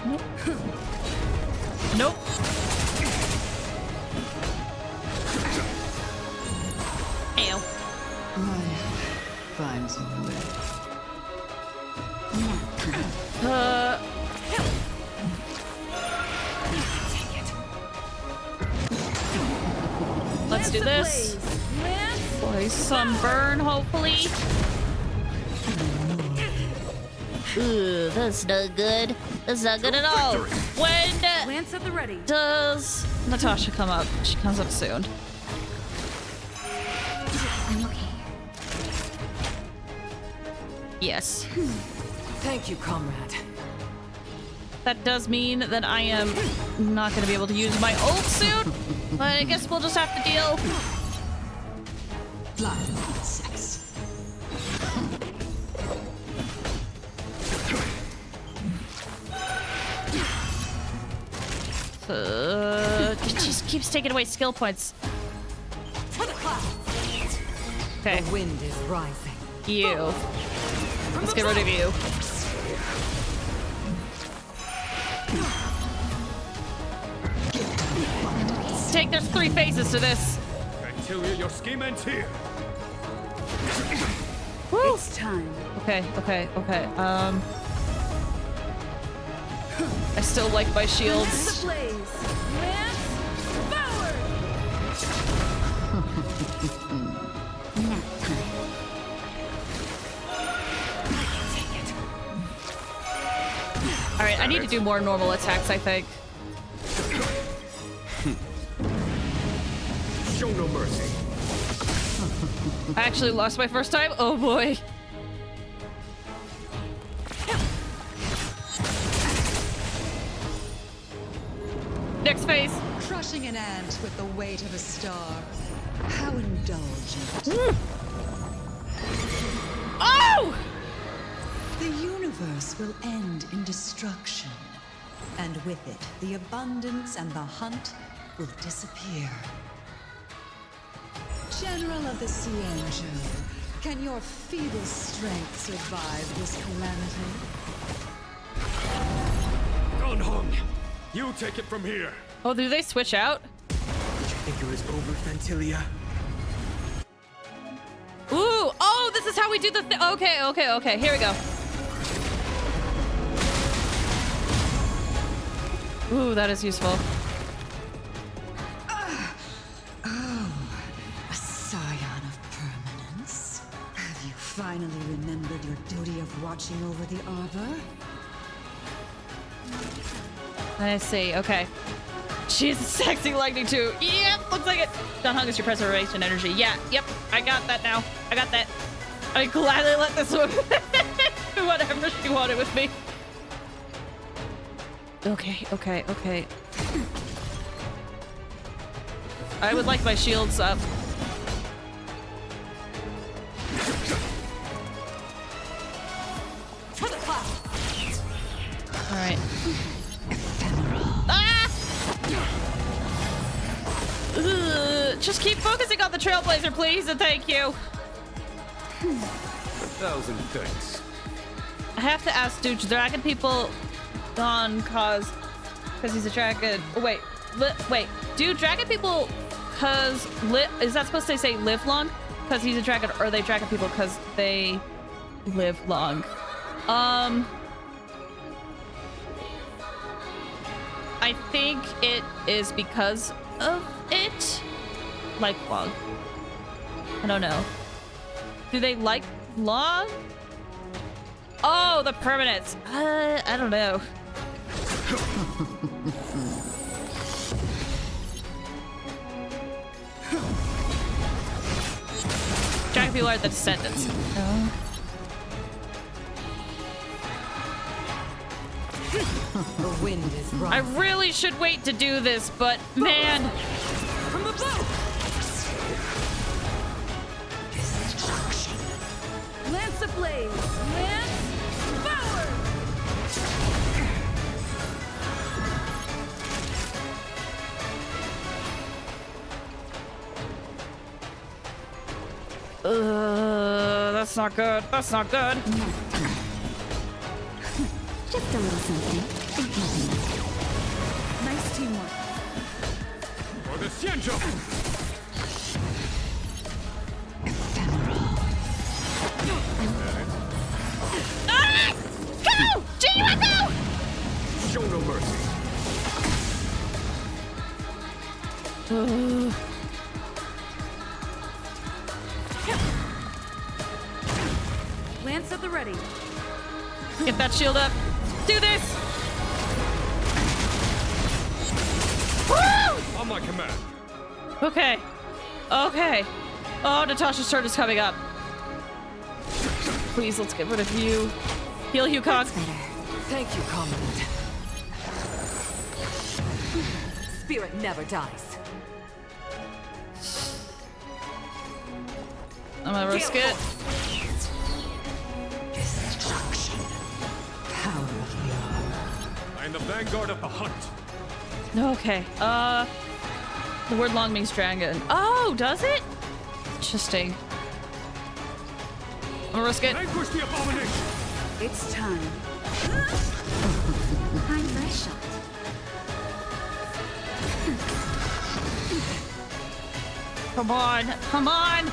Nope. Nope. Ow. Find some way. Let's do this. Boy, sunburn, hopefully. Ooh, that's not good. That's not good at all. When Lance at the ready. does Natasha come up? She comes up soon. I'm okay. Yes. Thank you, comrade. That does mean that I am not going to be able to use my ult soon, but I guess we'll just have to deal. Blind sex. It just keeps taking away skill points. Okay. The wind is rising. You. Let's get rid of you. Take, there's 3 phases to this. Antilia, your scheme ends here. Woo. It's time. Okay. I still like my shields. The blaze. Lance, forward. Nap time. All right, I need to do more normal attacks, I think. Show no mercy. I actually lost my first time. Oh boy. Next phase. Crushing an ant with the weight of a star. How indulgent. Oh! The universe will end in destruction. And with it, the abundance and the hunt will disappear. General of the Cienjo, can your feeble strength survive this calamity? Gunhung, you take it from here. Oh, do they switch out? Did you think it was over, Fantilia? Ooh, oh, this is how we do the thing. Okay, here we go. Ooh, that is useful. Oh, a scion of permanence. Have you finally remembered your duty of watching over the arbor? I see, okay. She's sexy lightning too. Yep, looks like it. Gunhung is your preservation energy. Yeah, yep, I got that now. I got that. I gladly let this one do whatever she wanted with me. Okay. I would like my shields up. Alright. Ah! Ugh, just keep focusing on the Trailblazer, please, and thank you. 1,000 thanks. I have to ask, do dragon people gone cause he's a dragon? Oh, wait, do dragon people cause is that supposed to say live long because he's a dragon, or are they dragon people because they live long? I think it is because of it. Like long. I don't know. Do they like long? Oh, the permanence. I don't know. Dragon people are the descendants. Oh. The wind is right. I really should wait to do this, but man. From above! Destruction. Lance ablaze! Lance forward! That's not good. That's not good. Just a little something. Think nothing. Nice teamwork. For the Xianzhou! Ah! Go! Genuine, go! Show no mercy. Lance at the ready. Get that shield up. Do this! Woo! On my command. Okay. Oh, Natasha's turn is coming up. Please, let's get rid of you. Heal Yukong. Thank you, Commandant. Spirit never dies. I'm gonna risk it. Destruction. Power of the arbor. I am the vanguard of the hunt. Okay. The word long means dragon. Oh, does it? Interesting. I'm gonna risk it. Vanquish the abomination. It's time. Time for a shot. Come on. Come on.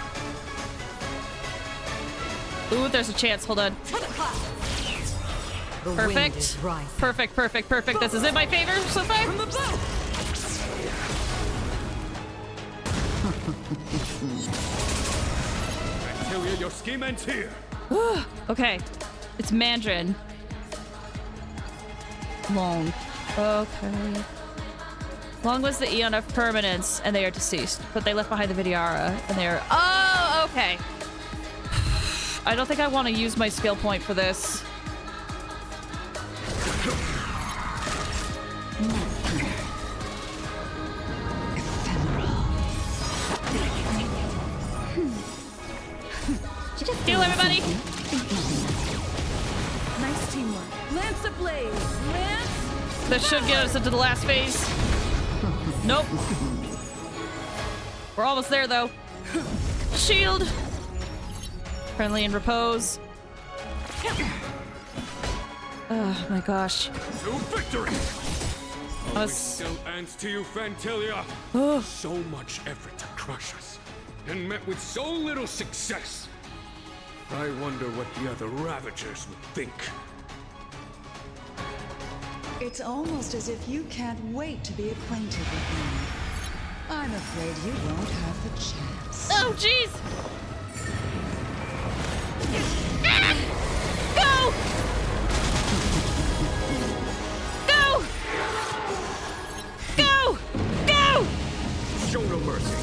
Ooh, there's a chance. Hold on. Perfect. Perfect. This is in my favor so far. Fantilia, your scheme ends here. Okay. It's Mandarin. Long. Okay. Long was the Eon of Permanence, and they are deceased. But they left behind the Vidyara, and they are... Oh, okay. I don't think I want to use my skill point for this. Heal everybody! Nice teamwork. Lance ablaze! Lance! That should get us into the last phase. Nope. We're almost there, though. Shield! Friendly in repose. Oh my gosh. To victory! Always still ants to you, Fantilia. So much effort to crush us, and met with so little success. I wonder what the other Ravagers would think. It's almost as if you can't wait to be acquainted with me. I'm afraid you won't have the chance. Oh, jeez! Ah! Go! Go! Go! Go! Show no mercy.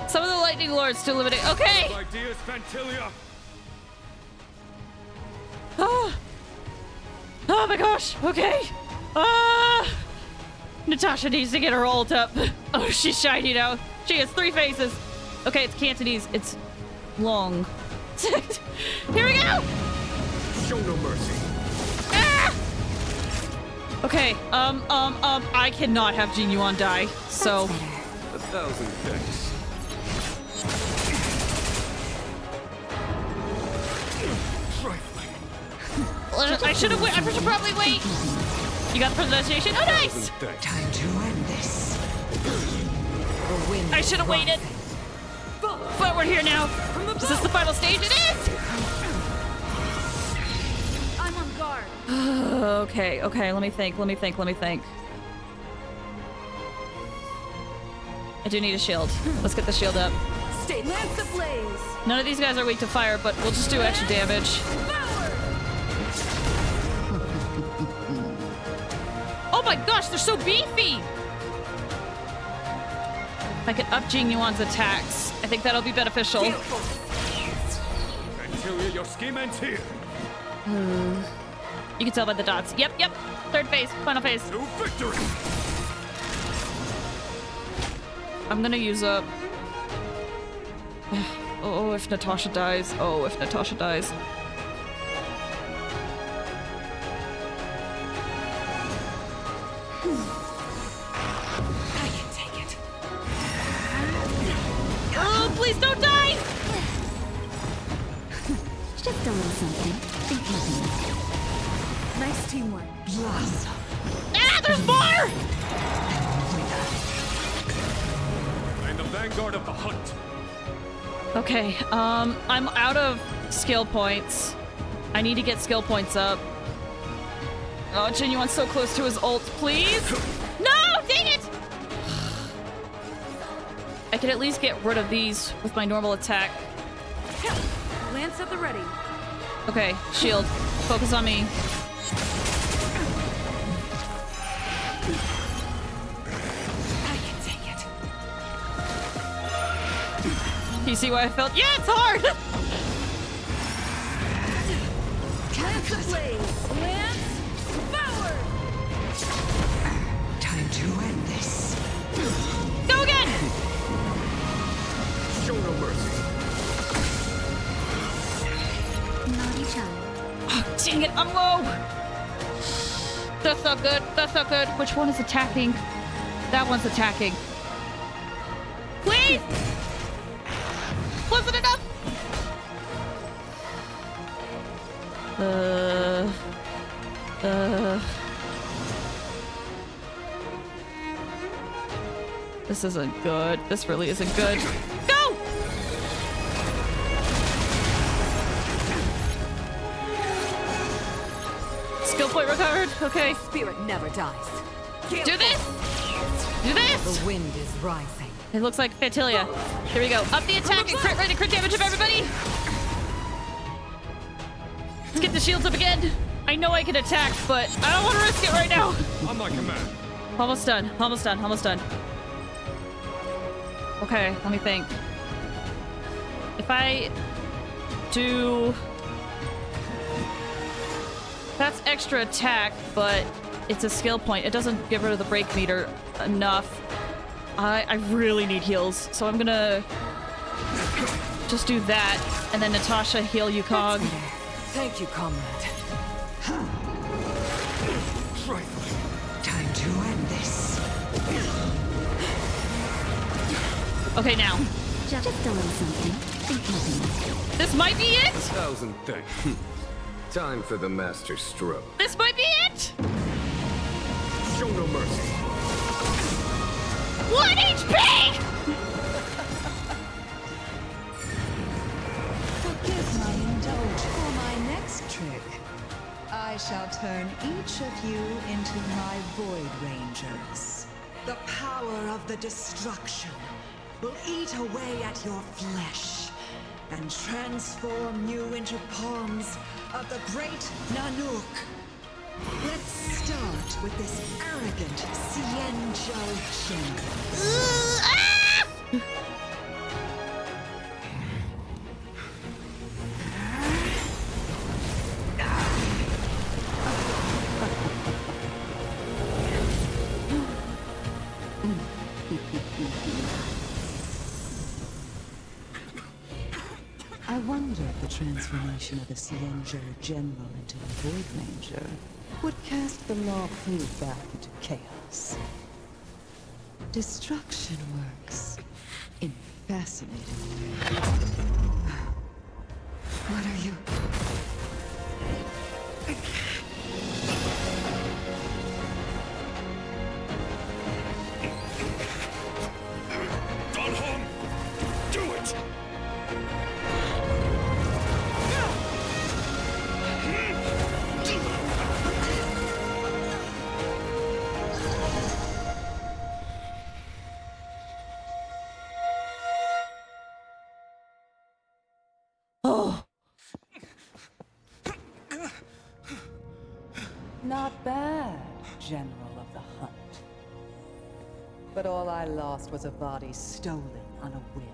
Some of the lightning lords still limiting. Okay! Ideas, Fantilia. Oh. Oh my gosh. Okay. Natasha needs to get her ult up. Oh, she's shiny now. She has 3 faces. Okay, it's Cantonese. It's long. Here we go. Show no mercy. Ah! Okay. I cannot have Jin Yuan die. So. 1,000 thanks. I should have. I should probably wait. You got the pronunciation. Oh, nice. Time to end this. I should have waited. But we're here now. Is this the final stage? It is. I'm on guard. Okay. Okay. Let me think. Let me think. Let me think. I do need a shield. Let's get the shield up. Stay Lance ablaze. None of these guys are weak to fire, but we'll just do extra damage. Oh my gosh, they're so beefy! If I could up Jing Yuan's attacks, I think that'll be beneficial. Fantilia, your scheme ends here. You can tell by the dots. Yep. 3rd phase, final phase. To victory! I'm gonna use up. Oh, if Natasha dies. Oh, if Natasha dies. I can take it. Oh, please don't die! Just a little something. Think nothing of it. Nice teamwork. Blossom. Ah, there's more! I'm the vanguard of the hunt. Okay, I'm out of skill points. I need to get skill points up. Oh, Jin Yuan's so close to his ult, please! No! Dang it! I can at least get rid of these with my normal attack. Lance at the ready. Okay, shield. Focus on me. I can take it. You see why I felt? Yeah, it's hard! Lance ablaze. Lance forward. Time to end this. Go again! Show no mercy. Naughty child. Oh, dang it, I'm low! That's not good. That's not good. Which one is attacking? That one's attacking. Please! Wasn't enough! This isn't good. This really isn't good. Go! Skill point recovered. Okay. Spirit never dies. Do this! Do this! The wind is rising. It looks like Fantilia. Here we go. Up the attack and crit rate and crit damage of everybody! Let's get the shields up again. I know I can attack, but I don't want to risk it right now. On my command. Almost done. Almost done. Almost done. Okay, let me think. If I do... That's extra attack, but it's a skill point. It doesn't get rid of the break meter enough. I really need heals, so I'm gonna just do that, and then Natasha heal you, Cog. Thank you, comrade. Time to end this. Okay, now. Just a little something. Think nothing. This might be it? Thousand thanks. Time for the master stroke. This might be it? Show no mercy. 1 HP! Forgive my indulgence. For my next trick, I shall turn each of you into my Void Rangers. The power of the destruction will eat away at your flesh and transform you into pawns of the great Nanook. Let's start with this arrogant Xianzhou Jin. I wonder if the transformation of the Xianzhou General into a Void Ranger would cast the Law Fu back into chaos. Destruction works in fascinating ways. What are you? Donhong! Do it! Oh. Not bad, General of the Hunt. But all I lost was a body stolen on a whim.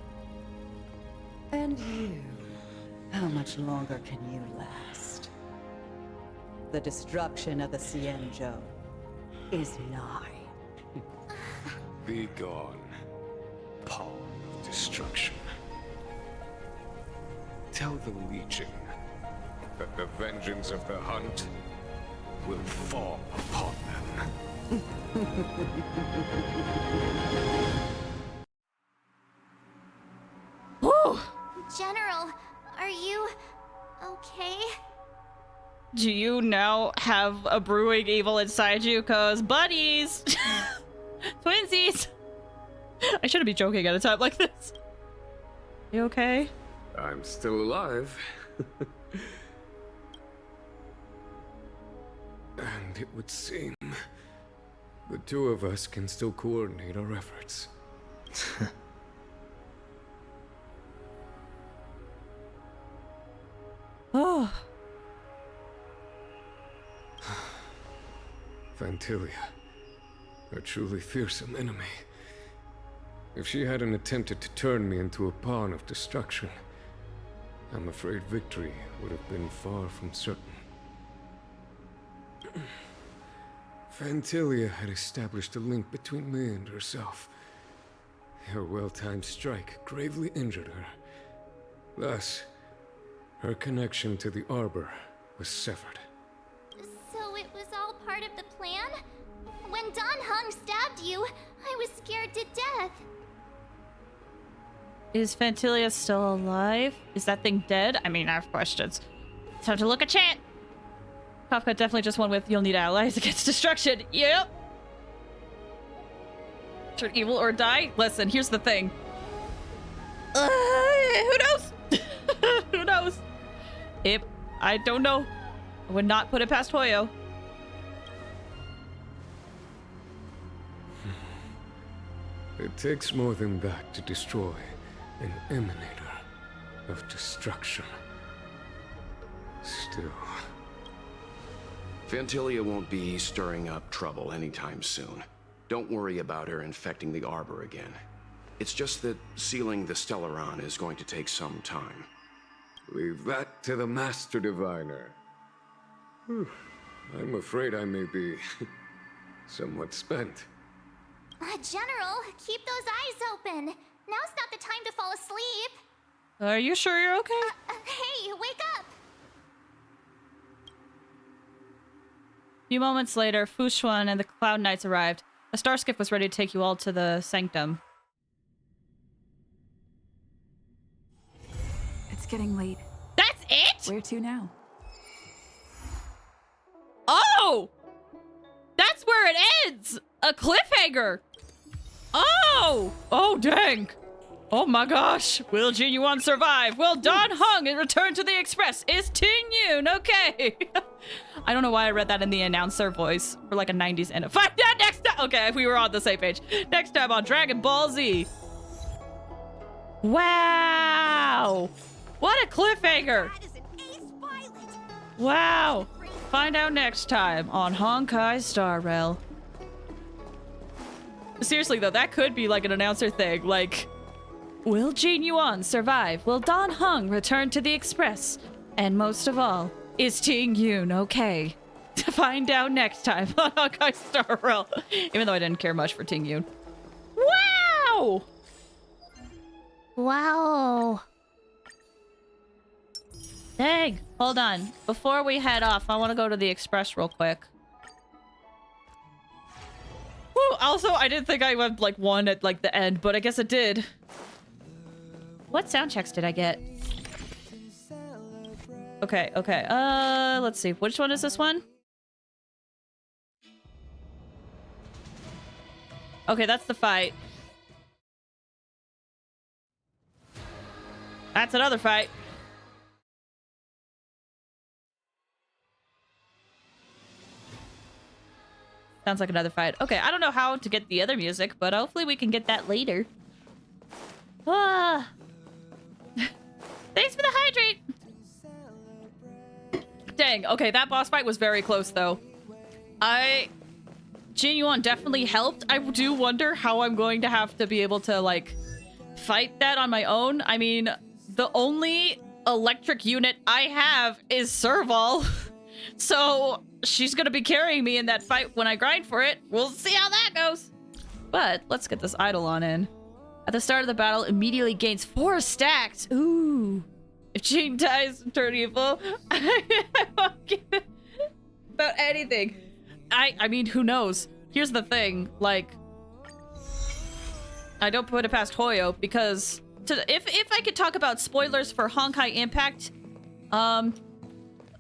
And you, how much longer can you last? The destruction of the Xianzhou is nigh. Be gone, pawn of destruction. Tell the Legion that the vengeance of the Hunt will fall upon them. Woo! General, are you okay? Do you now have a brewing evil inside you? Cause buddies! Twinsies! I shouldn't be joking at a time like this. You okay? I'm still alive. And it would seem the two of us can still coordinate our efforts. Oh. Fantilia, a truly fearsome enemy. If she hadn't attempted to turn me into a pawn of destruction, I'm afraid victory would have been far from certain. Fantilia had established a link between me and herself. Her well-timed strike gravely injured her. Thus, her connection to the Arbor was severed. So it was all part of the plan? When Don Hung stabbed you, I was scared to death. Is Fantilia still alive? Is that thing dead? I mean, I have questions. Time to look at chat. Kafka definitely just won with "You'll need allies against destruction." Yep. Turn evil or die? Listen, here's the thing. Who knows? Who knows? I don't know. I would not put it past Hoyo. It takes more than that to destroy an emanator of destruction. Still... Fantilia won't be stirring up trouble anytime soon. Don't worry about her infecting the Arbor again. It's just that sealing the Stellaron is going to take some time. Leave that to the Master Diviner. I'm afraid I may be somewhat spent. General, keep those eyes open. Now's not the time to fall asleep. Are you sure you're okay? Hey, wake up! A few moments later, Fu Xuan and the Cloud Knights arrived. A star skiff was ready to take you all to the sanctum. It's getting late. That's it? Where to now? Oh! That's where it ends! A cliffhanger! Oh! Oh, dang! Oh my gosh! Will Jin Yuan survive? Will Don Hung and return to the Express? Is Ting Yun okay? I don't know why I read that in the announcer voice for like a 90s end. Find out next time! Okay, we were on the same page. Next time on Dragon Ball Z. Wow! What a cliffhanger! Wow! Find out next time on Honkai Star Rail. Seriously though, that could be like an announcer thing. Like, will Jin Yuan survive? Will Don Hung return to the Express? And most of all, is Ting Yun okay? To find out next time on Honkai Star Rail. Even though I didn't care much for Ting Yun. Wow! Wow. Dang, hold on. Before we head off, I want to go to the Express real quick. Woo! Also, I didn't think I went like one at like the end, but I guess it did. What sound checks did I get? Okay, okay. Let's see. Which one is this one? Okay, that's the fight. That's another fight. Sounds like another fight. Okay, I don't know how to get the other music, but hopefully we can get that later. Ah. Thanks for the hydrate! Dang, okay, that boss fight was very close, though. Jin Yuan definitely helped. I do wonder how I'm going to have to be able to, like, fight that on my own. I mean, the only electric unit I have is Serval. So, she's gonna be carrying me in that fight when I grind for it. We'll see how that goes. But, let's get this idol on in. At the start of the battle, immediately gains 4 stacks. Ooh. If Jing dies and turn evil, I won't give it about anything. I mean, who knows? Here's the thing, like, I don't put it past Hoyo because if I could talk about spoilers for Honkai Impact,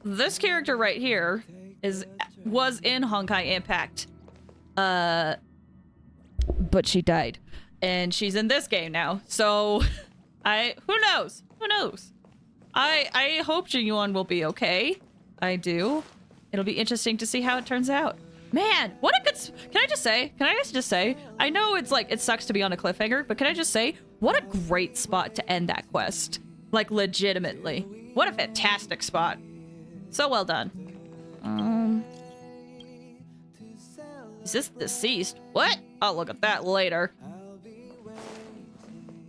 this character right here was in Honkai Impact. But she died. And she's in this game now. So who knows? Who knows? I hope Jin Yuan will be okay. I do. It'll be interesting to see how it turns out. Man, what a good... Can I just say? I know it's like, it sucks to be on a cliffhanger, but can I just say, what a great spot to end that quest. Like, legitimately. What a fantastic spot. So well done. Is this deceased? What? I'll look at that later.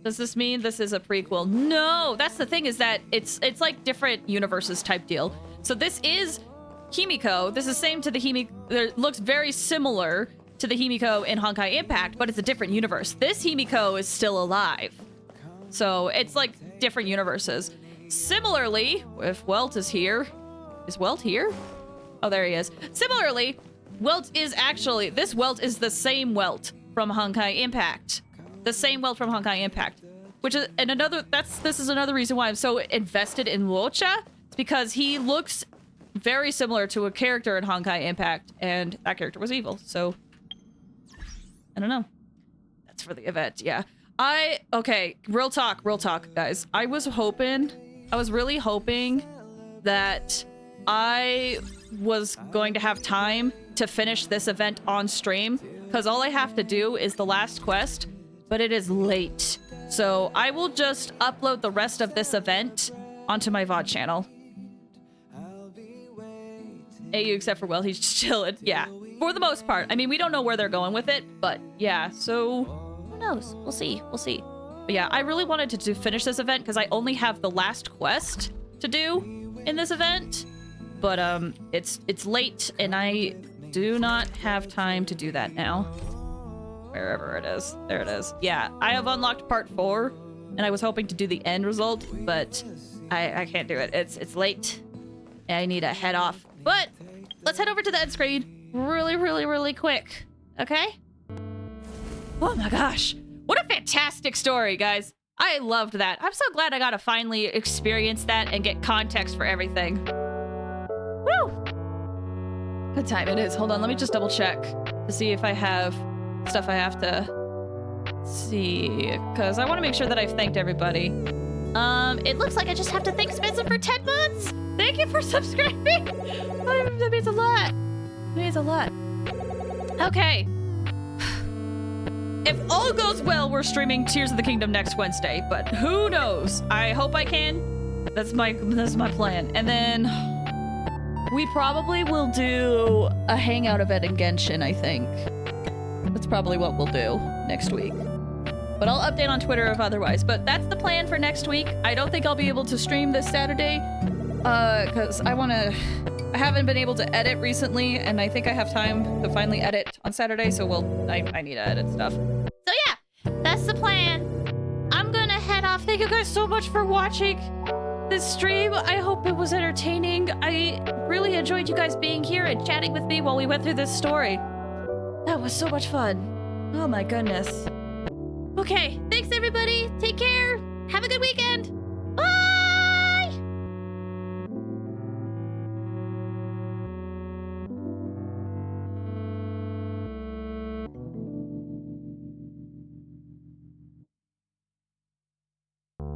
Does this mean this is a prequel? No, that's the thing, is that it's like different universes type deal. So this is Himiko. This is same to the Himiko. It looks very similar to the Himiko in Honkai Impact, but it's a different universe. This Himiko is still alive. So it's like different universes. Similarly, if Welt is here, is Welt here? Oh, there he is. Similarly, Welt is actually, this Welt is the same Welt from Honkai Impact. The same Welt from Honkai Impact. Which is, and this is another reason why I'm so invested in Luocha. It's because he looks very similar to a character in Honkai Impact, and that character was evil, so I don't know. That's for the event, yeah. Okay, real talk, guys. I was really hoping that I was going to have time to finish this event on stream, because all I have to do is the last quest, but it is late. So I will just upload the rest of this event onto my VOD channel. AU except for, well, he's chilling. Yeah, for the most part. I mean, we don't know where they're going with it, but yeah, so who knows? We'll see. But yeah, I really wanted to finish this event because I only have the last quest to do in this event. But it's late and I do not have time to do that now. Wherever it is. There it is. Yeah, I have unlocked part 4, and I was hoping to do the end result, but I can't do it. It's late, and I need to head off. But let's head over to the end screen really quick, okay? Oh my gosh. What a fantastic story, guys. I loved that. I'm so glad I got to finally experience that and get context for everything. Woo! What time it is? Hold on, let me just double check to see if I have stuff I have to see, because I want to make sure that I've thanked everybody. It looks like I just have to thank Spencer for 10 months. Thank you for subscribing. That means a lot. That means a lot. Okay. If all goes well, we're streaming Tears of the Kingdom next Wednesday, but who knows? I hope I can. That's my plan. And then we probably will do a hangout event in Genshin, I think. That's probably what we'll do next week. But I'll update on Twitter if otherwise. But that's the plan for next week. I don't think I'll be able to stream this Saturday, because I haven't been able to edit recently, and I think I have time to finally edit on Saturday, so I need to edit stuff. So yeah, that's the plan. I'm gonna head off. Thank you guys so much for watching this stream. I hope it was entertaining. I really enjoyed you guys being here and chatting with me while we went through this story. That was so much fun. Oh my goodness. Okay, thanks everybody. Take care. Have a good weekend.